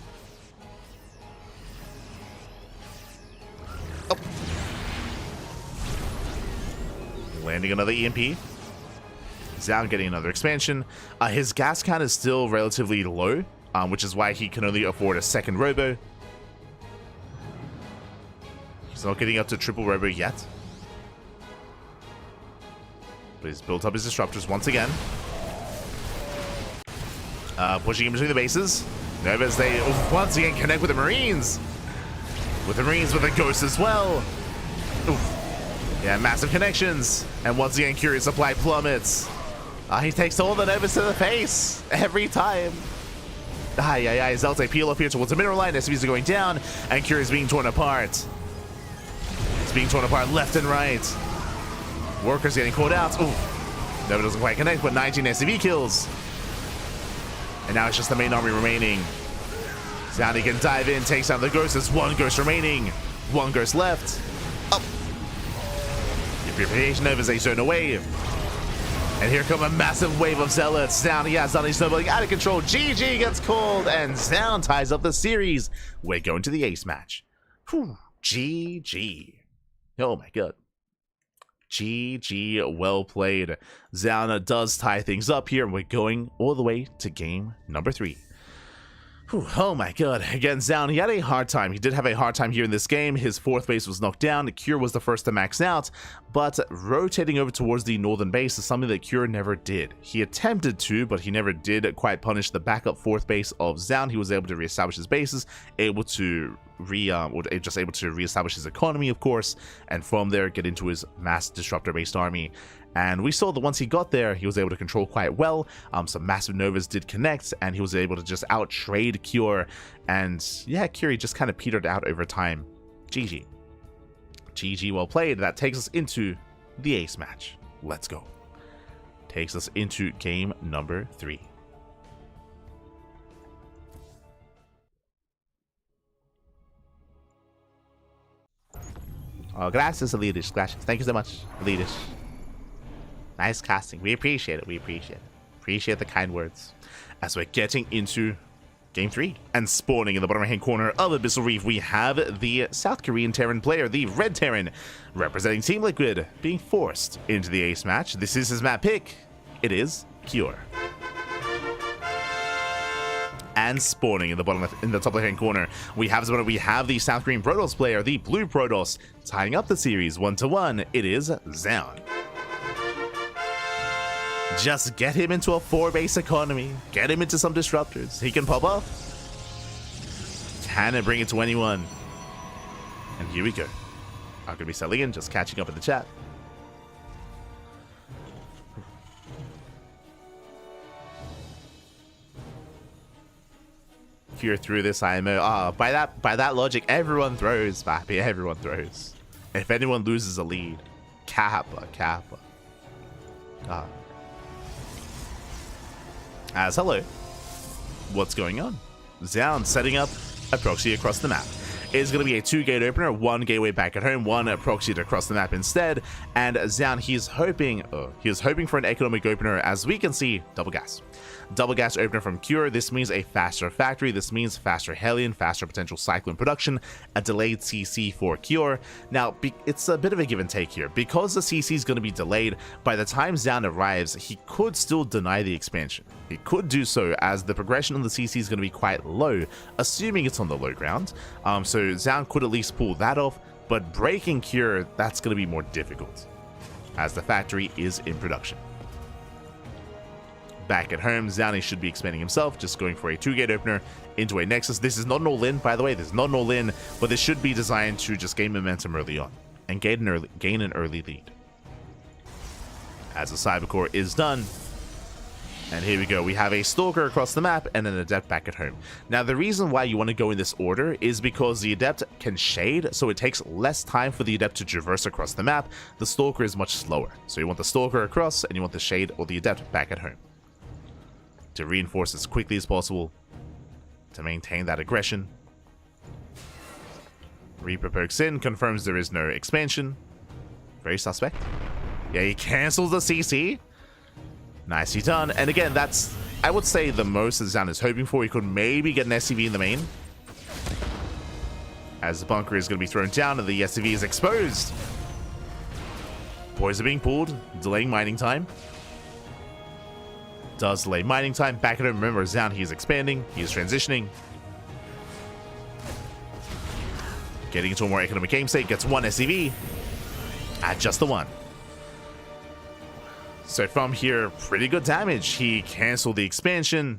Oh. Landing another EMP. Zaun getting another expansion. His gas count is still relatively low, which is why he can only afford a 2nd robo. He's not getting up to triple robo yet. But he's built up his disruptors once again. Pushing him between the bases. Novas, they once again connect with the Marines. With the Marines, with the Ghost as well. Oof. Yeah, massive connections. And once again, Curious supply plummets. He takes all the Novas to the face. Every time. Zelte peel up here towards the mineral line. SCVs are going down. And Curious being torn apart. It's being torn apart left and right. Workers getting caught out. Ooh. Nova doesn't quite connect, but 19 SCV kills. And now it's just the main army remaining. Zani can dive in, takes down the Ghost. There's 1 Ghost remaining. 1 Ghost left. Up. Your Novas, they turn away. And here come a massive wave of Zealots. Down, yeah, Zani's snowballing out of control. GG gets called, and Zaun ties up the series. We're going to the ace match. Whew. GG. Oh my god. GG, well played. Zaun does tie things up here, and we're going all the way to game number 3. Whew, oh my god. Again, Zaun, he had a hard time. He did have a hard time here in this game. His 4th base was knocked down. Cure was the first to max out, but rotating over towards the northern base is something that Cure never did. He attempted to, but he never did quite punish the backup 4th base of Zaun. He was able to reestablish his bases, able to reestablish his economy, of course, and from there get into his mass disruptor-based army. And we saw that once he got there, he was able to control quite well. Some massive Novas did connect, and he was able to just out-trade Cure. And yeah, Cure just kind of petered out over time. GG. GG, well played. That takes us into the ace match. Let's go. Takes us into game number 3. Oh, gracias, Elidish. Gracias. Thank you so much, Elidish. Nice casting. We appreciate it. We appreciate it. Appreciate the kind words. As we're getting into game 3. And spawning in the bottom right hand corner of Abyssal Reef, we have the South Korean Terran player, the Red Terran, representing Team Liquid, being forced into the ace match. This is his map pick. It is Cure. And spawning in the top left hand corner, we have the South Korean Protoss player, the Blue Protoss, tying up the series 1-1. It is Zaun. Just get him into a 4-base economy. Get him into some disruptors. He can pop off. Can it bring it to anyone? And here we go. are going to be settling in, just catching up in the chat. Fear through this IMO. By that logic, everyone throws, Pappy. Everyone throws. If anyone loses a lead, Kappa. As hello. What's going on? Zound setting up a proxy across the map. It's going to be a 2-gate opener, 1 gateway back at home, 1 proxy across the map instead. And Zound, he's hoping for an economic opener. As we can see, double gas. Double gas opener from Cure. This means a faster factory. This means faster Hellion, faster potential Cyclone production, a delayed CC for Cure. Now, it's a bit of a give and take here. Because the CC is going to be delayed, by the time Zound arrives, he could still deny the expansion. He could do so, as the progression on the CC is going to be quite low, assuming it's on the low ground. So Zound could at least pull that off, but breaking Cure, that's going to be more difficult, as the factory is in production. Back at home, Zowny should be expanding himself, just going for a 2-gate opener into a Nexus. This is not an all-in, by the way. This is not an all-in, but this should be designed to just gain momentum early on and gain an early lead. As the Cybercore is done, and here we go. We have a Stalker across the map and an Adept back at home. Now, the reason why you want to go in this order is because the Adept can shade, so it takes less time for the Adept to traverse across the map. The Stalker is much slower. So you want the Stalker across, and you want the Shade or the Adept back at home, to reinforce as quickly as possible, to maintain that aggression. Reaper pokes in, confirms there is no expansion. Very suspect. Yeah, he cancels the CC. Nicely done. And again, that's, I would say, the most that Zound is hoping for. He could maybe get an SCV in the main, as the bunker is going to be thrown down and the SCV is exposed. Boys are being pulled, delaying mining time. Does delay mining time. Back at home, remember, Zound, he is expanding, he is transitioning, getting into a more economic game state. Gets 1 SCV at just the 1. So from here, pretty good damage. He canceled the expansion,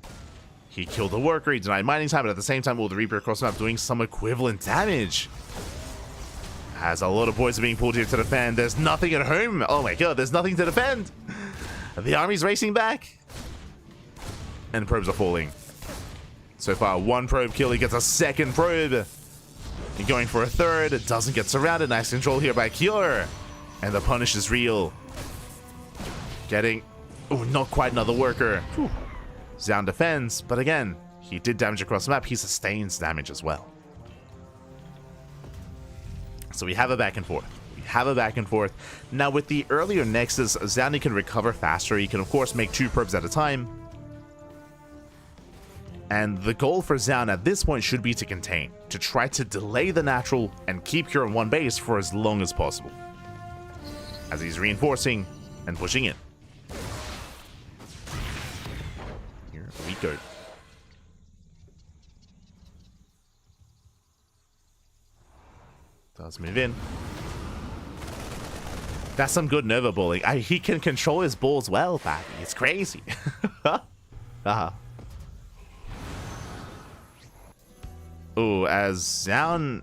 he killed the worker, he denied mining time, but at the same time, all the Reaper across the map doing some equivalent damage. As a lot of boys are being pulled here to defend. There's nothing at home. Oh my god, there's nothing to defend. The army's racing back, and probes are falling. So far, 1 probe kill. He gets a 2nd probe, and going for a 3rd. It doesn't get surrounded. Nice control here by Cure, and the punish is real. Getting, oh, not quite another worker. Whew. Zound defends, but again, he did damage across the map. He sustains damage as well. So we have a back and forth. Now, with the earlier Nexus, Zound can recover faster. He can, of course, make 2 probes at a time. And the goal for Zound at this point should be to contain, to try to delay the natural and keep Cure on 1 base for as long as possible, as he's reinforcing and pushing in. Here we go. Does move in. That's some good Nova bowling. He can control his balls well, Pappy. It's crazy. Oh, as Zound,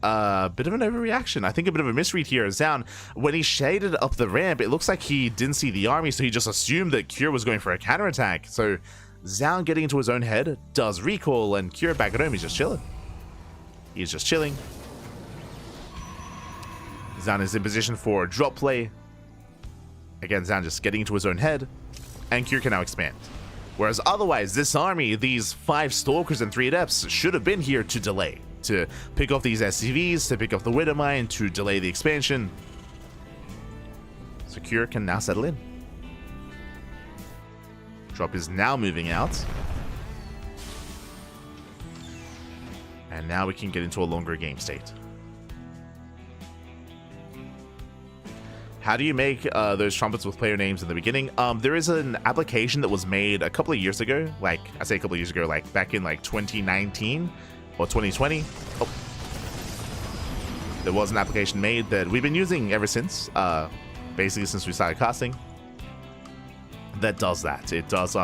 bit of an overreaction. I think a bit of a misread here. Zound, when he shaded up the ramp, it looks like he didn't see the army, so he just assumed that Cure was going for a counterattack. So Zound, getting into his own head, does recall, and Cure back at home, he's just chilling. He's just chilling. Zound is in position for drop play. Again, Zound just getting into his own head, and Cure can now expand. Whereas otherwise, this army, these 5 Stalkers and 3 Adepts, should have been here to delay, to pick off these SCVs, to pick off the Widow Mine, to delay the expansion. So Cure can now settle in. Drop is now moving out. And now we can get into a longer game state. How do you make those trumpets with player names in the beginning? There is an application that was made a couple of years ago. Like, I say a couple of years ago, like back in like 2019 or 2020. Oh. There was an application made that we've been using ever since, basically since we started casting, that does that. It does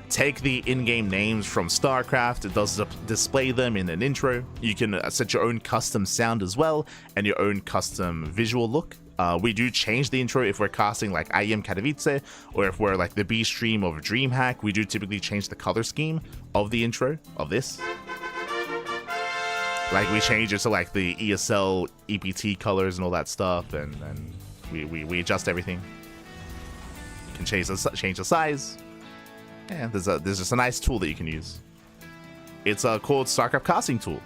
take the in-game names from StarCraft. It does display them in an intro. You can set your own custom sound as well and your own custom visual look. We do change the intro if we're casting like I Am Katowice, or if we're like the B stream of DreamHack. We do typically change the color scheme of the intro of this. Like we change it to like the ESL EPT colors and all that stuff, and we adjust everything. You can change the size. Yeah, there's just a nice tool that you can use. It's called StarCraft Casting Tool.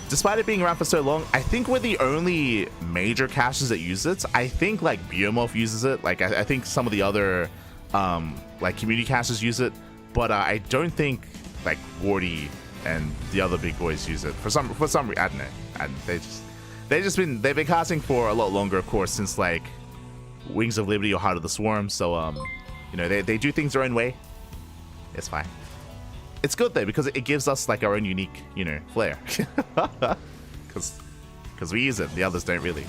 Despite it being around for so long, I think we're the only major casters that use it. I think like Biomorph uses it. Like I think some of the other like community casters use it, but I don't think like Wardy and the other big boys use it for some reason. I don't know. And they've been casting for a lot longer, of course, since like Wings of Liberty or Heart of the Swarm. So you know, they do things their own way. It's fine. It's good though, because it gives us like our own unique, you know, flair. Because we use it, the others don't really.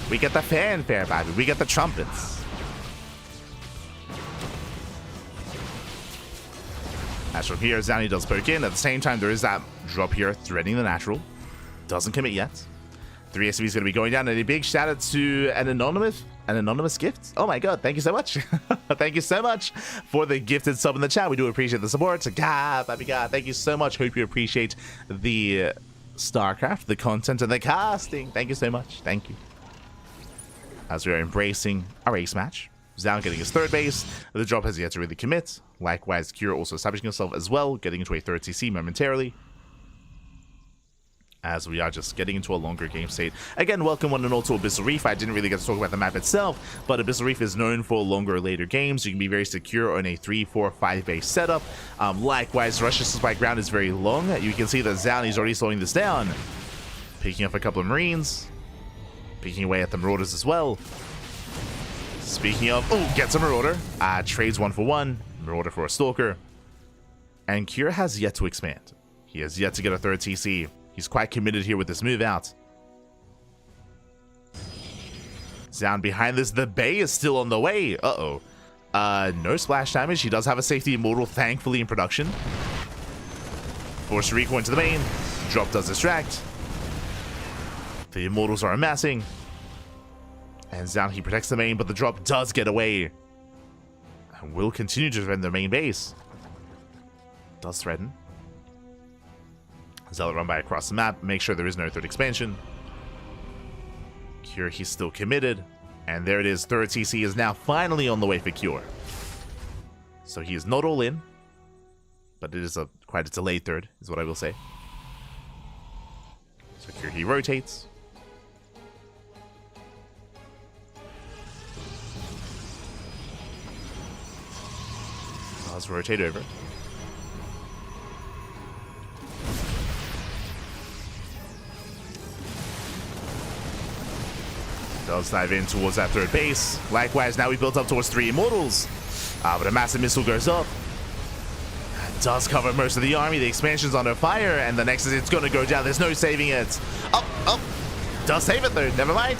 We get the fanfare, baby. We get the trumpets. As from here, Zhani does poke in. At the same time, there is that drop here, threading the natural. Doesn't commit yet. 3 SCV is going to be going down, and a big shout out to an anonymous gift. Oh my god, thank you so much. Thank you so much for the gifted sub in the chat. We do appreciate the support. God, baby God, thank you so much. Hope you appreciate the StarCraft, the content, and the casting. Thank you so much. Thank you. As we are embracing our ace match, Zhao getting his third base. The drop has yet to really commit. Likewise, Kira also establishing himself as well, getting into a third CC momentarily. As we are just getting into a longer game state. Again, welcome one and all to Abyssal Reef. I didn't really get to talk about the map itself, but Abyssal Reef is known for longer later games. You can be very secure on a 3, 4, 5 base setup. Likewise, Russia's supply ground is very long. You can see that Zhao is already slowing this down. Picking up a couple of Marines. Picking away at the Marauders as well. Speaking of, oh, gets a Marauder. Trades 1 for 1. Marauder for a Stalker. And Kira has yet to expand. He has yet to get a third TC. He's quite committed here with this move out. Zhao behind this. The Bay is still on the way. Uh-oh. No splash damage. He does have a safety immortal, thankfully, in production. Force recoil into the main. Drop does distract. The immortals are amassing. And Zhao, he protects the main, but the drop does get away. And will continue to defend the main base. Does threaten. Zealot run by across the map, make sure there is no third expansion. Cure, he's still committed. And there it is, third TC is now finally on the way for Cure. So he is not all in, but it is quite a delayed third, is what I will say. So Cure, he rotates. Let's rotate over. Does dive in towards that third base. Likewise, now we built up towards 3 immortals. But a massive missile goes up. Does cover most of the army. The expansion's under fire, and the Nexus, it's going to go down. There's no saving it. Oh. Does save it though. Never mind.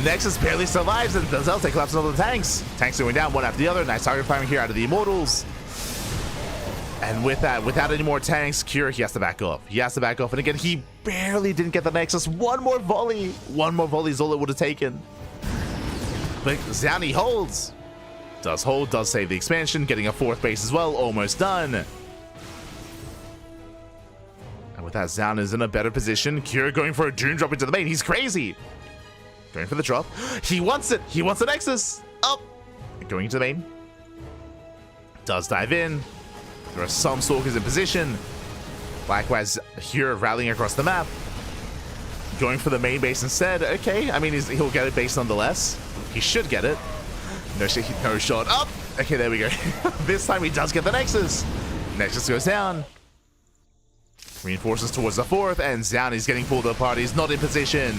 Nexus barely survives, and the Zelta collapses on the tanks. Tanks going down one after the other. Nice target firing here out of the immortals. And with that, without any more tanks, Cure, he has to back off. And again, he barely didn't get the Nexus. One more volley is all it would have taken. But Zhao holds. Does hold, does save the expansion, getting a 4th base as well, almost done. And with that, Zhao is in a better position. Cure going for a Doom drop into the main. He's crazy. Going for the drop. He wants it. He wants the Nexus. Up. Going into the main. Does dive in. There are some Stalkers in position. Likewise, here rallying across the map. Going for the main base instead. Okay, I mean, he'll get it base nonetheless. He should get it. No shot. Up. Okay, there we go. This time he does get the Nexus. Nexus goes down. Reinforces towards the 4th, and Zhao is getting pulled apart. He's not in position.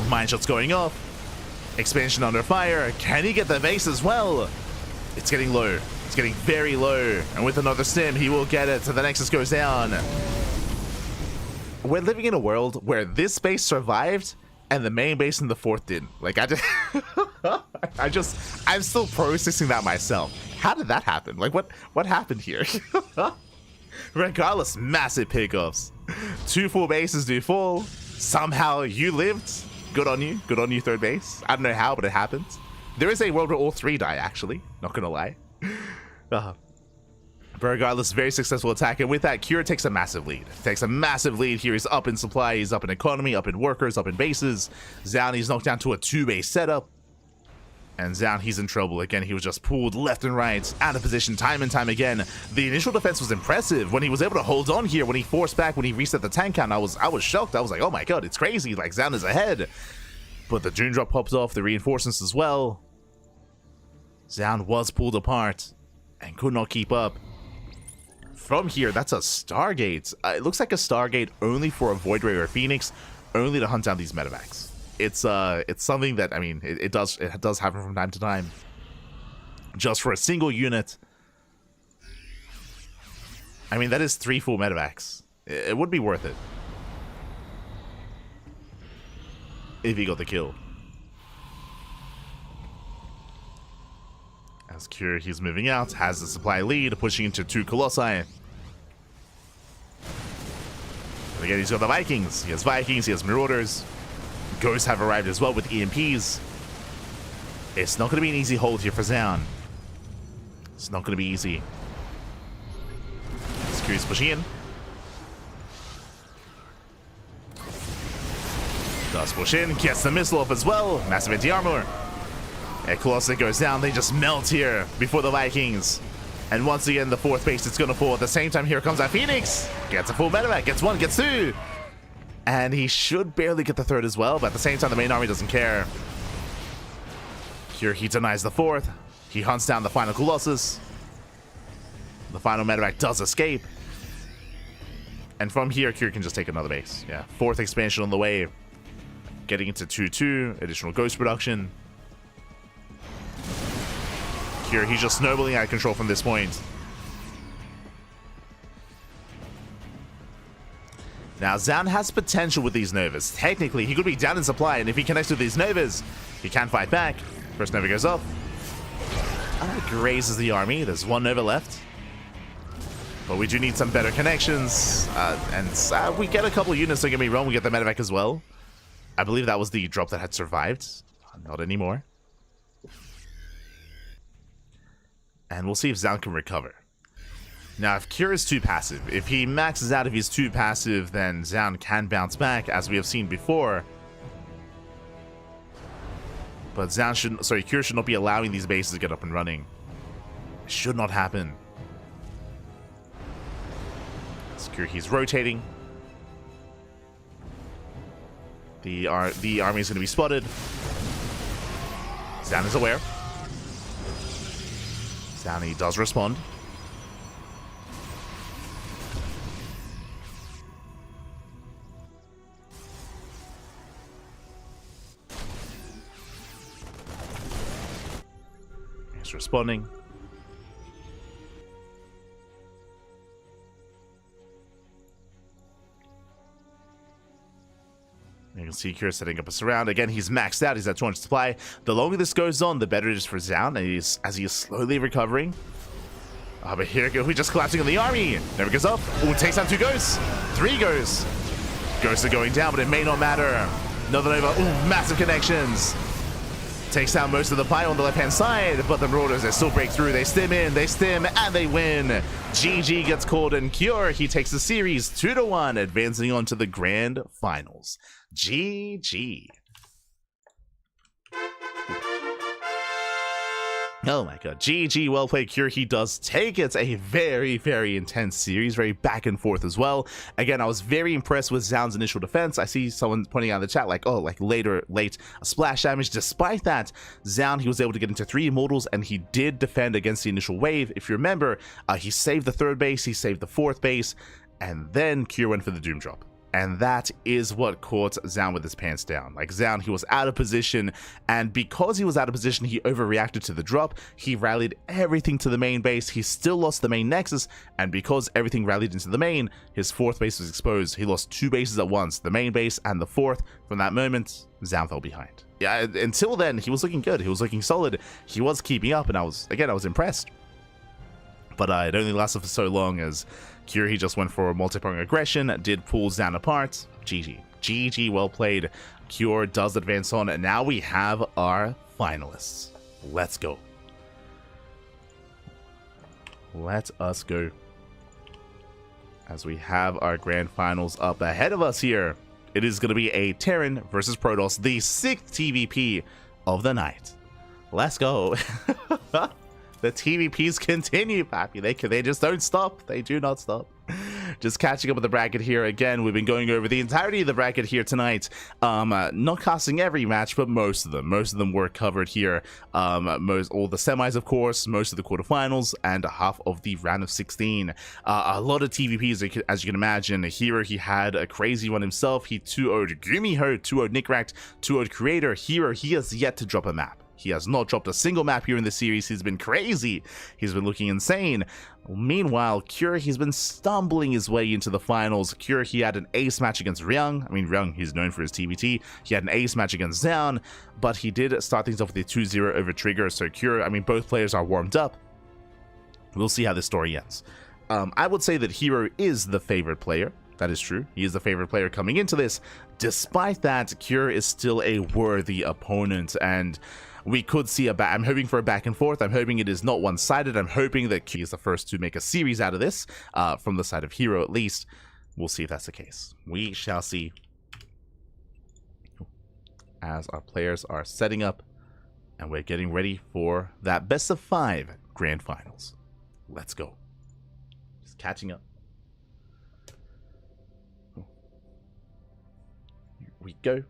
Mine shots going off. Expansion under fire. Can he get the base as well? It's getting low. It's getting very low. And with another stim, he will get it. So the Nexus goes down. We're living in a world where this base survived and the main base in the 4th didn't. Like, I just... I'm still processing that myself. How did that happen? Like, what happened here? Regardless, massive pickoffs. 2 full bases do fall. Somehow you lived. Good on you. Good on you, third base. I don't know how, but it happened. There is a world where all 3 die, actually. Not gonna lie. But regardless, very successful attack. And with that, Cure takes a massive lead. Takes a massive lead here. He's up in supply. He's up in economy, up in workers, up in bases. Zhao, he's knocked down to a 2-base setup. And Zhao, he's in trouble. Again, he was just pulled left and right, out of position time and time again. The initial defense was impressive. When he was able to hold on here, when he forced back, when he reset the tank count, I was shocked. I was like, oh my god, it's crazy. Like, Zhao is ahead. But the Doom Drop pops off, the reinforcements as well. Zhao was pulled apart and could not keep up. From here, that's a Stargate. It looks like a Stargate only for a Void Ray or Phoenix, only to hunt down these medevacs. It's something that, I mean, it does happen from time to time. Just for a single unit. I mean, that is 3 full medevacs. It would be worth it. If he got the kill. As Cure, he's moving out, has the supply lead, pushing into 2 Colossi. And again, he's got the Vikings. He has Vikings, he has Marauders. Ghosts have arrived as well with EMPs. It's not going to be an easy hold here for Zhao. It's not going to be easy. Cure's pushing in. Does push in, gets the missile off as well. Massive anti-armor. And Colossi goes down. They just melt here before the Vikings. And once again, the 4th base is going to fall. At the same time, here comes our Phoenix. Gets a full medevac. Gets 1, gets 2. And he should barely get the 3rd as well. But at the same time, the main army doesn't care. Here, he denies the 4th. He hunts down the final Colossus. The final medevac does escape. And from here, Cure can just take another base. Yeah, 4th expansion on the way. Getting into 2-2. Additional ghost production. Cure, he's just snowballing out of control from this point. Now, Zhao has potential with these Novas. Technically, he could be down in supply, and if he connects with these Novas, he can fight back. First Nova goes off. Grazes the army. There's 1 Nova left. But we do need some better connections. And we get a couple units, don't get me wrong. We get the medevac as well. I believe that was the drop that had survived. Not anymore. And we'll see if Zhao can recover. Now, if Cure is too passive, if he maxes out if he's too passive, then Zhao can bounce back, as we have seen before. But Cure should not be allowing these bases to get up and running. It should not happen. Cure, he's rotating. The army is going to be spotted. Zhao is aware. Zhao does respond. He's responding. You can see Cure setting up a surround. Again, he's maxed out. He's at 200 supply. The longer this goes on, the better it is for Zhao, and as he is slowly recovering. But here we're just collapsing on the army. Never goes up. Oh, takes down 2 ghosts. 3 ghosts. Ghosts are going down, but it may not matter. Another Nova. Ooh, massive connections. Takes down most of the pile on the left-hand side, but the Marauders, they still break through. They stim in, they stim, and they win. GG gets called, and Cure, he takes the series 2-1, advancing on to the grand finals. GG. Oh my god, GG, well played, Cure. He does take it. A very, very intense series, very back and forth as well. Again, I was very impressed with Zhao's initial defense. I see someone pointing out in the chat like, oh, like late splash damage. Despite that, Zhao, he was able to get into 3 immortals, and he did defend against the initial wave. If you remember, he saved the 3rd base, he saved the 4th base, and then Cure went for the Doom Drop. And that is what caught Zhao with his pants down. Like, Zhao, he was out of position, and because he was out of position, he overreacted to the drop. He rallied everything to the main base. He still lost the main nexus, and because everything rallied into the main, his fourth base was exposed. He lost two bases at once, the main base and the fourth. From that moment, Zhao fell behind. Yeah, until then, he was looking good. He was looking solid. He was keeping up, and I was impressed. But it only lasted for so long, as he just went for a multi-pronged aggression, did pull Zhao apart. GG. GG, well played. Cure does advance on, and now we have our finalists. Let's go. Let us go. As we have our grand finals up ahead of us here. It is going to be a Terran versus Protoss, the 6th TVP of the night. Let's go. The TVPs continue, Pappy. They just don't stop. They do not stop. Just catching up with the bracket here again. We've been going over the entirety of the bracket here tonight. Not casting every match, but most of them. Most of them were covered here. All the semis, of course, most of the quarterfinals, and half of the round of 16. A lot of TVPs, as you can imagine. herO, he had a crazy one himself. He 2-0'd GuMiho, 2-0'd Nickracked, 2-0'd Creator. herO, he has yet to drop a map. He has not dropped a single map here in the series. He's been crazy. He's been looking insane. Meanwhile, Cure, he's been stumbling his way into the finals. Cure, he had an ace match against Ryung. I mean, Ryung, he's known for his TVT. He had an ace match against Zhao, but he did start things off with a 2-0 over Trigger. So Cure, I mean, both players are warmed up. We'll see how this story ends. I would say that herO is the favorite player. That is true. He is the favorite player coming into this. Despite that, Cure is still a worthy opponent, and we could see I'm hoping for a back and forth. I'm hoping it is not one-sided. I'm hoping that Cure is the first to make a series out of this, from the side of herO at least. We'll see if that's the case. We shall see. As our players are setting up, and we're getting ready for that best of 5 grand finals. Let's go. Just catching up. Here we go.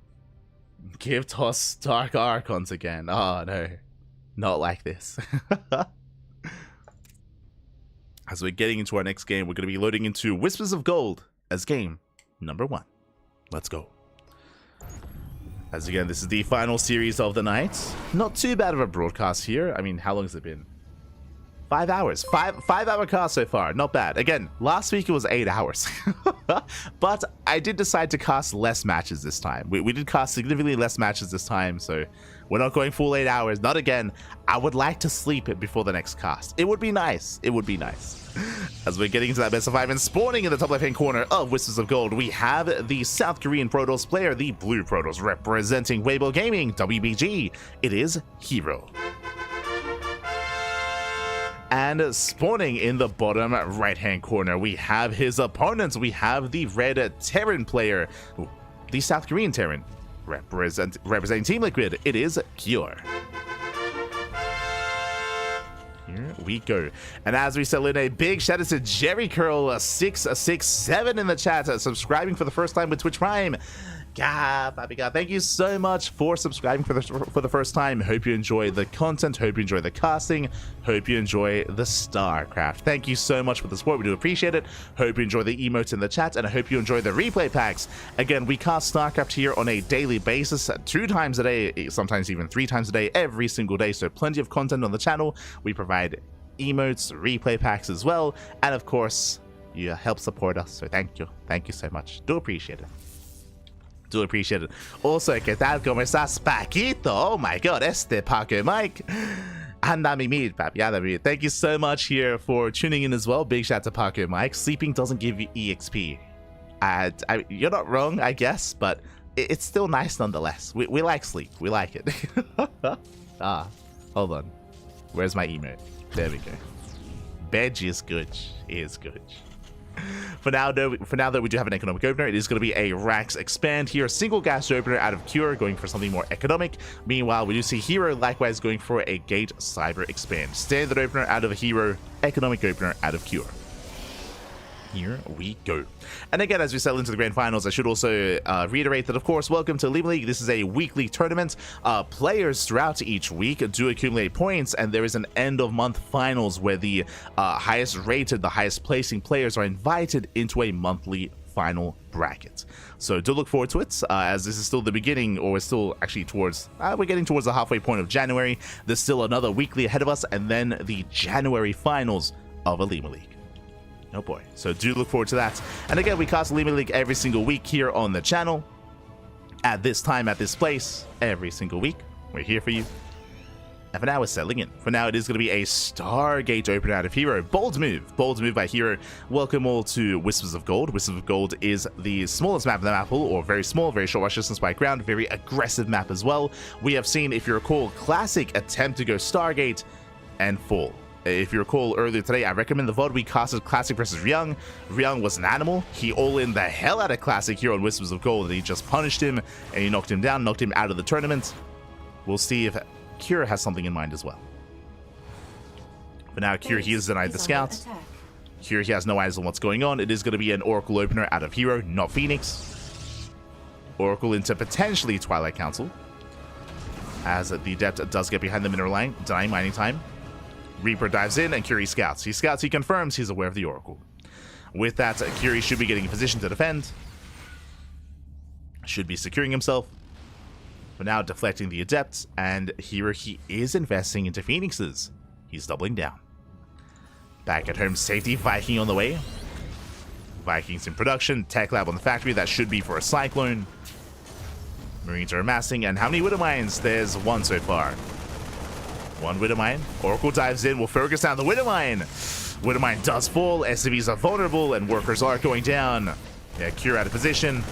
Give Toss Dark Archons again. Oh no, not like this. As we're getting into our next game, we're going to be loading into Whispers of Gold as game number 1. Let's go. As again, this is the final series of the night. Not too bad of a broadcast here. I mean, how long has it been? 5 hours. 5-hour cast so far. Not bad. Again, last week it was 8 hours. But I did decide to cast less matches this time. We did cast significantly less matches this time, so we're not going full 8 hours. Not again. I would like to sleep it before the next cast. It would be nice. It would be nice. As we're getting into that best of 5 and spawning in the top left-hand corner of Whispers of Gold, we have the South Korean Protoss player, the Blue Protoss, representing Weibo Gaming, WBG. It is herO. And spawning in the bottom right-hand corner, we have his opponents. We have the red Terran player, the South Korean Terran, representing Team Liquid. It is Cure. Here we go. And as we settle in, a big shout out to Jerry Curl 667 in the chat, subscribing for the first time with Twitch Prime. God, Papi God, thank you so much for subscribing for the first time. Hope you enjoy the content. Hope you enjoy the casting. Hope you enjoy the StarCraft. Thank you so much for the support. We do appreciate it. Hope you enjoy the emotes in the chat, and I hope you enjoy the replay packs. Again, we cast StarCraft here on a daily basis, 2 times a day, sometimes even 3 times a day, every single day. So plenty of content on the channel. We provide emotes, replay packs as well, and of course, you help support us. So thank you. Thank you so much. Do appreciate it. Do appreciate it. Also, ¿qué tal? ¿Cómo estás, Paquito? Oh my god, Paco Mike. Anda mi mid, papi. Anda mi mid. Thank you so much here for tuning in as well. Big shout out to Paco Mike. Sleeping doesn't give you EXP. You're not wrong, I guess, but it's still nice nonetheless. We like sleep. We like it. Hold on. Where's my emote? There we go. Bed is good. Is good. For now, though, we do have an economic opener. It is going to be a Rax Expand here. Single gas opener out of Cure, going for something more economic. Meanwhile, we do see herO likewise going for a Gate Cyber Expand. Standard opener out of herO, economic opener out of Cure. Here we go. And again, as we settle into the grand finals, I should also reiterate that, of course, welcome to OlimoLeague. This is a weekly tournament. Players throughout each week do accumulate points, and there is an end-of-month finals where the highest rated, the highest placing players are invited into a monthly final bracket. So do look forward to it, as this is still the beginning, or we're still actually towards, we're getting towards the halfway point of January. There's still another weekly ahead of us, and then the January finals of OlimoLeague. Oh boy. So do look forward to that. And again, we cast OlimoLeague every single week here on the channel. At this time, at this place, every single week. We're here for you. And for now, we're settling in. For now, it is going to be a Stargate opener out of herO. Bold move by herO. Welcome all to Whispers of Gold. Whispers of Gold is the smallest map in the map pool, or very small, very short rush distance by ground, very aggressive map as well. We have seen, if you recall, Classic attempt to go Stargate and fall. If you recall earlier today, I recommend the VOD we casted Classic versus Ryung. Ryung was an animal. He all-in the hell out of Classic here on Whispers of Gold, and he just punished him, and he knocked him down, knocked him out of the tournament. We'll see if herO has something in mind as well. For now, herO, he is denied the scouts. herO, he has no eyes on what's going on. It is going to be an Oracle opener out of herO, not Phoenix. Oracle into potentially Twilight Council, as the Adept does get behind the mineral line, denying mining time. Reaper dives in, and herO scouts. He scouts, he confirms he's aware of the Oracle. With that, herO should be getting in position to defend. Should be securing himself. For now, deflecting the Adepts, and herO, he is investing into Phoenixes. He's doubling down. Back at home, safety, Viking on the way. Vikings in production, Tech Lab on the factory, that should be for a Cyclone. Marines are amassing, and how many Widow Mines? There's one so far. One Widow Mine. Oracle dives in, will focus down the Widow Mine. Widow Mine does fall, SCVs are vulnerable, and workers are going down. Yeah, herO out of position.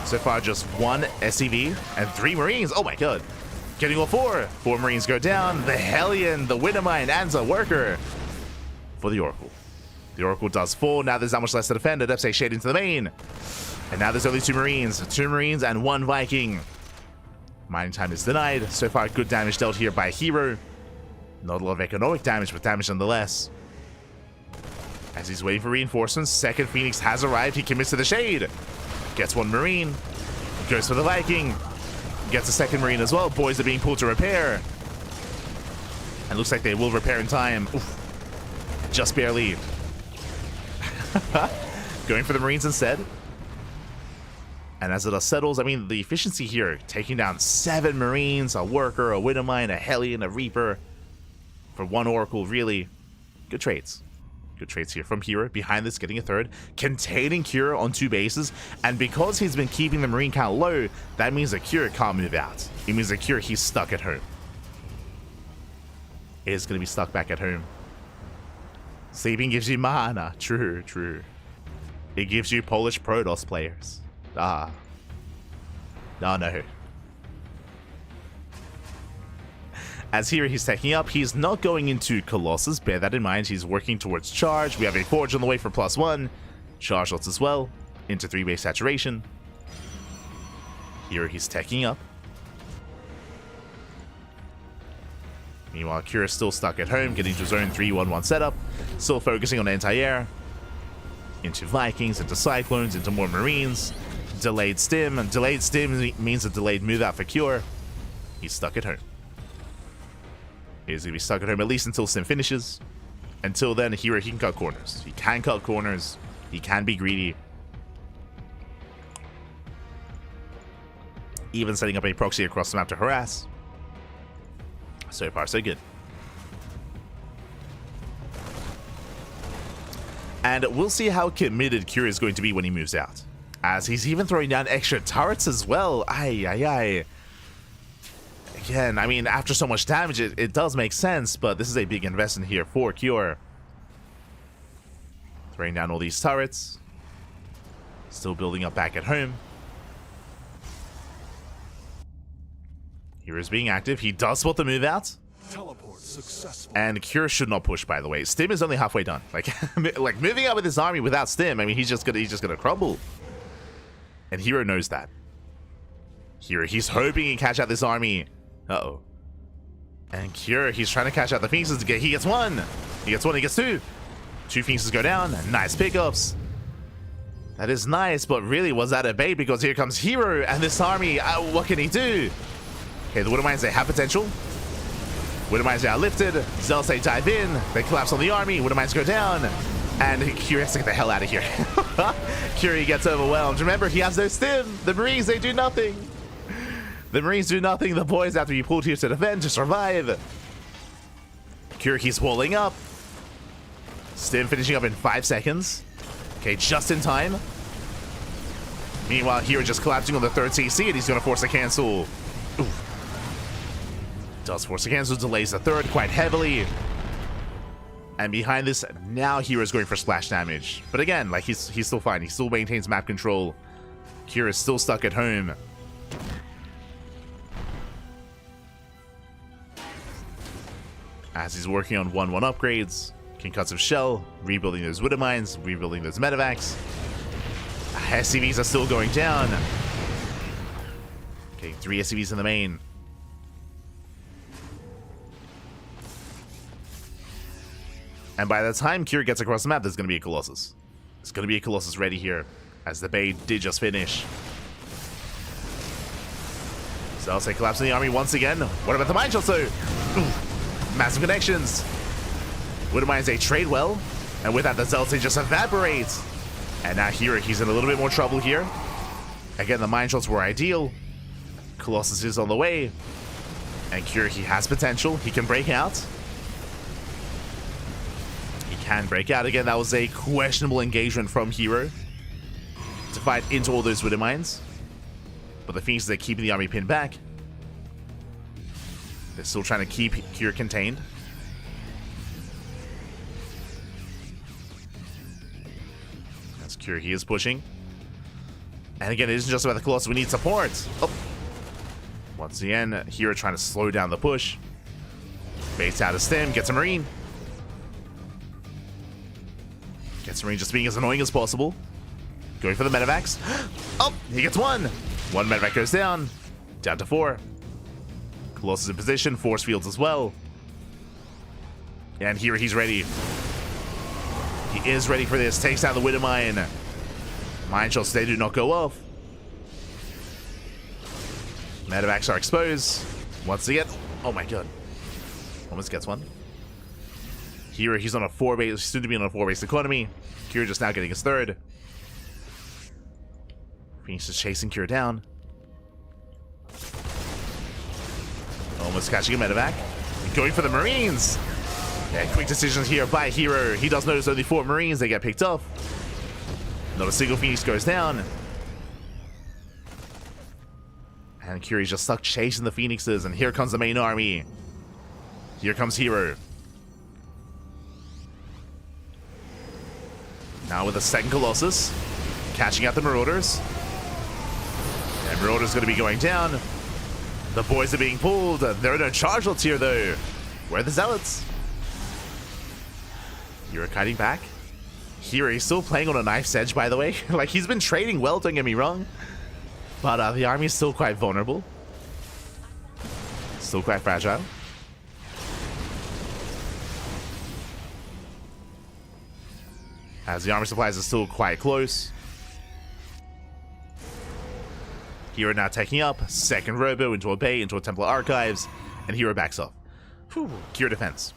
So far, just one SCV and 3 Marines. Oh my god. Getting all 4. 4 Marines go down. The Hellion, the Widow Mine, and a worker for the Oracle. The Oracle does fall. Now there's not much less to defend. Adepts say shade into the main. And now there's only 2 Marines. 2 Marines and 1 Viking. Mining time is denied. So far, good damage dealt here by herO. Not a lot of economic damage, but damage nonetheless. As he's waiting for reinforcements, second Phoenix has arrived. He commits to the shade. Gets 1 Marine. Goes for the Viking. Gets a second Marine as well. Boys are being pulled to repair. And looks like they will repair in time. Oof. Just barely. Going for the Marines instead. And as it settles, I mean, the efficiency here, taking down 7 Marines, a worker, a Widow Mine, a Hellion, a Reaper. For 1 Oracle, really good trades. Good trades here from herO. Behind this, getting a third. Containing herO on 2 bases. And because he's been keeping the Marine count low, that means that herO can't move out. It means that herO, he's stuck at home. Is going to be stuck back at home. Sleeping gives you mana. True, true. It gives you Polish Protoss players. Ah. No, no. As here he's taking up, he's not going into Colossus, bear that in mind. He's working towards charge. We have a Forge on the way for +1. Charge lots as well, into 3-base saturation. Here he's taking up. Meanwhile, herO's still stuck at home, getting to his own 3-1-1 setup. Still focusing on anti-air. Into Vikings, into Cyclones, into more Marines. Delayed stim. And delayed stim means a delayed move out for herO. He's stuck at home. He's going to be stuck at home at least until Sim finishes. Until then, herO, he can cut corners. He can cut corners. He can be greedy. Even setting up a proxy across the map to harass. So far, so good. And we'll see how committed herO is going to be when he moves out. As he's even throwing down extra turrets as well. Ay, ay, ay. Again, I mean, after so much damage, it does make sense, but this is a big investment here for herO. Throwing down all these turrets. Still building up back at home. herO's being active. He does spot the move out. Teleport successful. And herO should not push, by the way. Stim is only halfway done. Like moving out with his army without Stim, I mean, he's just gonna crumble. And herO knows that. herO, he's hoping he can catch out this army. Uh-oh. And herO, he's trying to catch out the Phoenixes. He gets 1. He gets 1, he gets 2. 2 Phoenixes go down. Nice pickups. That is nice, but really, was that a bait? Because here comes herO, and this army, what can he do? Okay, the Widow Mines, they have potential. Widow Mines are lifted. Zealots, they dive in. They collapse on the army. Widow Mines go down. And herO has to get the hell out of here. Curie gets overwhelmed. Remember, he has no stim. The Marines, they do nothing. The Marines do nothing. The boys have to be pulled here to defend, to survive. Curie keeps walling up. Stim finishing up in 5 seconds. Okay, just in time. Meanwhile, here just collapsing on the 3rd CC, and he's going to force a cancel. Ooh. Does force a cancel, delays the 3rd quite heavily. And behind this, now hero's going for splash damage. But again, like he's still fine. He still maintains map control. Kira's still stuck at home. As he's working on 1-1 upgrades, concussive shell, rebuilding those widow mines, rebuilding those medevacs. SCVs are still going down. Okay, 3 SCVs in the main. And by the time Kira gets across the map, there's going to be a Colossus. There's going to be a Colossus ready here, as the Bay did just finish. So I'll say collapsing the army once again. What about the mine shot? So, massive connections. Widow mines, they trade well, and with that, the Zealots, they just evaporate. And now here, he's in a little bit more trouble here. Again, the mine shots were ideal. Colossus is on the way. And Kira, he has potential. He can break out. He can break out again. That was a questionable engagement from herO to fight into all those widow mines. But the Phoenix, they're keeping the army pinned back. They're still trying to keep Kira contained. That's Kira, he is pushing. And again, it isn't just about the Colossus, we need support. Oh. Once again, herO trying to slow down the push. Baits out a stem, gets a Marine. Gets a Marine just being as annoying as possible. Going for the medevacs. Oh, he gets one. One medevac goes down. Down to 4. Colossus in position, force fields as well. And here he's ready. He is ready for this. Takes out the widow mine. Mine shots, they do not go off. Medevacs are exposed. Once again. Oh my god. Almost gets one. Here he's on a 4-base, soon to be on a 4-base economy. Kira just now getting his 3rd. Phoenix is chasing Kira down. Almost catching a medevac. Going for the Marines. Yeah, quick decisions here by herO. He does notice only 4 Marines. They get picked off. Not a single Phoenix goes down. And Kiri's just stuck chasing the Phoenixes. And here comes the main army. Here comes herO. Now with a 2nd Colossus. Catching out the Marauders. And Marauder's going to be going down. The boys are being pulled. There are no charge lots here, though. Where are the Zealots? You're kiting back. Here, he's still playing on a knife's edge, by the way. Like, he's been trading well, don't get me wrong. But the army is still quite vulnerable. Still quite fragile. As the armor supplies are still quite close. Hero now taking up. 2nd Robo into a Bay, into a Templar Archives. And Hero backs off. Whew. Kira defense.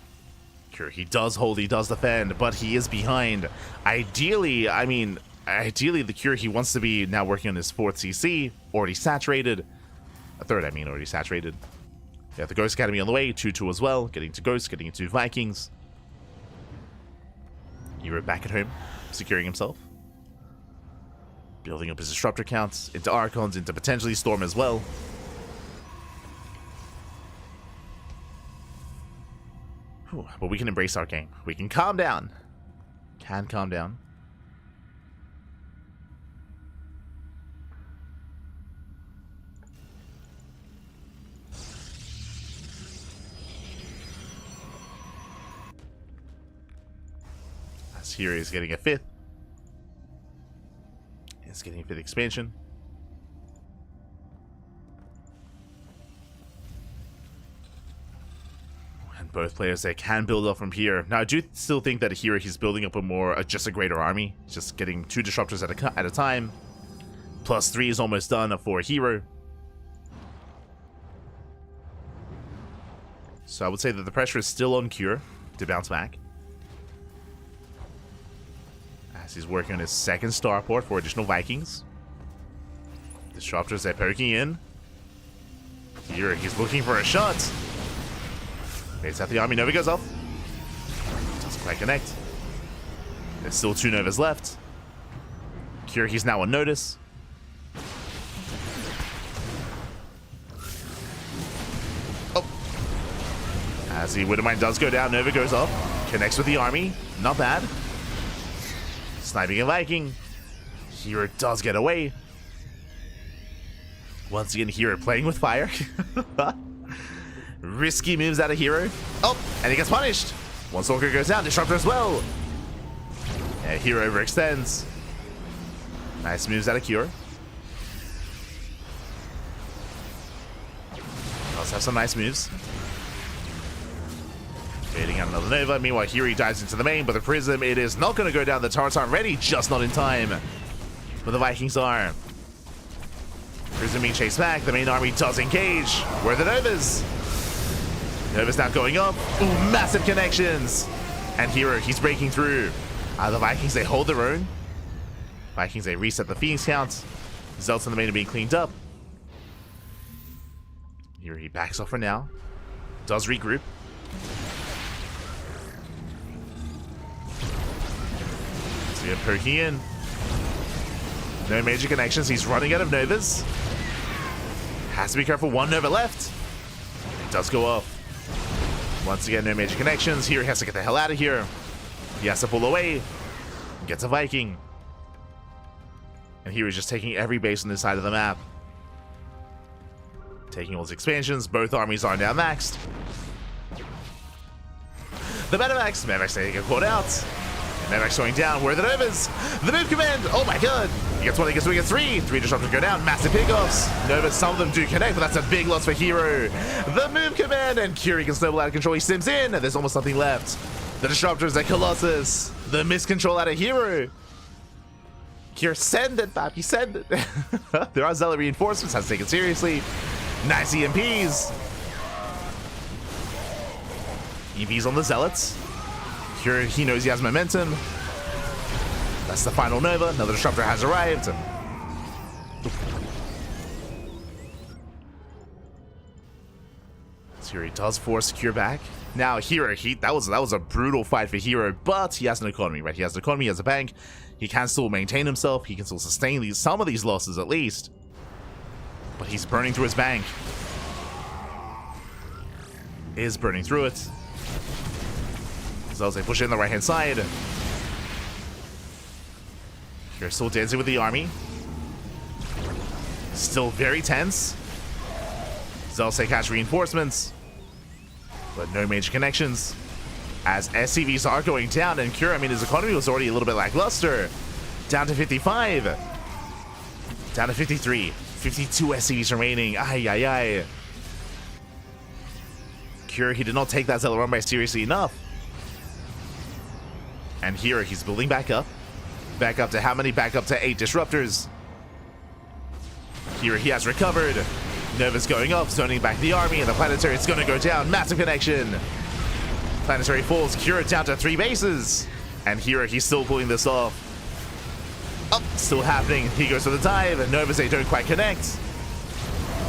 Kira, he does hold, he does defend, but he is behind. Ideally, the Kira, he wants to be now working on his 4th CC. Already saturated. A 3rd, already saturated. Yeah, the Ghost Academy on the way. 2-2 as well. Getting to Ghost, getting into Vikings. Hero back at home. Securing himself. Building up his disruptor counts into Archons, into potentially Storm as well. Whew, but we can embrace our game. We can calm down. Can calm down. As here is getting a 5th. It's getting a 5th expansion. And both players, they can build up from here. Now, I do still think that here he's building up just a greater army. Just getting 2 disruptors at a time. +3 is almost done for herO. So I would say that the pressure is still on Cure to bounce back. As he's working on his second starport for additional Vikings. Disruptors, they're poking in. Here, he's looking for a shot. Baits out the army. Nova goes off. Doesn't quite connect. There's still 2 Novas left. He's now on notice. Oh. As the Widowmine does go down, Nova goes off. Connects with the army. Not bad. Sniping a Viking. herO does get away. Once again, herO playing with fire. Risky moves out of herO. Oh, and he gets punished. One Stalker goes down. Disruptor as well. Yeah, herO overextends. Nice moves out of herO. Does have some nice moves. Baiting out another Nova. Meanwhile, herO dives into the main, but the Prism, it is not going to go down. The turrets aren't ready, just not in time. But the Vikings are. Prism being chased back. The main army does engage. Where are the Novas? Nova's now going up. Ooh, massive connections. And herO, he's breaking through. The Vikings, they hold their own. Vikings, they reset the Phoenix count. Zelts in the main are being cleaned up. Here he backs off for now. Does regroup. So you're poking in. No major connections. He's running out of Novas. Has to be careful. 1 Nova left. It does go off. Once again, no major connections. Here he has to get the hell out of here. He has to pull away. Gets a Viking. And here he's just taking every base on this side of the map. Taking all his expansions. Both armies are now maxed. The Metamax taking a quad out. Metamax going down. Where are the Novas? The move command. Oh my god. He gets 1, he gets 2, he gets 3. 3 disruptors go down. Massive pickoffs. Novas, some of them do connect, but that's a big loss for herO. The move command, and Curie can snowball out of control. He sims in, and there's almost nothing left. The disruptors, the Colossus. The miscontrol out of herO. Here, send it, Pappy, send it. There are Zealot reinforcements, has to take it seriously. Nice EMPs. EMPs on the Zealots. Here, he knows he has momentum. That's the final Nova. Another disruptor has arrived. So here he does force secure back. Now herO, that was a brutal fight for herO, but he has an economy, right? He has an economy, he has a bank. He can still maintain himself. He can still sustain some of these losses at least. But he's burning through his bank. Is burning through it. So as they push in the right hand side. You're still dancing with the army. Still very tense. Zelsa catch reinforcements. But no major connections. As SCVs are going down, and Cure, I mean, his economy was already a little bit lackluster. Down to 55. Down to 53. 52 SCVs remaining. Ay, ay, ay. Cure, he did not take that Zealot run by seriously enough. And here, he's building back up. Back up to how many? Back up to 8 disruptors. Here, he has recovered. Nova's going up, zoning back the army, and the planetary is going to go down. Massive connection. Planetary falls. Cure down to 3 bases. And here, he's still pulling this off. Oh, still happening. He goes for the dive, and Nova's they don't quite connect.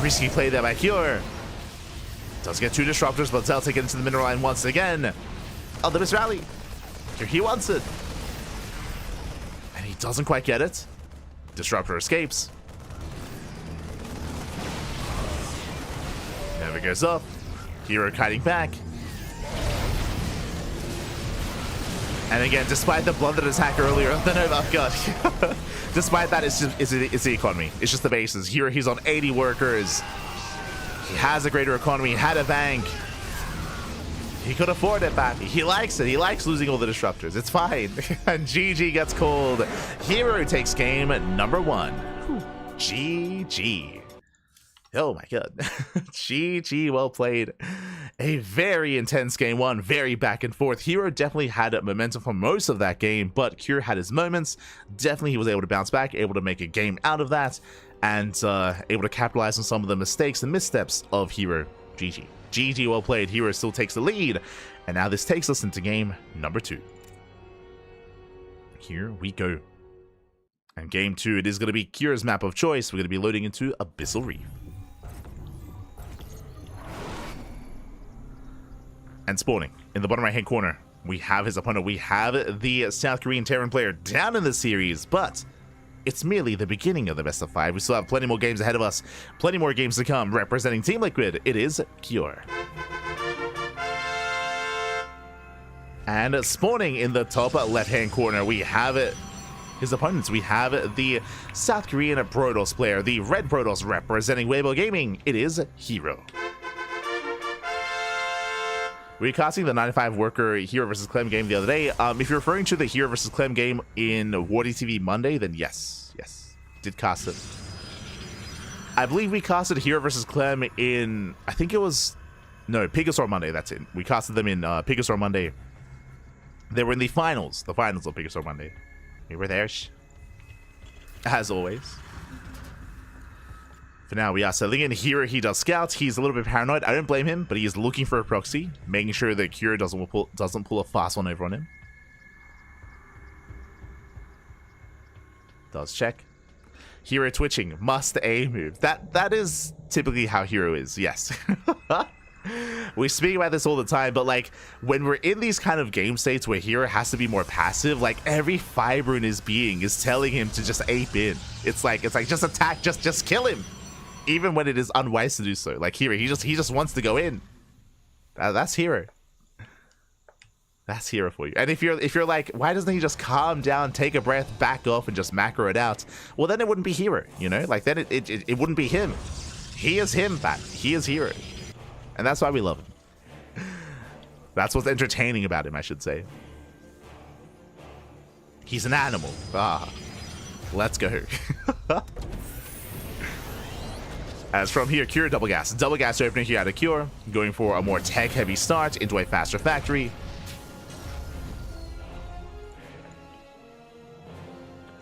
Risky play there by Cure. Does get 2 disruptors, but Zell taken into the mineral line once again. Oh, the Miss Rally. Here he wants it. And he doesn't quite get it. Disruptor escapes. Nova goes up. herO kiting back. And again, despite the blundered attack earlier, the Nova, oh god. Despite that, it's the economy. It's just the bases. Here he's on 80 workers. He has a greater economy, had a bank. He could afford it, Pappy. He likes it. He likes losing all the disruptors. It's fine. And GG gets called. herO takes game number 1. Whew. GG. Oh my god. GG, well played. A very intense game 1, very back and forth. herO definitely had momentum for most of that game, but Cure had his moments. Definitely he was able to bounce back, able to make a game out of that, and able to capitalize on some of the mistakes and missteps of herO. GG. GG, well played. herO still takes the lead, and now this takes us into game number 2. here we go. And game 2, it is going to be Kira's map of choice. We're going to be loading into Abyssal Reef. And spawning in the bottom right hand corner, we have his opponent. We have the South Korean Terran player down in the series, but it's merely the beginning of the best of 5. We still have plenty more games ahead of us, plenty more games to come. Representing Team Liquid, it is Kyor. And spawning in the top left hand corner, we have his opponents. We have the South Korean Protoss player, the Red Protoss representing Weibo Gaming, it is herO. We were casting the 95 worker herO versus Clem game the other day. If you're referring to the herO versus Clem game in Wardy TV Monday, then yes, did cast it. I believe we casted herO versus Clem in, I think it was, no, Pegasaur Monday, that's it. We casted them in Pegasaur Monday. They were in the finals of Pegasaur Monday. We were there, as always. For now, we are settling in. Here he does scouts. He's a little bit paranoid. I don't blame him, but he is looking for a proxy, making sure that Kira doesn't pull a fast one over on him. Does check. herO twitching. Must A move. That is typically how herO is, yes. We speak about this all the time, but like when we're in these kind of game states where herO has to be more passive, like every fiber in his being is telling him to just ape in. It's like just attack, just kill him. Even when it is unwise to do so. Like herO, he just wants to go in. That's herO. That's herO for you. And if you're like, why doesn't he just calm down, take a breath, back off, and just macro it out? Well, then it wouldn't be herO, you know? Like then it wouldn't be him. He is him, Pat. He is herO. And that's why we love him. That's what's entertaining about him, I should say. He's an animal. Let's go. As from here, Kyor double gas opener here out of Kyor, going for a more tech heavy start into a faster factory.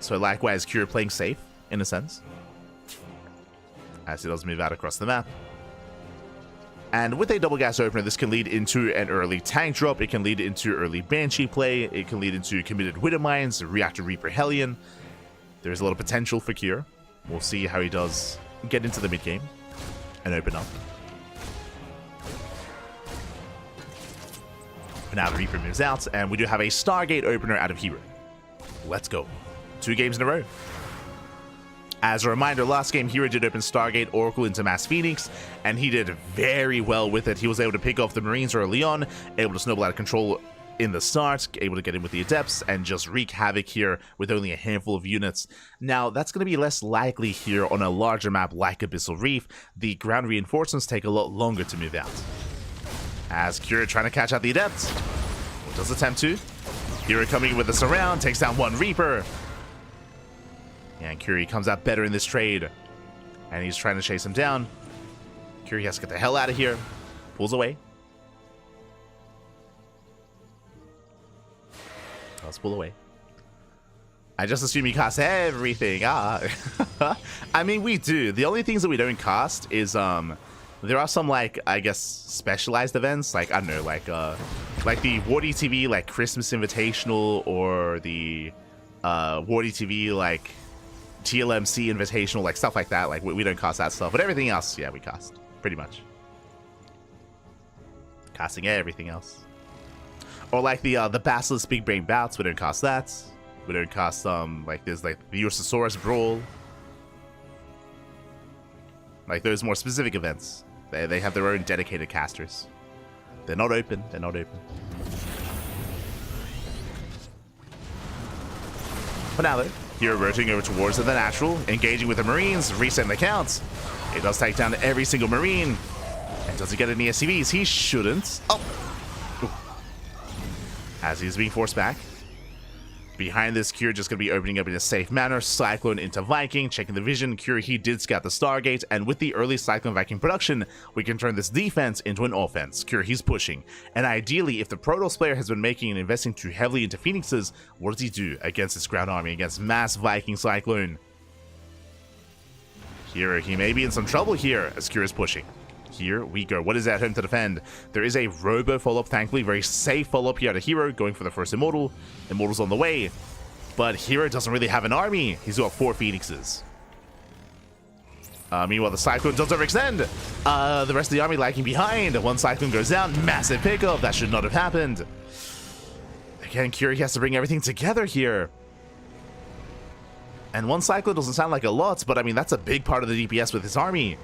So likewise, Kyor playing safe in a sense, as he does move out across the map. And with a double gas opener, this can lead into an early tank drop. It can lead into early Banshee play. It can lead into committed Widow Mines, Reactor Reaper Hellion. There's a lot of potential for Kyor. We'll see how he does get into the mid game and open up. But now the Reaper moves out, and we do have a Stargate opener out of herO. Let's go. 2 games in a row. As a reminder, last game herO did open Stargate Oracle into Mass Phoenix, and he did very well with it. He was able to pick off the Marines early on, able to snowball out of control in the start, able to get in with the Adepts, and just wreak havoc here with only a handful of units. Now, that's going to be less likely here on a larger map like Abyssal Reef. The ground reinforcements take a lot longer to move out. As Kyor trying to catch out the Adepts, does attempt to. herO coming in with a surround, takes down 1 Reaper. And Kyor comes out better in this trade, and he's trying to chase him down. Kyor has to get the hell out of here. Pulls away. Let's pull away. I just assume you cast everything. I mean, we do. The only things that we don't cast is there are some, like, I guess specialized events, like I don't know, like the Wardy TV like Christmas Invitational, or the Wardy TV like TLMC Invitational, like stuff like that. Like we don't cast that stuff, but everything else, yeah, we cast pretty much. Casting everything else. Or like the Basilisk Big Brain Bouts, we don't cast that. We don't cast like there's like the Ursasaurus Brawl. Like those more specific events. They have their own dedicated casters. They're not open. They're not open. But now though, herO rotating over towards the natural, engaging with the Marines, resetting the counts. It does take down every single Marine. And does he get any SCVs? He shouldn't. Oh! Ooh. As he's being forced back. Behind this, Kyor just going to be opening up in a safe manner. Cyclone into Viking, checking the vision. Kyor, he did scout the Stargate, and with the early Cyclone Viking production, we can turn this defense into an offense. Kyor, he's pushing. And ideally, if the Protoss player has been making and investing too heavily into Phoenixes, what does he do against this ground army, against mass Viking Cyclone? Kyor, he may be in some trouble here as Kyor is pushing. Here we go. What is at home to defend? There is a Robo follow-up, thankfully. Very safe follow-up here to herO, going for the first Immortal. Immortal's on the way. But herO doesn't really have an army. He's got 4 Phoenixes. Meanwhile, the Cyclone does overextend. The rest of the army lagging behind. One Cyclone goes down. Massive pickup. That should not have happened. Again, Curie has to bring everything together here. And 1 Cyclone doesn't sound like a lot, but I mean, that's a big part of the DPS with his army.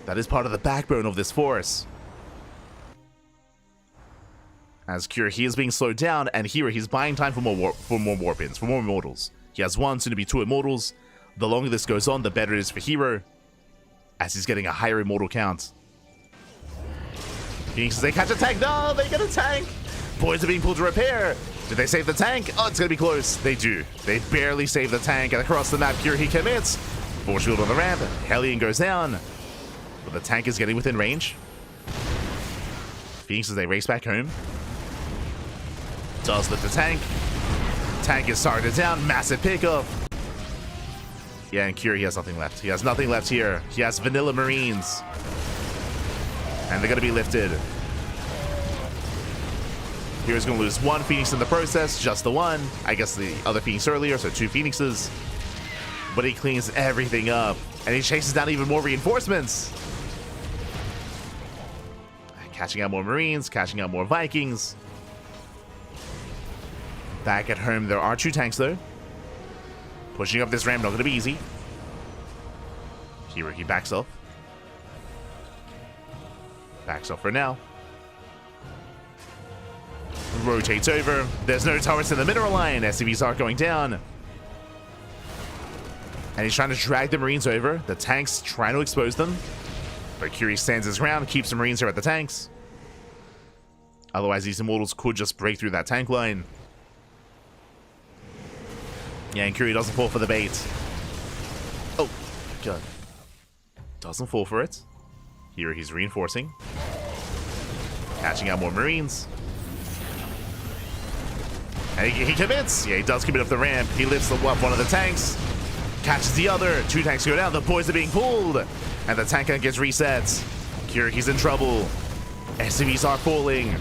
That is part of the backbone of this force. As Curie, he is being slowed down, and here he's buying time for more warpins, for more immortals. He has 1, soon to be 2 immortals. The longer this goes on, the better it is for herO, as he's getting a higher immortal count. Phoenixes, they catch a tank. No, they get a tank. Boys are being pulled to repair. Did they save the tank? Oh, it's going to be close. They do. They barely save the tank, and across the map, Curie, he commits. Force field on the ramp. Hellion goes down. But the tank is getting within range. Phoenixes, they race back home. Does lift the tank. Tank is targeted down. Massive pickup. Yeah, and Curie, he has nothing left. He has nothing left here. He has vanilla Marines. And they're going to be lifted. hero's going to lose 1 Phoenix in the process. Just the 1. I guess the other Phoenix earlier, so 2 Phoenixes. But he cleans everything up. And he chases down even more reinforcements. Catching out more Marines, catching out more Vikings. Back at home, there are 2 tanks, though. Pushing up this ramp, not going to be easy. He backs off. Backs off for now. Rotates over. There's no turrets in the mineral line. SCVs are going down. And he's trying to drag the Marines over. The tanks trying to expose them. But Curie stands his ground, keeps the Marines here at the tanks. Otherwise, these Immortals could just break through that tank line. Yeah, and Curie doesn't fall for the bait. Oh, God. Doesn't fall for it. Here he's reinforcing. Catching out more Marines. And he commits. Yeah, he does commit up the ramp. He lifts up one of the tanks. Catches the other. 2 tanks go down. The boys are being pulled. And the tank gets reset. Curie's in trouble. SCVs are falling.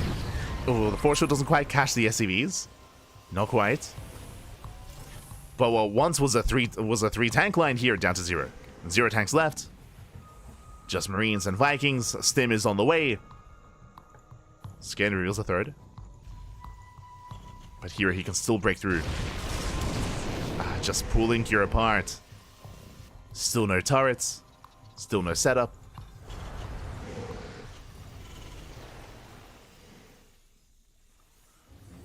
Oh, the force field doesn't quite catch the SCVs. Not quite. But what once was a 3 tank line here down to 0. 0 tanks left. Just Marines and Vikings. Stim is on the way. Scan reveals a 3rd. But here he can still break through. Just pulling Curie apart. Still no turrets. Still no setup.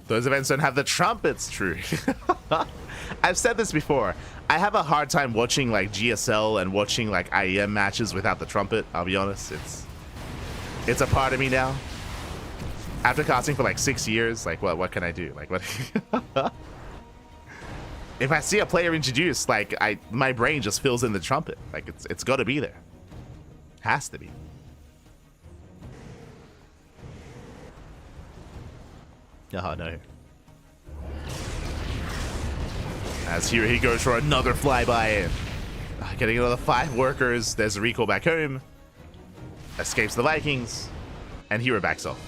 Those events don't have the trumpets. True. I've said this before. I have a hard time watching like GSL and watching like IEM matches without the trumpet. I'll be honest. It's a part of me now. After casting for like 6 years, like what can I do? Like what? If I see a player introduced, like my brain just fills in the trumpet. Like it's got to be there. Has to be. Oh no. As here he goes for another flyby. Getting another 5 workers. There's a recall back home. Escapes the Vikings. And hero backs off.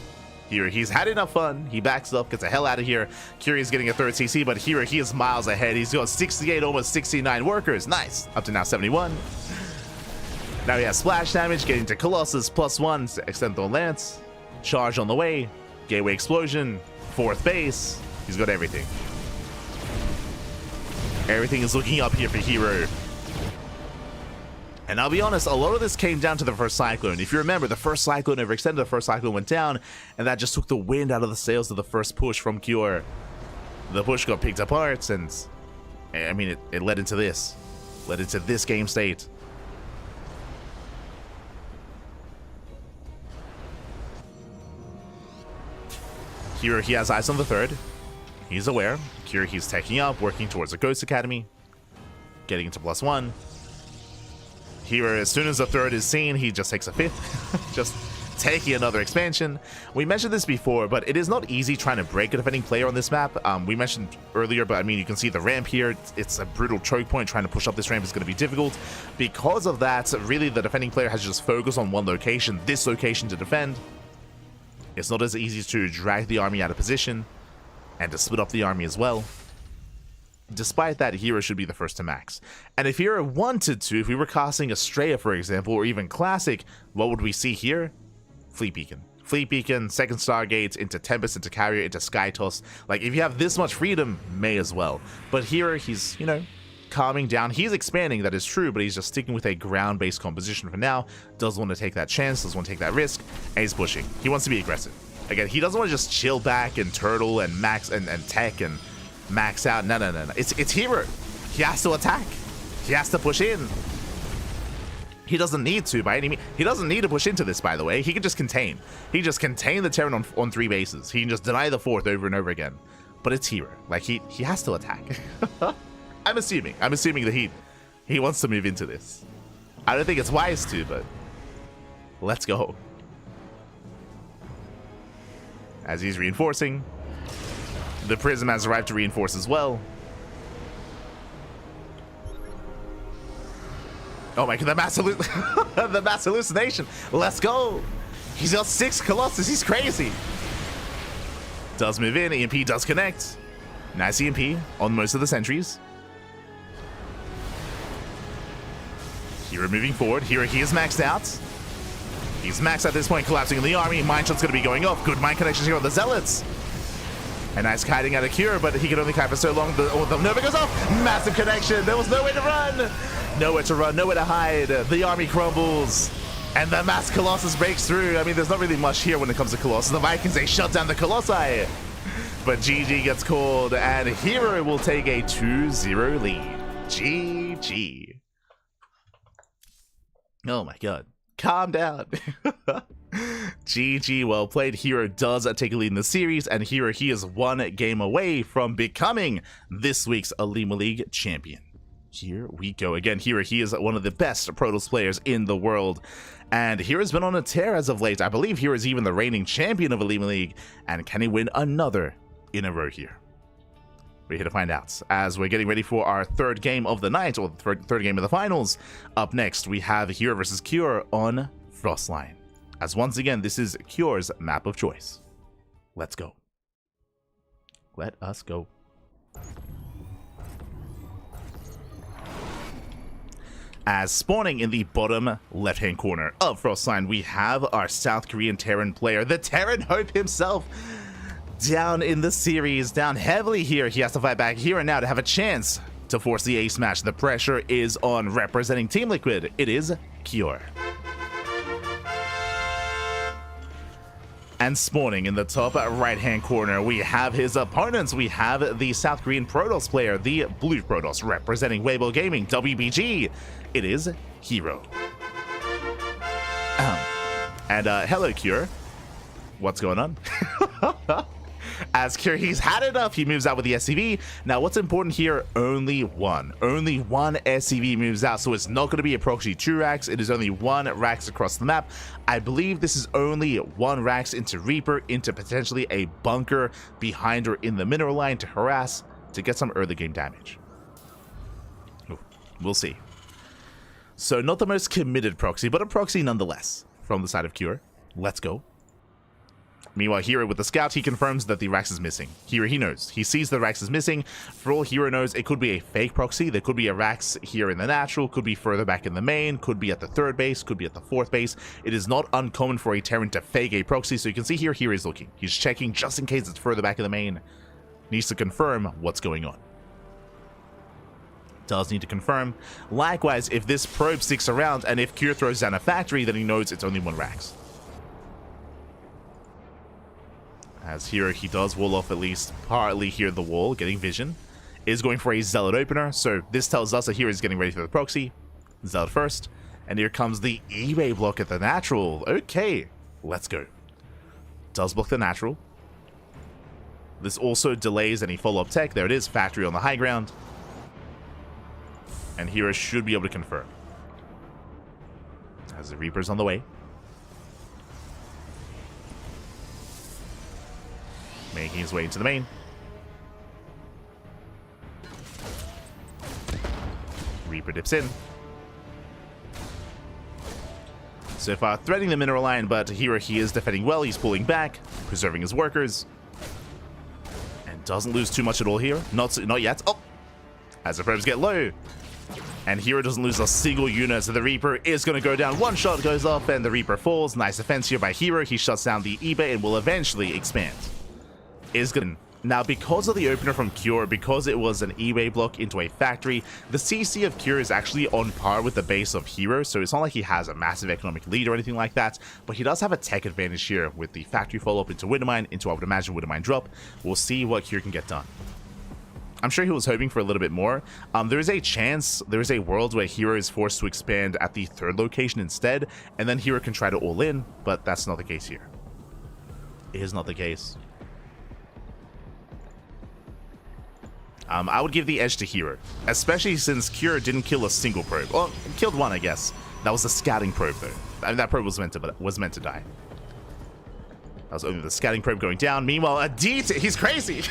Here he's had enough fun. He backs up, gets the hell out of here. Curie's getting a 3rd CC, but here he is miles ahead. He's got 68, almost 69 workers. Nice. Up to now 71. Now he has splash damage, getting to Colossus, +1 to extend the lance. Charge on the way. Gateway explosion. 4th base. He's got everything. Everything is looking up here for herO. And I'll be honest, a lot of this came down to the first Cyclone. If you remember, the first Cyclone overextended, the first Cyclone went down, and that just took the wind out of the sails of the first push from Cure. The push got picked apart, and I mean, it led into this. Led into this game state. Here he has eyes on the 3rd. He's aware. Cure he's taking up, working towards a Ghost Academy. Getting into +1. Here, as soon as the 3rd is seen, he just takes a 5th. Just taking another expansion. We mentioned this before, but it is not easy trying to break a defending player on this map. We mentioned earlier, but I mean, you can see the ramp here. It's a brutal choke point. Trying to push up this ramp is going to be difficult. Because of that, really, the defending player has to just focus on one location, this location to defend. It's not as easy to drag the army out of position and to split up the army as well. despite that, herO should be the first to max. And if herO wanted to, if we were casting Estrella, for example, or even Classic, what would we see here? Fleet Beacon. Fleet Beacon, second Stargate, into Tempest, into Carrier, into Sky Toss. Like, if you have this much freedom, may as well. But here, he's, you know, calming down. He's expanding, that is true, but he's just sticking with a ground-based composition for now. Doesn't want to take that chance, doesn't want to take that risk, and he's pushing. He wants to be aggressive. Again, he doesn't want to just chill back and turtle and max and tech and max out. No. It's herO. He has to attack. He has to push in. He doesn't need to by any means. He doesn't need to push into this, by the way. He can just contain. He can just contain the Terran on 3 bases. He can just deny the 4th over and over again. But it's herO. Like, he has to attack. I'm assuming that he wants to move into this. I don't think it's wise to, but let's go. As he's reinforcing, the Prism has arrived to reinforce as well. Oh my god, the mass hallucination. Let's go. He's got 6 Colossus. He's crazy. Does move in. EMP does connect. Nice EMP on most of the sentries. herO moving forward. He is maxed out. He's maxed at this point, collapsing in the army. Mind Shot's going to be going off. Good mind connections here on the Zealots. A nice kiting out of Cure, but he can only kite for so long. The Nova goes off. Massive connection. There was nowhere to run. Nowhere to run, nowhere to hide. The army crumbles. And the mass Colossus breaks through. I mean, there's not really much here when it comes to Colossus. The Vikings, they shut down the Colossi. But GG gets called, and herO will take a 2-0 lead. GG. Oh my god. Calm down. GG, well played. herO does take a lead in the series, and herO, he is 1 game away from becoming this week's OlimoLeague champion. Here we go again. herO, he is one of the best Protoss players in the world, and herO's been on a tear as of late. I believe herO is even the reigning champion of OlimoLeague, and can he win another in a row here? We're here to find out as we're getting ready for our 3rd game of the night, or the third game of the finals. Up next, we have herO versus Cure on Frostline, as once again, this is Cure's map of choice. Let's go. Let us go. As spawning in the bottom left-hand corner of Frostline, we have our South Korean Terran player, the Terran Hope himself, down in the series, down heavily here. He has to fight back here and now to have a chance to force the ace match. The pressure is on. Representing Team Liquid, it is Cure. And spawning in the top right-hand corner, we have his opponents. We have the South Korean Protoss player, the Blue Protoss, representing Weibo Gaming, WBG. It is herO. And hello, Cure. What's going on? As Cure, he's had enough. He moves out with the SCV. Now, what's important here? Only one SCV moves out, so it's not going to be a proxy 2 racks. It is only 1 racks across the map. I believe this is only 1 racks into Reaper, into potentially a bunker behind or in the mineral line to harass, to get some early game damage. Ooh, we'll see. So not the most committed proxy, but a proxy nonetheless from the side of Cure. Let's go. Meanwhile, herO with the scout, he confirms that the Rax is missing. herO, he knows. He sees the Rax is missing. For all herO knows, it could be a fake proxy. There could be a Rax here in the natural, could be further back in the main, could be at the 3rd base, could be at the 4th base. It is not uncommon for a Terran to fake a proxy, so you can see here, herO is looking. He's checking just in case it's further back in the main. Needs to confirm what's going on. Does need to confirm. Likewise, if this probe sticks around, and if Cure throws down a factory, then he knows it's only 1 Rax. As herO, he does wall off at least partly here the wall, getting vision. Is going for a Zealot opener, so this tells us that herO is getting ready for the proxy. Zealot first. And here comes the eBay block at the natural. Okay, let's go. Does block the natural. This also delays any follow-up tech. There it is, factory on the high ground. And herO should be able to confirm. As the Reaper's on the way. Making his way into the main. Reaper dips in. So far, threading the mineral line, but herO, he is defending well. He's pulling back, preserving his workers. And doesn't lose too much at all here. Not yet. Oh! as the probes get low. And herO doesn't lose a single unit, so the Reaper is going to go down. One shot goes off, and the Reaper falls. Nice defense here by herO. He shuts down the eBay and will eventually expand. Is good. Now, because of the opener from Cure, because it was an eBay block into a factory, the CC of Cure is actually on par with the base of herO, so it's not like he has a massive economic lead or anything like that, but he does have a tech advantage here with the factory follow-up into Widowmine, into I would imagine Widowmine drop. We'll see what Cure can get done. I'm sure he was hoping for a little bit more. There is a chance, there is a world where herO is forced to expand at the third location instead, and then herO can try to all in, but that's not the case here. It is not the case. I would give the edge to herO, especially since Cure didn't kill a single probe. Well, killed one, I guess. That was a scouting probe, though. I mean, that probe was meant to die. That was only the scouting probe going down. Meanwhile, a DT, he's crazy.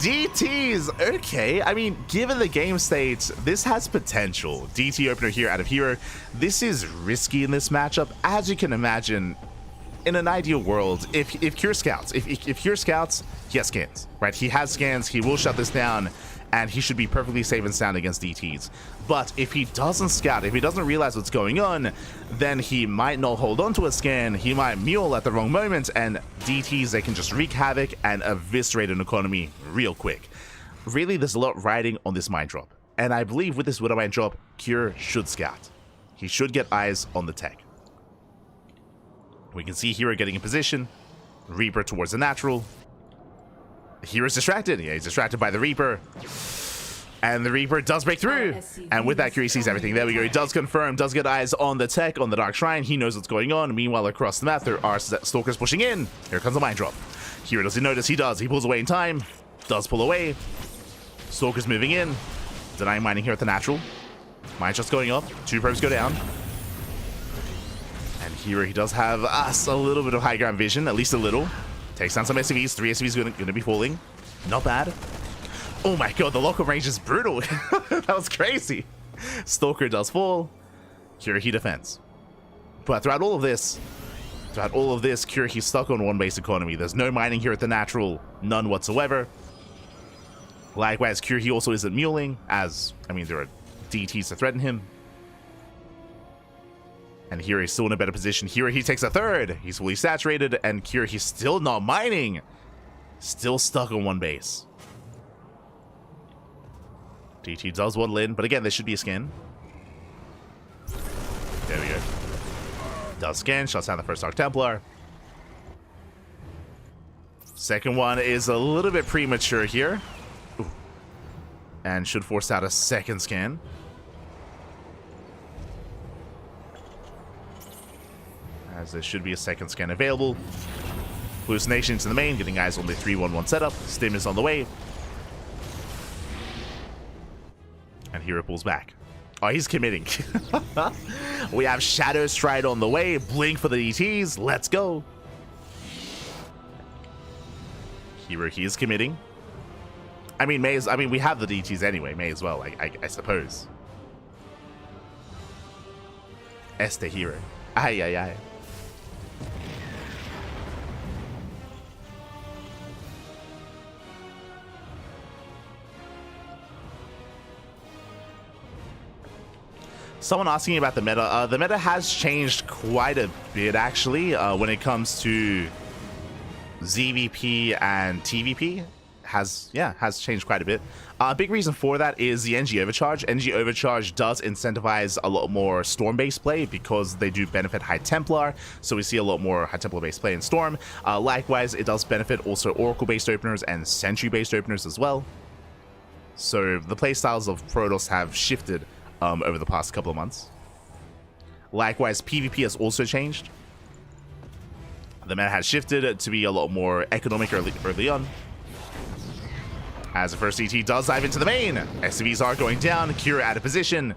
DTs, okay. I mean, given the game state, this has potential. DT opener here out of herO. This is risky in this matchup, as you can imagine. In an ideal world, if Cure scouts, if Cure scouts, he has scans, right? He has scans, he will shut this down, and he should be perfectly safe and sound against DTs. But if he doesn't scout, if he doesn't realize what's going on, then he might not hold on to a scan, he might mule at the wrong moment, and DTs, they can just wreak havoc and eviscerate an economy real quick. Really, there's a lot riding on this mine drop. And I believe with this Widow mine drop, Cure should scout. He should get eyes on the tech. We can see herO getting in position. Reaper towards the natural. hero's distracted. Yeah, he's distracted by the Reaper. And the Reaper does break through. And with that, Cure sees everything. There we go. He does confirm, does get eyes on the tech, on the Dark Shrine. He knows what's going on. Meanwhile, across the map, there are Stalkers pushing in. Here comes the mine drop. herO doesn't notice. He does. He pulls away in time. Does pull away. Stalkers moving in. Denying mining here at the natural. Mine just going up. 2 probes go down. And herO, he does have us a little bit of high ground vision, at least a little. Takes down some SCVs. 3 SCVs going to be falling. Not bad. Oh my god, the lockup range is brutal. That was crazy. Stalker does fall. herO, he defends. But throughout all of this, herO, he's stuck on one base economy. There's no mining here at the natural. None whatsoever. Likewise, herO, he also isn't muling, as, I mean, there are DTs to threaten him. And herO is still in a better position. herO, he takes a third. He's fully saturated. And herO, he's still not mining. Still stuck on one base. DT does waddle in, but again, there should be a scan. There we go. Does scan, shuts down the first Dark Templar. Second one is a little bit premature here. Ooh. And should force out a second scan. As there should be a second scan available. Hallucination into the main, getting eyes on the 3-1-1 setup. Stim is on the way. And herO pulls back. Oh, he's committing. We have Shadow Stride on the way. Blink for the DTs. Let's go. herO, he is committing. I mean, we have the DTs anyway. May as well, I suppose. Este herO. Ay, ay, ay. Someone asking about the meta. The meta has changed quite a bit, actually, when it comes to ZVP and TVP. Has changed quite a bit. A big reason for that is the NG Overcharge. NG Overcharge does incentivize a lot more Storm-based play because they do benefit High Templar, so we see a lot more High Templar-based play in Storm. Likewise, it does benefit also Oracle-based openers and Sentry-based openers as well. So the playstyles of Protoss have shifted over the past couple of months. Likewise, PvP has also changed. The meta has shifted to be a lot more economic early on. As the first DT does dive into the main, SCVs are going down, Cure out of position.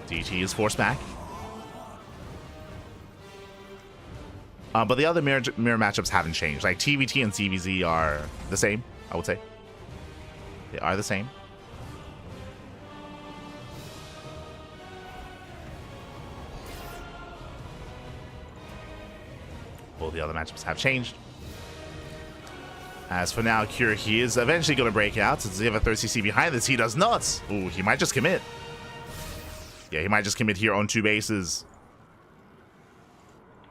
DT is forced back. But the other mirror matchups haven't changed. Like TVT and CVZ are the same, I would say. They are the same. All the other matchups have changed. As for now, he is eventually going to break out. Does he have a third CC behind this? He does not. Ooh, he might just commit. Yeah, he might just commit here on 2 bases.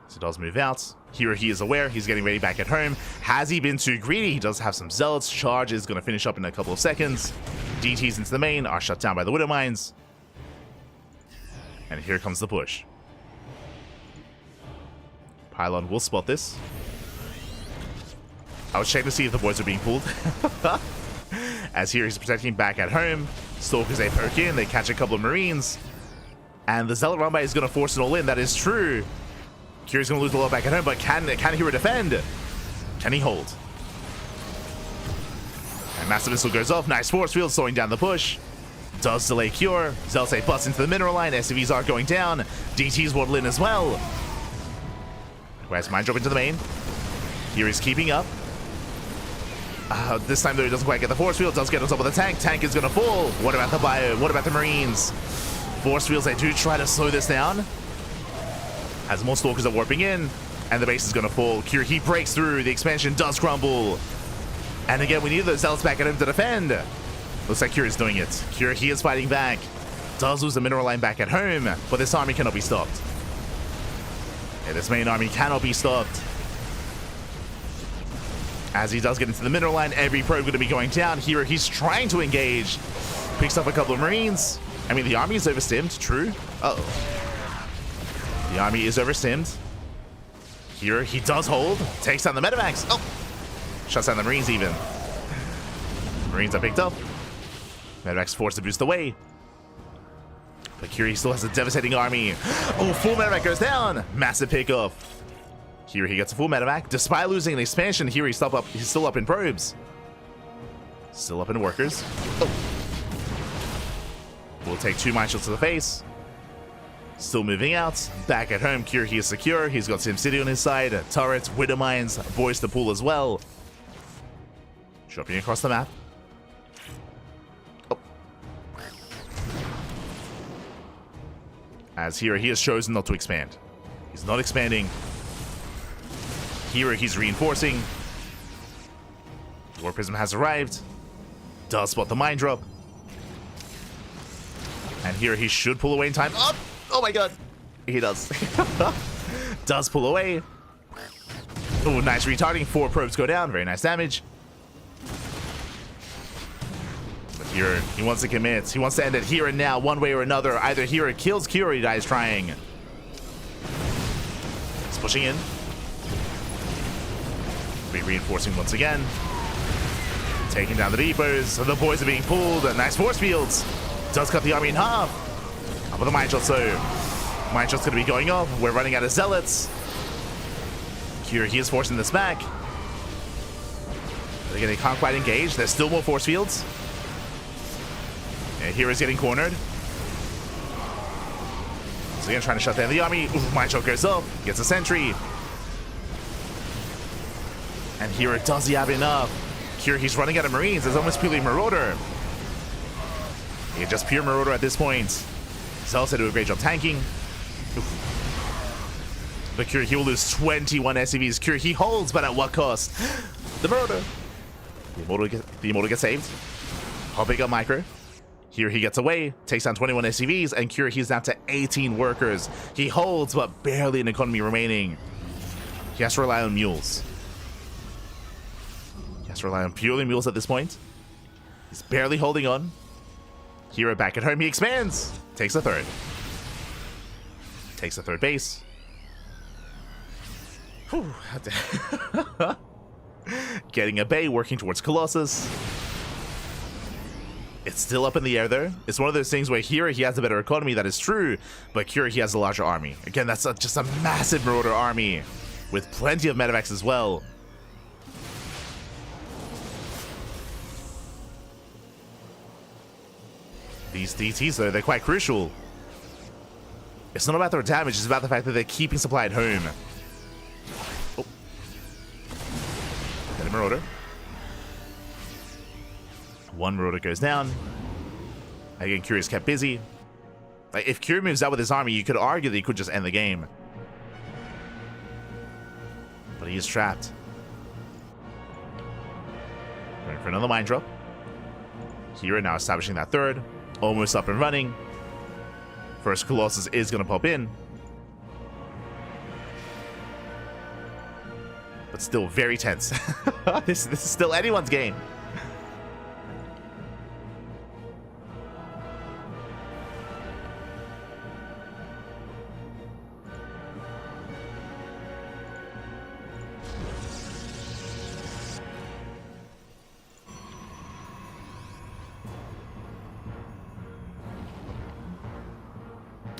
So he does move out. Here he is aware. He's getting ready back at home. Has he been too greedy? He does have some zealots. Charge is going to finish up in a couple of seconds. DTs into the main are shut down by the Widow Mines. And here comes the push. Pylon will spot this. I was checking to see if the boys are being pulled. As here he's protecting back at home. Stalkers, they poke in. They catch a couple of Marines. And the Zealot Rumbai is going to force it all in. That is true. Kiri's going to lose a lot back at home, but can Hero defend? Can he hold? And Massive Missile goes off. Nice force field, slowing down the push. Does delay Cure. Zelce busts into the mineral line. SCVs are going down. DTs waddle in as well. Whereas Mind Drop into the main. Here he's keeping up. This time though he doesn't quite get the force field. Does get on top of the tank. Tank is going to fall. What about the bio? What about the Marines? Force fields, they do try to slow this down. As more Stalkers are warping in. And the base is going to fall. Cure, he breaks through. The expansion does crumble. And again, we need those Zealots back at him to defend. Looks like Cure is doing it. Cure, he is fighting back. Does lose the mineral line back at home. But this army cannot be stopped. Yeah, this main army cannot be stopped. As he does get into the mineral line, every probe going to be going down. Here, he's trying to engage. Picks up a couple of Marines. I mean, the army is overstimmed, true. Uh-oh. The army is overstimmed. Here, he does hold. Takes down the medevacs. Oh! Shuts down the Marines even. Marines are picked up. Medevacs forced to boost away. But Curie still has a devastating army. Oh, full medevac goes down. Massive pickoff. Here he gets a full medevac. Despite losing an expansion, here he's still up in probes. Still up in workers. Oh. We'll take 2 mine shields to the face. Still moving out. Back at home, Cure, he is secure. He's got SimCity on his side. Turrets, Widow Mines, boys to pull as well. Dropping across the map. Oh. As here, he has chosen not to expand. He's not expanding. Here, he's reinforcing. War Prism has arrived. Does spot the mine drop. And here, he should pull away in time. Oh! Oh my god. He does. Does pull away. Oh, nice retarding. 4 probes go down. Very nice damage. But here, he wants to commit. He wants to end it here and now, one way or another. Either here it kills Cure or he dies trying. He's pushing in. Reinforcing once again. Taking down the depots. The boys are being pulled. Nice force fields. Does cut the army in half. Up with the mine shot, so mine shot's gonna be going off. We're running out of zealots. Here he is forcing this back. Again, they can't quite engage. There's still more force fields. And here is getting cornered. So again, trying to shut down the army. Ooh, mine shot goes up. Gets a sentry. And here, does he have enough? Here, he's running out of Marines. It's almost purely Marauder. Yeah, just pure Marauder at this point. Zelsa do a great job tanking. Oof. But Cure, he will lose 21 SCVs. Cure, he holds, but at what cost? The Marauder. The Immortal gets saved. Popping up Micro. Here he gets away, takes down 21 SCVs, and Cure, he's down to 18 workers. He holds, but barely an economy remaining. He has to rely on mules. He has to rely on purely mules at this point. He's barely holding on. Here back at home, he expands. Takes a third. Takes a third base. Whew. Getting a bay, working towards Colossus. It's still up in the air there. It's one of those things where here he has a better economy, that is true, but here he has a larger army. Again, that's just a massive Marauder army with plenty of medevacs as well. These DTs, though, they're quite crucial. It's not about their damage, it's about the fact that they're keeping supply at home. Oh. Got a Marauder. 1 Marauder goes down. Again, Curie's kept busy. Like, if Curie moves out with his army, you could argue that he could just end the game. But he is trapped. Going for another Mind Drop. Here now establishing that third. Almost up and running. First Colossus is going to pop in. But still very tense. This is still anyone's game.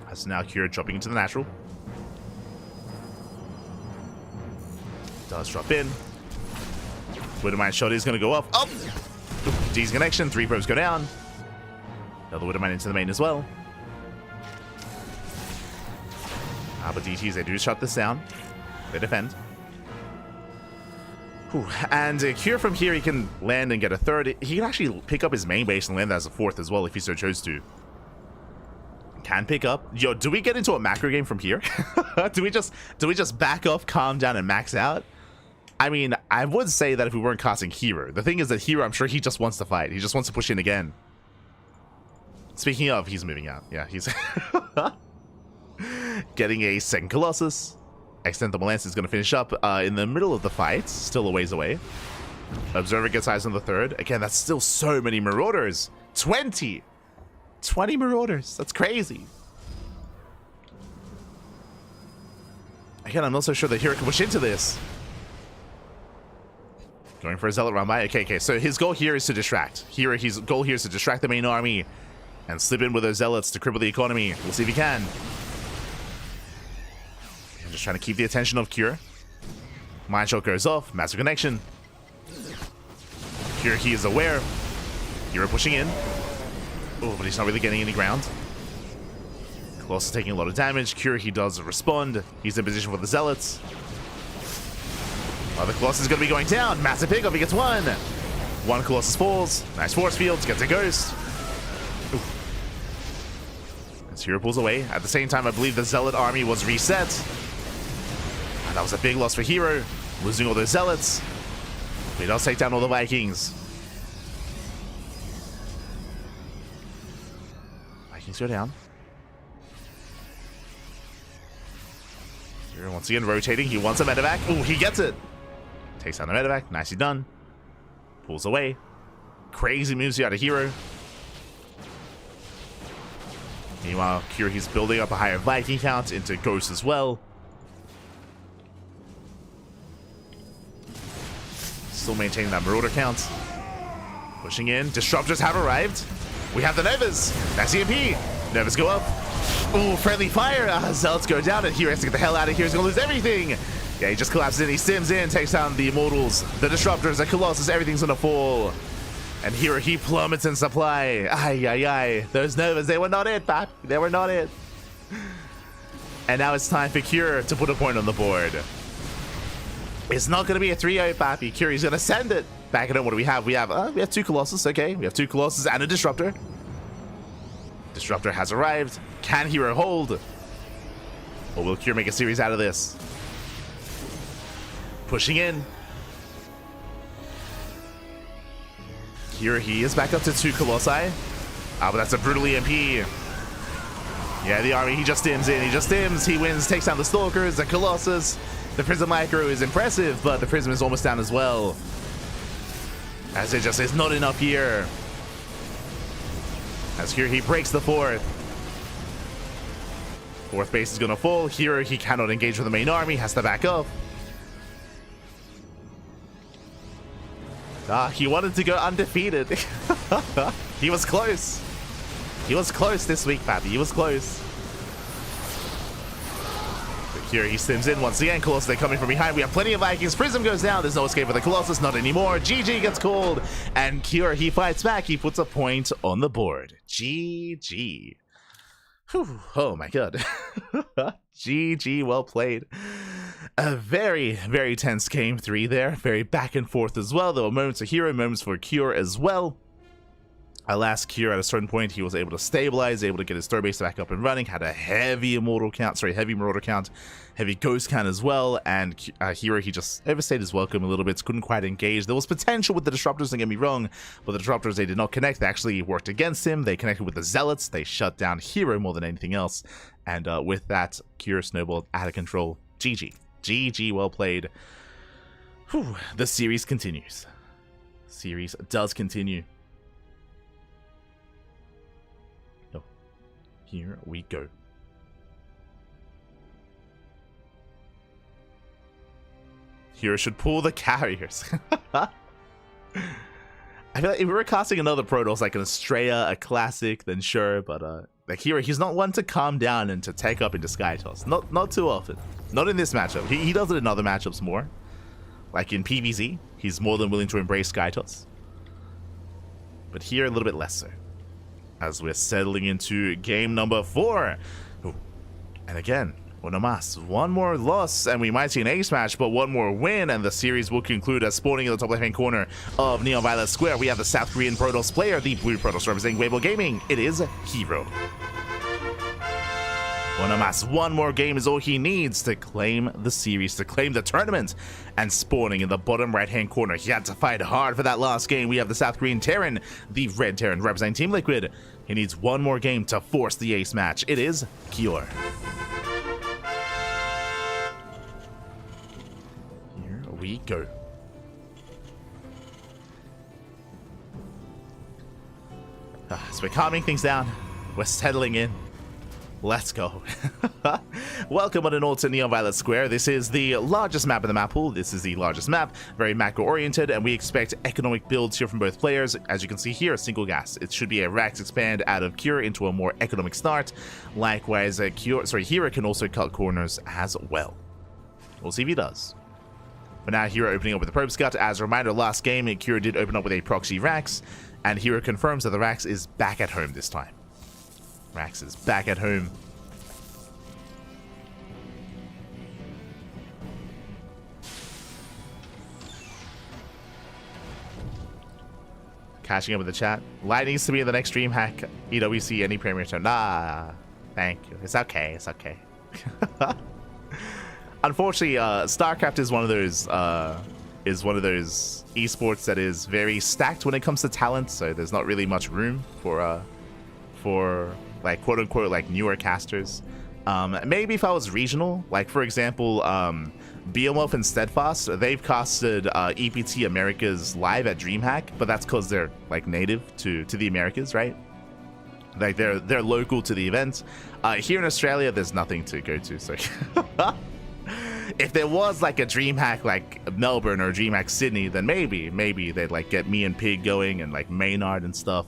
As now Cure dropping into the natural. Does drop in. Widowmine shot is going to go off. Oh! D's connection. 3 probes go down. Another Widowmine into the main as well. But DTs, they do shut this down. They defend. Whew. And Cure from here, he can land and get a third. He can actually pick up his main base and land that as a fourth as well if he so chose to. Can pick up. Yo, do we get into a macro game from here? do we just back off, calm down, and max out? I mean, I would say that if we weren't casting herO. The thing is that herO, I'm sure he just wants to fight. He just wants to push in again. Speaking of, he's moving out. Yeah, he's getting a second Colossus. Extendable Lance is going to finish up in the middle of the fight. Still a ways away. Observer gets eyes on the third. Again, that's still so many Marauders. 20 Marauders. That's crazy. Again, I'm not so sure that herO can push into this. Going for a Zealot round by. Okay. So his goal here is to distract. His goal here is to distract the main army and slip in with those Zealots to cripple the economy. We'll see if he can. I'm just trying to keep the attention of Cure. Mind Shot goes off. Massive connection. Cure, he is aware. herO pushing in. Oh, but he's not really getting any ground. Colossus taking a lot of damage. Cure, he does respond. He's in position for the Zealots. The Colossus is going to be going down. Massive pickup. He gets one. One Colossus falls. Nice force fields. Gets a ghost. As herO pulls away. At the same time, I believe the Zealot army was reset. And that was a big loss for herO. Losing all those Zealots. But he does take down all the Vikings. Vikings go down. herO once again rotating. He wants a medevac. Oh, he gets it. Takes down the medevac. Nicely done. Pulls away. Crazy moves here out of herO. Meanwhile, Cure, he's building up a higher Viking count into Ghost as well. Still maintaining that Marauder count. Pushing in. Disruptors have arrived. We have the Novas. That's EMP. Novas go up. Ooh, friendly fire. Zealots go down, and herO has to get the hell out of here. He's going to lose everything. Yeah, he just collapses in. He stims in, takes down the Immortals, the Disruptors, the Colossus. Everything's going to fall. And herO, he plummets in supply. Ay. Those Novas, they were not it, Pap. They were not it. And now it's time for Cure to put a point on the board. It's not going to be a 3-0, Pappy. Cure, he's going to send it. Back it up. What do we have? We have 2 Colossus. Okay, we have 2 Colossus and a Disruptor. Disruptor has arrived. Can herO hold? Or will Cure make a series out of this? Pushing in. Here he is back up to 2 Colossi. But that's a brutal EMP. Yeah, the army, he just stims in. He just stims. He wins, takes down the Stalkers, the Colossus. The Prism Micro is impressive, but the Prism is almost down as well. As it just is not enough here. As here he breaks the 4th. 4th base is going to fall. Here he cannot engage with the main army. Has to back up. He wanted to go undefeated. He was close. He was close this week, Pappy. He was close. But here he stims in once again. Colossus, they're coming from behind. We have plenty of Vikings. Prism goes down. There's no escape for the Colossus. Not anymore. GG gets called. And Cure, he fights back. He puts a point on the board. GG. Whew. Oh my god. GG, well played. A very, very tense game 3 there. Very back and forth as well. There were moments for herO, moments for Cure as well. Alas, Kira at a certain point, he was able to stabilize, able to get his throw base back up and running, had a heavy marauder count, heavy ghost count as well, and herO, he just overstayed his welcome a little bit, couldn't quite engage. There was potential with the disruptors, don't get me wrong, but the disruptors, they did not connect. They actually worked against him. They connected with the zealots. They shut down herO more than anything else, and with that, Kira snowballed out of control. GG, well played. Whew. The series continues. Series does continue. Here we go. herO should pull the carriers. I feel like if we were casting another Protoss, like an Estrella, a Classic, then sure, but like herO, he's not one to calm down and to take up into Sky Toss. Not too often. Not in this matchup. He does it in other matchups more. Like in PvZ, he's more than willing to embrace Sky Toss. But here a little bit less so, as we're settling into game number 4. Ooh. And again, one more loss and we might see an ace match, but one more win and the series will conclude. As spawning in the top left hand corner of Neon Violet Square, we have the South Korean Protoss player, the blue Protoss representing GuMiho Gaming. It is herO. One more game is all he needs to claim the series, to claim the tournament. And spawning in the bottom right hand corner, he had to fight hard for that last game. We have the South Korean Terran, the red Terran representing Team Liquid. He needs one more game to force the ace match. It is Kyor. Here we go. So we're calming things down. We're settling in. Let's go. Welcome on an all to Neon Violet Square. This is the largest map in the map pool. This is the largest map, very macro oriented, and we expect economic builds here from both players. As you can see here, single gas. It should be a Rax expand out of Kyor into a more economic start. Likewise, herO can also cut corners as well. We'll see if he does. For now, herO opening up with the Probe Scout. As a reminder, last game, Kyor did open up with a proxy Rax, and herO confirms that the Rax is back at home this time. Rax is back at home. Catching up with the chat. Light needs to be in the next dream hack. EWC any premier turn. Nah, thank you. It's okay. It's okay. Unfortunately, StarCraft is one of those esports that is very stacked when it comes to talent. So there's not really much room for like quote unquote like newer casters. Maybe if I was regional, like for example, Beowulf and Steadfast, they've casted EPT Americas live at DreamHack, but that's because they're like native to the Americas, right? Like they're local to the event. Here in Australia, there's nothing to go to. So if there was like a DreamHack like Melbourne or DreamHack Sydney, then maybe they'd like get me and Pig going and like Maynard and stuff.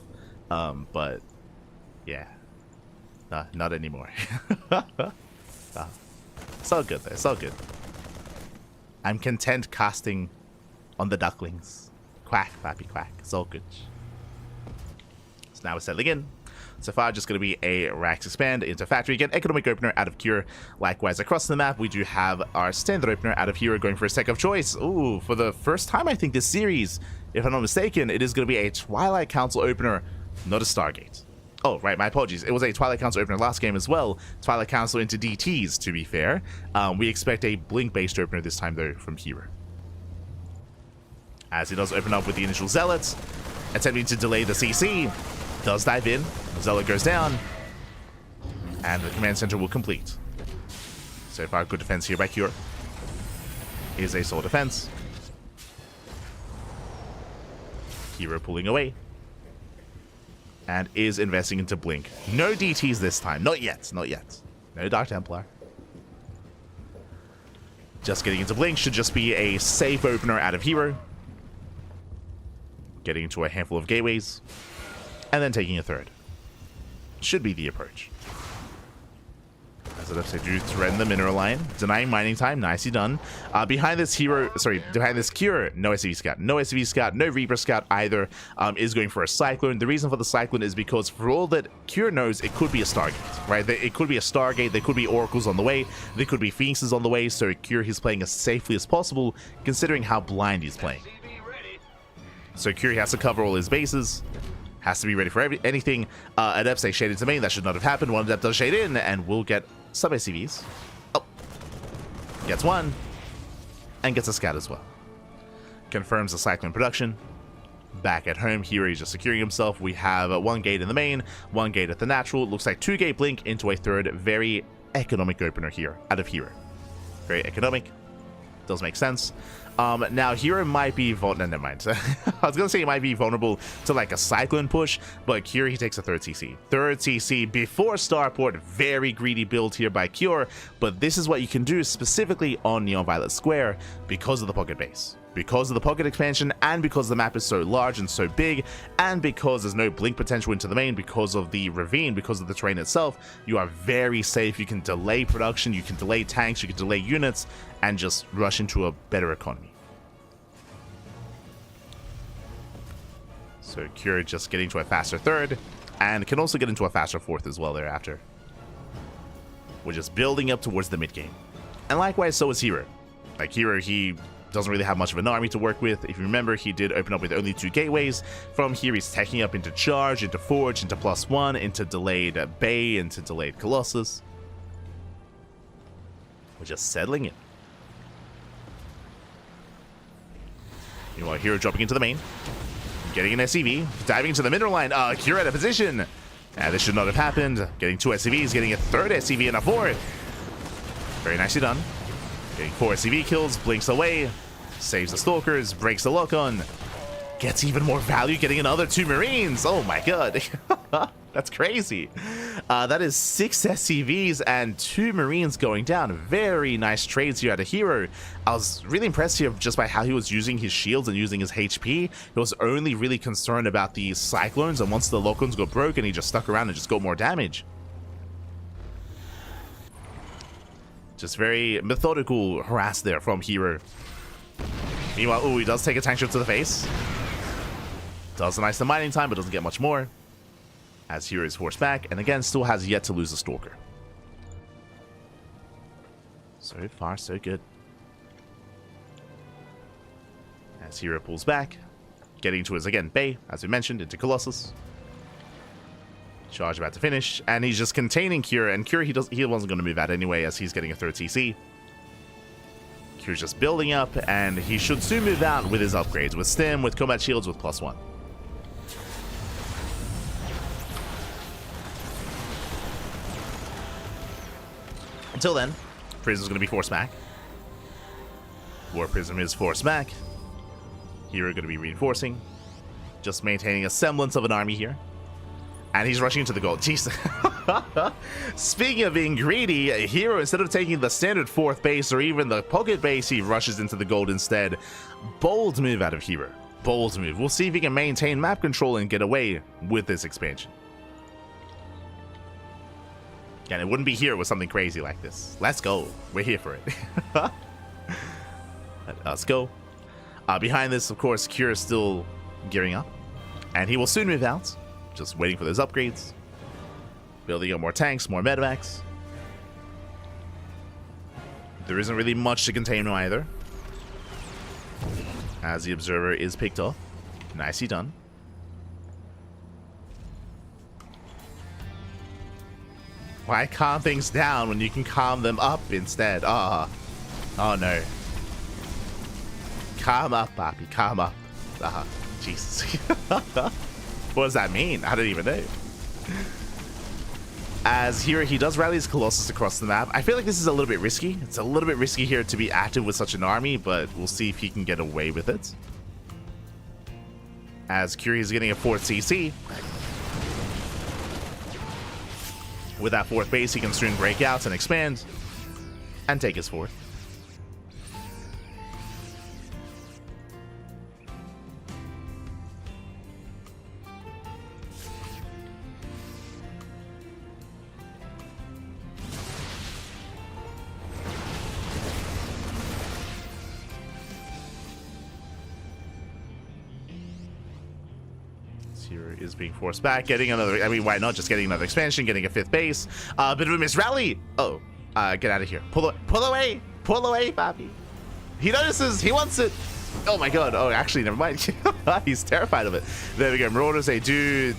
But yeah. Not anymore. It's all good though. It's all good. I'm content casting on the Ducklings. Quack, Pappy, quack. It's all good. So now we're settling in. So far, just going to be a Rax expand into factory. Again, economic opener out of Kyor. Likewise, across the map, we do have our standard opener out of herO going for a sec of choice. Ooh, for the first time, I think, this series, if I'm not mistaken, it is going to be a Twilight Council opener, not a Stargate. Oh, right, my apologies. It was a Twilight Council opener last game as well. Twilight Council into DTs, to be fair. We expect a Blink-based opener this time, though, from herO. As he does open up with the initial Zealots, attempting to delay the CC. Does dive in. Zealot goes down. And the command center will complete. So far, good defense here by herO. Is a soul defense. herO pulling away. And is investing into Blink. No DTs this time. Not yet. Not yet. No Dark Templar. Just getting into Blink should just be a safe opener out of herO. Getting into a handful of gateways. And then taking a third. Should be the approach. As they do threaten the mineral line. Denying mining time. Nicely done. Behind this Kyor, no SCV Scout. No SCV Scout, no Reaper Scout either. Is going for a Cyclone. The reason for the Cyclone is because for all that Kyor knows, it could be a Stargate, right? It could be a Stargate. There could be Oracles on the way. There could be Phoenixes on the way. So Kyor, he's playing as safely as possible, considering how blind he's playing. So Kyor has to cover all his bases. Has to be ready for anything. Adept say shade into main. That should not have happened. One Adept does shade in, and we'll get some SCVs. Oh. Gets one. And gets a scout as well. Confirms the cyclone production. Back at home, herO is just securing himself. We have one gate in the main, one gate at the natural. Looks like 2 gate blink into a third. Very economic opener here out of herO. Very economic. Does make sense. Now herO might be vulnerable. Never mind. I was gonna say he might be vulnerable to like a cyclone push, but herO, he takes a third CC. Third CC before starport. Very greedy build here by Cure, but this is what you can do specifically on Neon Violet Square because of the pocket base. Because of the pocket expansion, and because the map is so large and so big, and because there's no blink potential into the main because of the ravine, because of the terrain itself, you are very safe. You can delay production, you can delay tanks, you can delay units, and just rush into a better economy. So Cure just getting to a faster third, and can also get into a faster fourth as well thereafter. We're just building up towards the mid game. And likewise, so is herO. Like herO, he doesn't really have much of an army to work with. If you remember, he did open up with only 2 gateways. From here, he's taking up into Charge, into Forge, into +1, into delayed Bay, into delayed Colossus. We're just settling in. Meanwhile, herO dropping into the main. Getting an SCV. Diving into the middle line. Cure out of position. This should not have happened. Getting 2 SCVs. Getting a third SCV and a fourth. Very nicely done. Getting 4 SCV kills, blinks away, saves the Stalkers, breaks the lock-on, gets even more value, getting another 2 Marines. Oh my god. That's crazy. That is 6 SCVs and 2 Marines going down. Very nice trades here out of herO. I was really impressed here just by how he was using his shields and using his HP. He was only really concerned about the Cyclones, and once the lock-ons got broken, he just stuck around and just got more damage. Just very methodical harass there from herO. Meanwhile, he does take a tank shot to the face. Does a nice mining time, but doesn't get much more. As herO is forced back, and again, still has yet to lose a Stalker. So far, so good. As herO pulls back, getting to his, again, Bay, as we mentioned, into Colossus. Charge about to finish, and he's just containing Cure, and Cure, he wasn't going to move out anyway, as he's getting a third CC. Cure's just building up, and he should soon move out with his upgrades, with Stim, with combat shields, with +1. Until then, Prism's going to be forced back. War Prism is forced back. herO going to be reinforcing, just maintaining a semblance of an army here. And he's rushing into the gold. Jeez. Speaking of being greedy, herO, instead of taking the standard 4th base or even the pocket base, he rushes into the gold instead. Bold move out of herO. Bold move. We'll see if he can maintain map control and get away with this expansion. And it wouldn't be here with something crazy like this. Let's go. We're here for it. Let's go. Behind this, of course, Cure is still gearing up. And he will soon move out. Just waiting for those upgrades. Building up more tanks, more medevacs. There isn't really much to contain him either. As the Observer is picked off. Nicely done. Why calm things down when you can calm them up instead? Oh no. Calm up, Papi. Calm up. Jesus. What does that mean? I don't even know. As here, he does rally his Colossus across the map. I feel like this is a little bit risky. It's a little bit risky here to be active with such an army, but we'll see if he can get away with it. As Curie is getting a 4th CC. With that 4th base, he can soon break out and expand. And take his 4th. Is being forced back, getting another, I mean, why not just getting another expansion, getting a 5th base. Bit of a misrally. Oh, get out of here. Pull away, Papi. He notices, he wants it. Oh my god. Oh, actually, never mind. He's terrified of it. There we go. Marauders, they do...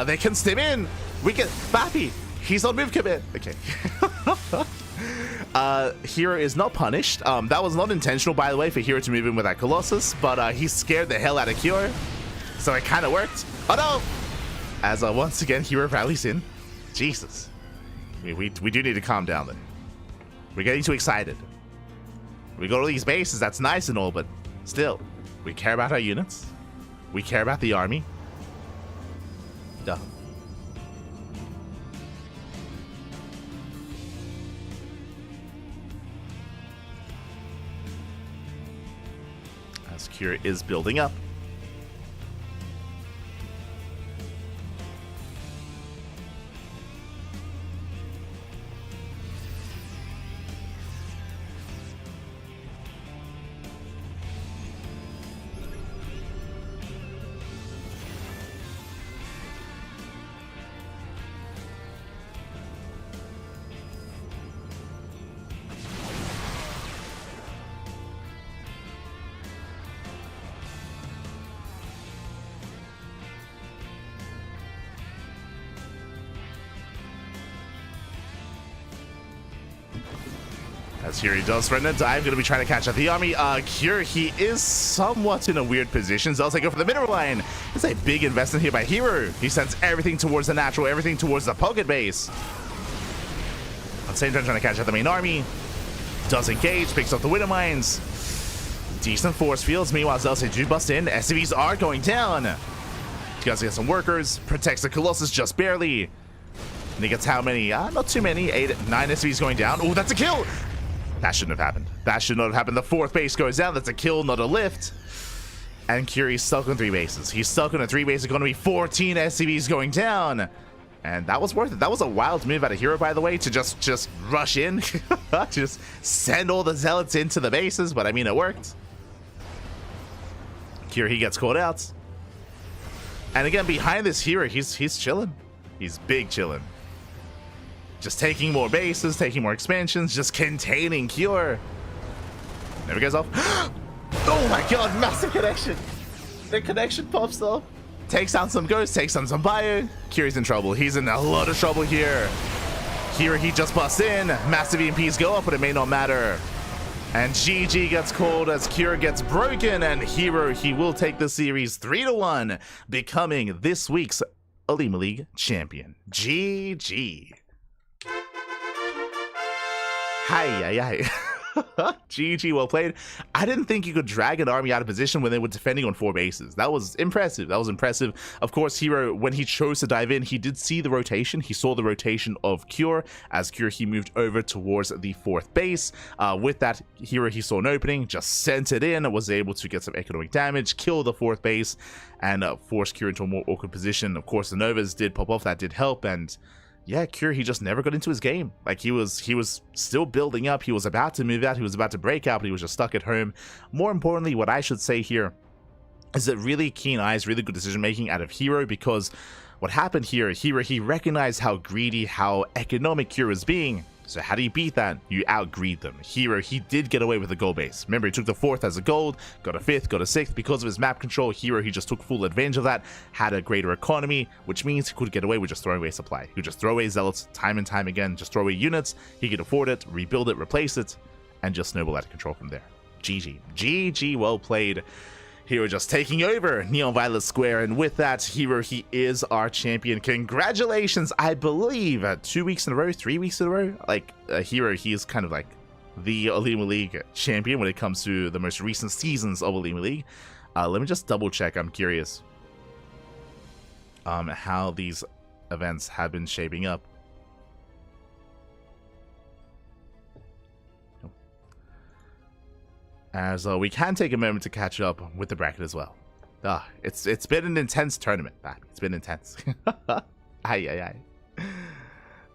they can stim in. We can... Bappy. He's on move commit. Okay. herO is not punished. That was not intentional, by the way, for herO to move in with that Colossus, but he scared the hell out of Cure. So it kind of worked. Oh no! As once again, herO rallies in. Jesus. We do need to calm down then. We're getting too excited. We go to these bases, that's nice and all, but still, we care about our units. We care about the army. Duh. As Cure is building up. As here he does threaten a dive, going to be trying to catch up the army. Cure, he is somewhat in a weird position. So go for the mineral line. It's a big investment here by herO. He sends everything towards the natural, everything towards the pocket base. At the same time, trying to catch up the main army. Does engage, picks up the winter mines. Decent force fields. Meanwhile, Zelce do bust in. SCVs are going down. He does get some workers. Protects the Colossus just barely. And he gets how many? Not too many. 9 SCVs going down. Oh, that's a kill. That shouldn't have happened. That should not have happened. The 4th base goes down. That's a kill, not a lift. And Curie's stuck on 3 bases. He's stuck on a 3 base. It's going to be 14 SCVs going down. And that was worth it. That was a wild move out of herO, by the way, to just rush in. Just send all the zealots into the bases. But I mean, it worked. Cure, he gets caught out. And again, behind this herO, he's chilling. He's big chilling. Just taking more bases, taking more expansions, just containing Cure. Never goes off. Oh my god, massive connection. The connection pops off. Takes down some ghosts, takes down some bio. Cure's in trouble. He's in a lot of trouble here. Here he just busts in. Massive EMPs go up, but it may not matter. And GG gets called as Cure gets broken. And herO, he will take the series 3-1, becoming this week's OlimoLeague champion. GG. Hi. GG, well played. I didn't think you could drag an army out of position when they were defending on 4 bases. That was impressive. Of course, herO, when he chose to dive in, he did see the rotation. He saw the rotation of Cure. As Cure, he moved over towards the 4th base. With that, herO, he saw an opening, just sent it in, was able to get some economic damage, kill the 4th base, and force Cure into a more awkward position. Of course, the Novas did pop off. That did help, and yeah, Cure, he just never got into his game. Like, he was still building up. He was about to move out. He was about to break out, but he was just stuck at home. More importantly, what I should say here is that really keen eyes, really good decision making out of herO, because what happened here, he recognized how greedy, how economic Cure was being. So how do you beat that? You outgreed them. herO, he did get away with the gold base. Remember, he took the 4th as a gold, got a 5th, got a 6th. Because of his map control, herO, he just took full advantage of that, had a greater economy, which means he could get away with just throwing away supply. He could just throw away zealots time and time again, just throw away units. He could afford it, rebuild it, replace it, and just snowball out of control from there. GG, well played. herO just taking over Neon Violet Square, and with that, herO, he is our champion. Congratulations. I believe 2 weeks in a row, 3 weeks in a row, like herO, he is kind of like the OlimoLeague champion when it comes to the most recent seasons of OlimoLeague. Let me just double check. I'm curious how these events have been shaping up. As we can take a moment to catch up with the bracket as well. It's been an intense tournament. It's been intense. Aye.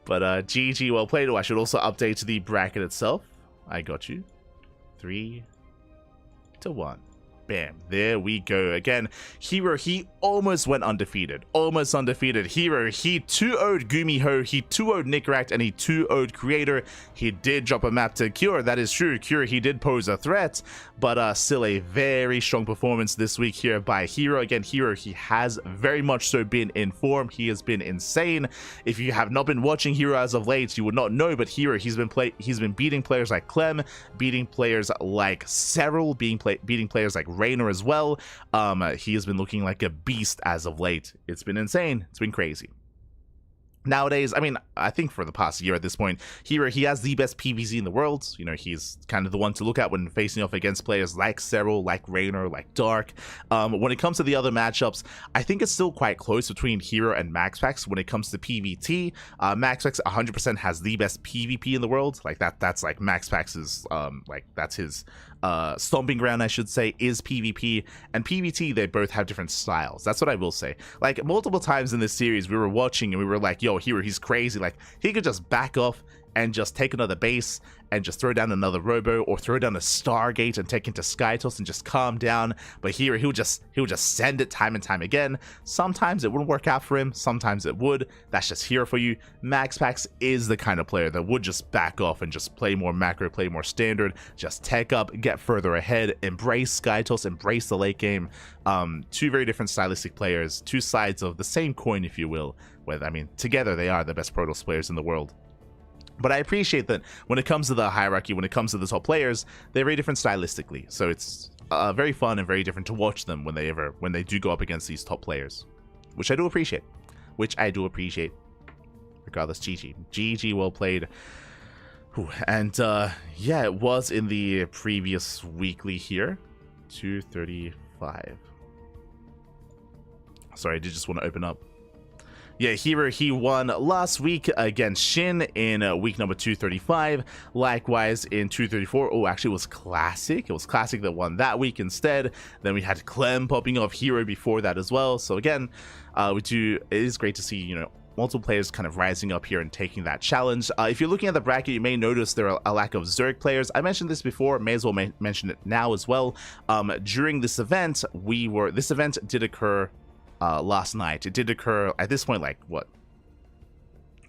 But GG, well played. I should also update the bracket itself. I got you. 3-1. Bam, there we go. Again, herO, he almost went undefeated. Almost undefeated. herO, he 2-0'd GuMiho, he 2-0'd Nickracked, and he 2-0'd Creator. He did drop a map to Cure, that is true. Cure, he did pose a threat, but still a very strong performance this week here by herO. Again, herO, he has very much so been in form. He has been insane. If you have not been watching herO as of late, you would not know, but herO, he's been beating players like Clem, beating players like herO, beating players like Rainer as well. He has been looking like a beast as of late. It's been insane. It's been crazy. Nowadays, I mean, I think for the past year at this point, herO, he has the best PvZ in the world. You know, he's kind of the one to look at when facing off against players like herO, like Rainer, like Dark. When it comes to the other matchups, I think it's still quite close between herO and MaxPax when it comes to PvT. MaxPax 100% has the best PvP in the world. Like that's like MaxPax's, like that's his stomping ground, I should say, is PvP. And PvT, they both have different styles. That's what I will say. Like, multiple times in this series, we were watching and we were like, yo, herO, he's crazy. Like, he could just back off and just take another base and just throw down another robo, or throw down a Stargate and take into Skytoss and just calm down. But herO, he'll just send it time and time again. Sometimes it wouldn't work out for him, sometimes it would. That's just herO for you. MaxPax is the kind of player that would just back off and just play more macro, play more standard, just tech up, get further ahead, embrace Skytoss, embrace the late game. Two very different stylistic players, two sides of the same coin, if you will. Where, I mean, together they are the best Protoss players in the world. But I appreciate that when it comes to the hierarchy, when it comes to the top players, they're very different stylistically. So it's very fun and very different to watch them when they do go up against these top players, which I do appreciate. Regardless, GG, well played. Whew. And yeah, it was in the previous weekly here, 235. Sorry, I did just want to open up. Yeah, herO, he won last week against Shin in week number 235. Likewise, in 234, oh, actually it was Classic. It was Classic that won that week instead. Then we had Clem popping off herO before that as well. So again, it is great to see, you know, multiple players kind of rising up here and taking that challenge. If you're looking at the bracket, you may notice there are a lack of Zerg players. I mentioned this before, may as well mention it now as well. During this event, this event did occur last night. It did occur at this point, like, what,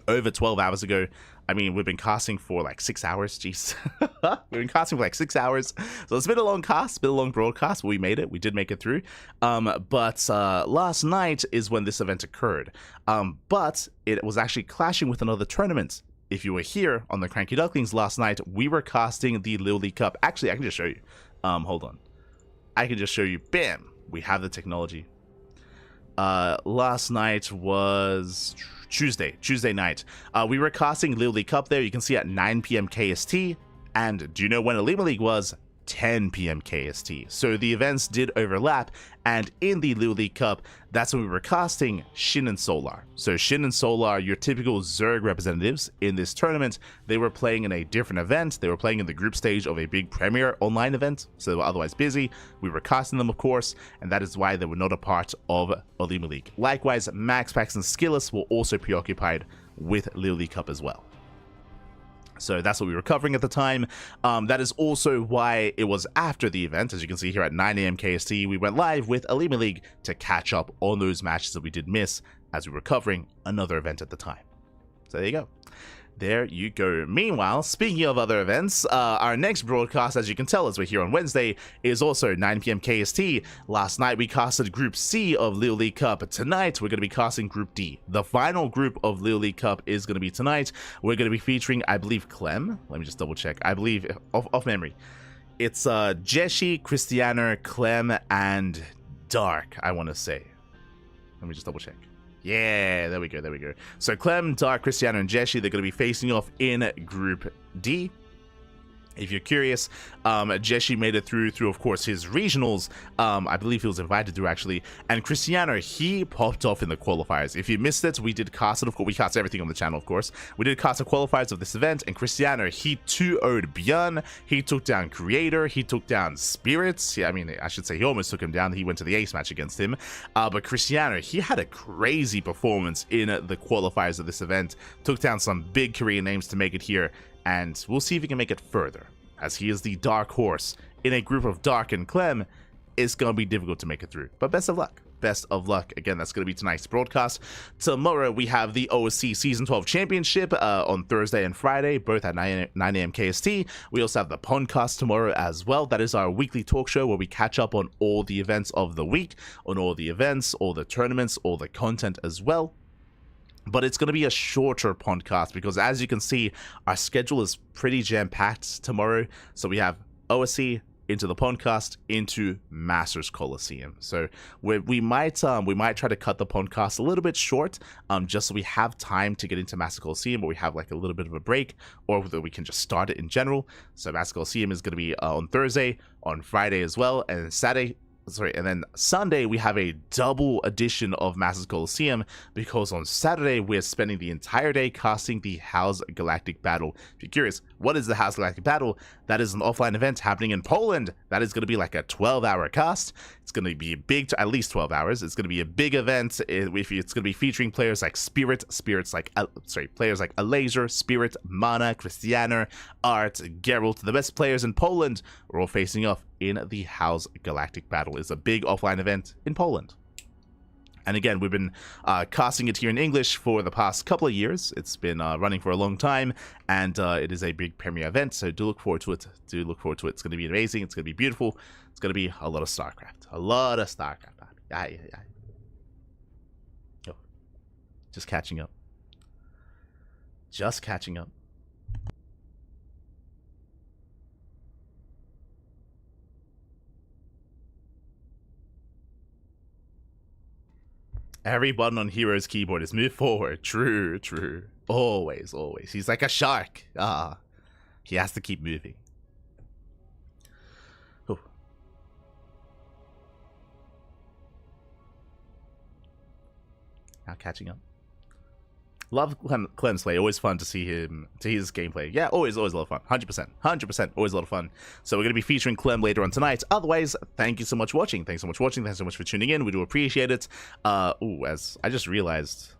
over 12 hours ago. I mean, we've been casting for like 6 hours. Jeez. We've been casting for like 6 hours, so it's been a long cast, been a long broadcast, but we made it. We did make it through. But last night is when this event occurred. But it was actually clashing with another tournament. If you were here on the CranKy Ducklings last night, we were casting the LoLeague Cup. Actually, I can just show you. Hold on. I can just show you. Bam! We have the technology. Last night was Tuesday night. We were casting LoLeague Cup there. You can see at 9 p.m. KST. And do you know when OlimoLeague was? 10 p.m. KST. So the events did overlap, and in the LoLeague Cup, that's when we were casting Shin and Solar. So Shin and Solar, your typical Zerg representatives in this tournament, they were playing in a different event. They were playing in the group stage of a big Premier online event, so they were otherwise busy. We were casting them, of course, and that is why they were not a part of OlimoLeague. Likewise, MaxPax and Skillus were also preoccupied with LoLeague Cup as well. So that's what we were covering at the time. That is also why it was after the event. As you can see here at 9 a.m. KST, we went live with OlimoLeague to catch up on those matches that we did miss as we were covering another event at the time. So there you go. There you go. Meanwhile, speaking of other events, our next broadcast, as you can tell as we're here on Wednesday, is also 9 p.m. KST. Last night we casted Group C of LoLeague Cup. Tonight we're going to be casting Group D. The final group of LoLeague Cup is going to be tonight. We're going to be featuring, I believe, Clem. Let me just double check. I believe, off memory, it's Jeshi, Cristiano, Clem, and Dark, I want to say. Let me just double check. Yeah, there we go. So Clem, Dark, Cristiano, and Jeshi, they're going to be facing off in Group D. If you're curious, Jeshi made it through, of course, his regionals. I believe he was invited through, actually. And Cristiano, he popped off in the qualifiers. If you missed it, we did cast it. Of course, we cast everything on the channel, of course. We did cast the qualifiers of this event, and Cristiano, he 2-0'd Björn. He took down Creator. He took down Spirits. Yeah, I mean, I should say he almost took him down. He went to the ace match against him. But Cristiano, he had a crazy performance in the qualifiers of this event. Took down some big Korean names to make it here. And we'll see if he can make it further, as he is the dark horse in a group of Dark and Clem it's going to be difficult to make it through. But best of luck. Best of luck. Again, that's going to be tonight's broadcast. Tomorrow, we have the OSC Season 12 Championship on Thursday and Friday, both at 9 a.m. KST. We also have the podcast tomorrow as well. That is our weekly talk show where we catch up on all the events of the week, on all the events, all the tournaments, all the content as well. But it's going to be a shorter podcast because, as you can see, our schedule is pretty jam-packed tomorrow. So we have OSC into the podcast into Masters Coliseum. So we might try to cut the podcast a little bit short, just so we have time to get into Masters Coliseum, but we have like a little bit of a break, or whether we can just start it in general. So Masters Coliseum is going to be on Thursday, on Friday as well, and Saturday. Sorry, and then Sunday we have a double edition of Masters Coliseum because on Saturday we're spending the entire day casting the House Galactic Battle. If you're curious, what is the House Galactic Battle? That is an offline event happening in Poland. That is going to be like a 12-hour cast. It's going to be big, at least 12 hours. It's going to be a big event. It's going to be featuring players like players like Alazer, Spirit, Mana, Christianer, Art, Geralt, the best players in Poland. We're all facing off in the House Galactic Battle. It's a big offline event in Poland. And again, we've been casting it here in English for the past couple of years. It's been running for a long time, and it is a big premiere event, so do look forward to it. Do look forward to it. It's going to be amazing. It's going to be beautiful. It's going to be a lot of StarCraft. A lot of StarCraft. Yeah. Oh, just catching up. Just catching up. Every button on hero's keyboard is move forward. True. Always. He's like a shark. He has to keep moving. Oh. Now catching up. Love Clem's play. Always fun to see his gameplay. Yeah, always a lot of fun. 100%. Always a lot of fun. So we're going to be featuring Clem later on tonight. Otherwise, thank you so much for watching. Thanks so much for tuning in. We do appreciate it. As I just realized,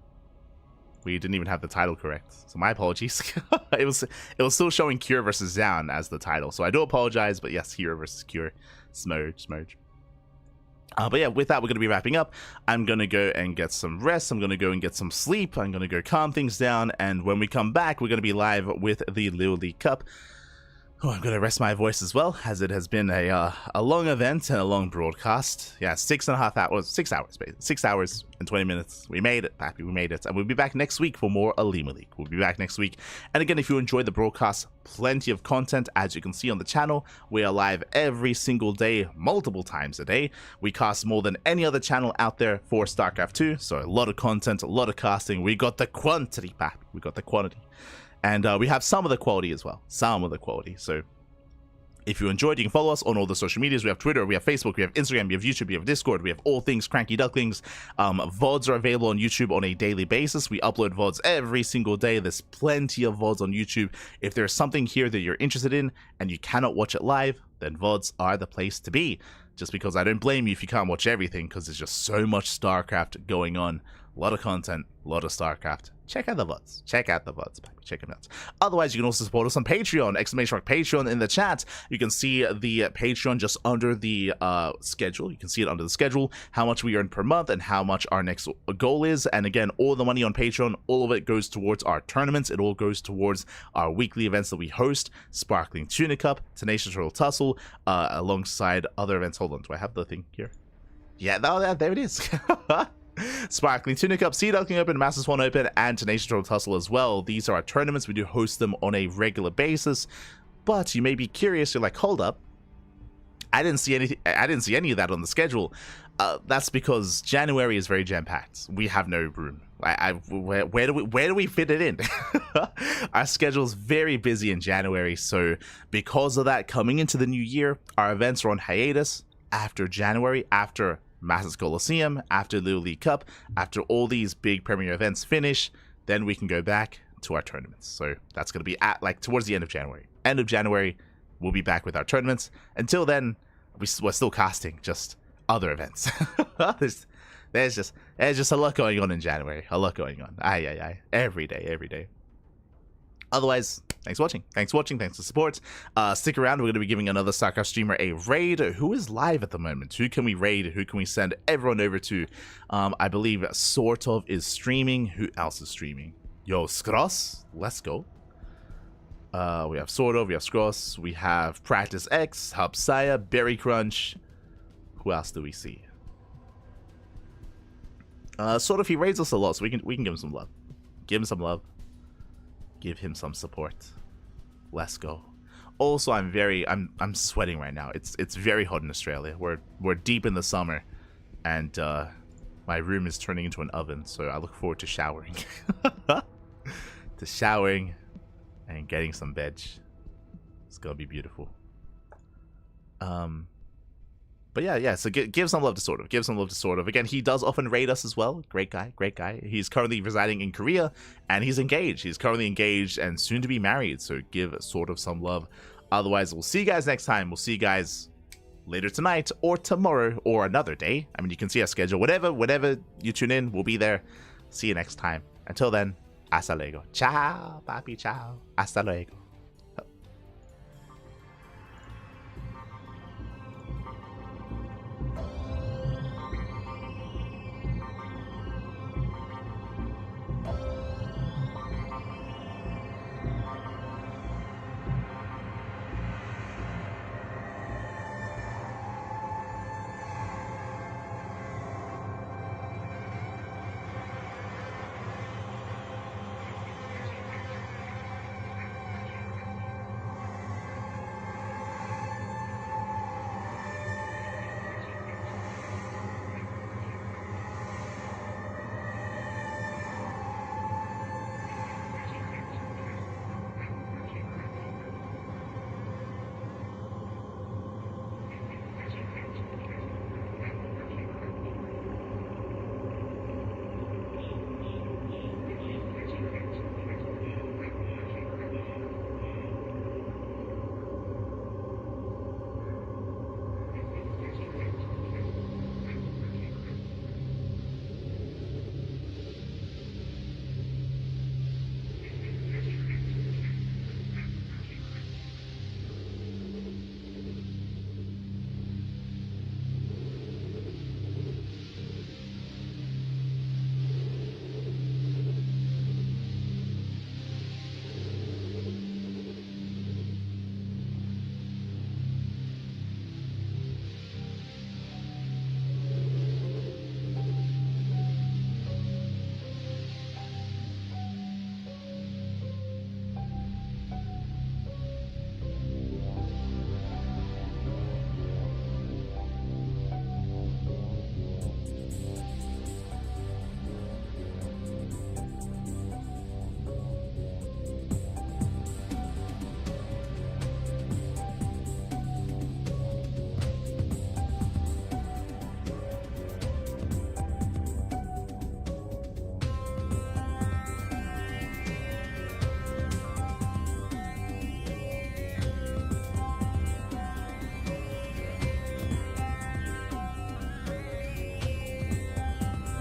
we didn't even have the title correct. So my apologies. It was still showing Cure versus Zan as the title. So I do apologize. But yes, Hero versus Cure. Smurge. But yeah, with that, we're going to be wrapping up. I'm going to go and get some rest. I'm going to go and get some sleep. I'm going to go calm things down. And when we come back, we're going to be live with the LittleLeague Cup. Oh, I'm going to rest my voice as well, as it has been a long event and a long broadcast. Yeah, 6.5 hours, 6 hours, basically. 6 hours and 20 minutes. We made it, Pappy, we made it. And we'll be back next week for more OlimoLeague. We'll be back next week. And again, if you enjoyed the broadcast, plenty of content, as you can see on the channel. We are live every single day, multiple times a day. We cast more than any other channel out there for StarCraft 2. So a lot of content, a lot of casting. We got the quantity, Pappy. We got the quantity. And we have some of the quality as well. Some of the quality. So if you enjoyed, you can follow us on all the social medias. We have Twitter, we have Facebook, we have Instagram, we have YouTube, we have Discord, we have all things CranKy Ducklings. VODs are available on YouTube on a daily basis. We upload VODs every single day. There's plenty of VODs on YouTube. If there's something here that you're interested in and you cannot watch it live, then VODs are the place to be. Just because I don't blame you if you can't watch everything, because there's just so much StarCraft going on. A lot of content, a lot of StarCraft. Check out the VODs. Check out the VODs. Check them out. Otherwise, you can also support us on Patreon. !Patreon in the chat. You can see the Patreon just under the schedule. You can see it under the schedule, how much we earn per month and how much our next goal is. And again, all the money on Patreon, all of it goes towards our tournaments. It all goes towards our weekly events that we host. Sparkling Tuna Cup, Tenacious Turtle Tussle, alongside other events. Hold on, do I have the thing here? Yeah, there it is. Sparkling Tuna Cup, Sea Duckling Open, Masters 1 Open, and Tenacious Turtle Tussle as well. These are our tournaments. We do host them on a regular basis. But you may be curious, you're like, hold up. I didn't see any of that on the schedule. That's because January is very jam-packed. We have no room. Where do we fit it in? Our schedule is very busy in January, so because of that, coming into the new year, our events are on hiatus after January, after Masters Coliseum, after LittleLeague Cup, after all these big premier events finish, then we can go back to our tournaments. So that's going to be at towards the end of January. End of January, we'll be back with our tournaments. Until then, we're still casting just other events. there's just a lot going on in January. A lot going on. Every day. Otherwise, thanks for watching. Thanks for watching. Thanks for support. Stick around. We're going to be giving another StarCraft streamer a raid. Who is live at the moment? Who can we raid? Who can we send everyone over to? I believe Sort of is streaming. Who else is streaming? Yo, Skross. Let's go. We have Sort of. We have Skross. We have Practice X, Hubsaya, Berry Crunch. Who else do we see? Sort of, he raids us a lot, so we can give him some love. Give him some love. Give him some support. Let's go. Also, I'm sweating right now. It's very hot in Australia. We're deep in the summer, and my room is turning into an oven. So I look forward to showering, and getting some veg. It's gonna be beautiful. But yeah, so give some love to Sort of. Give some love to Sort of. Again, he does often raid us as well. Great guy. He's currently residing in Korea, and he's engaged. He's currently engaged and soon to be married, so give Sort of some love. Otherwise, we'll see you guys next time. We'll see you guys later tonight, or tomorrow, or another day. I mean, you can see our schedule. Whatever you tune in, we'll be there. See you next time. Until then, hasta luego. Ciao, papi, ciao. Hasta luego.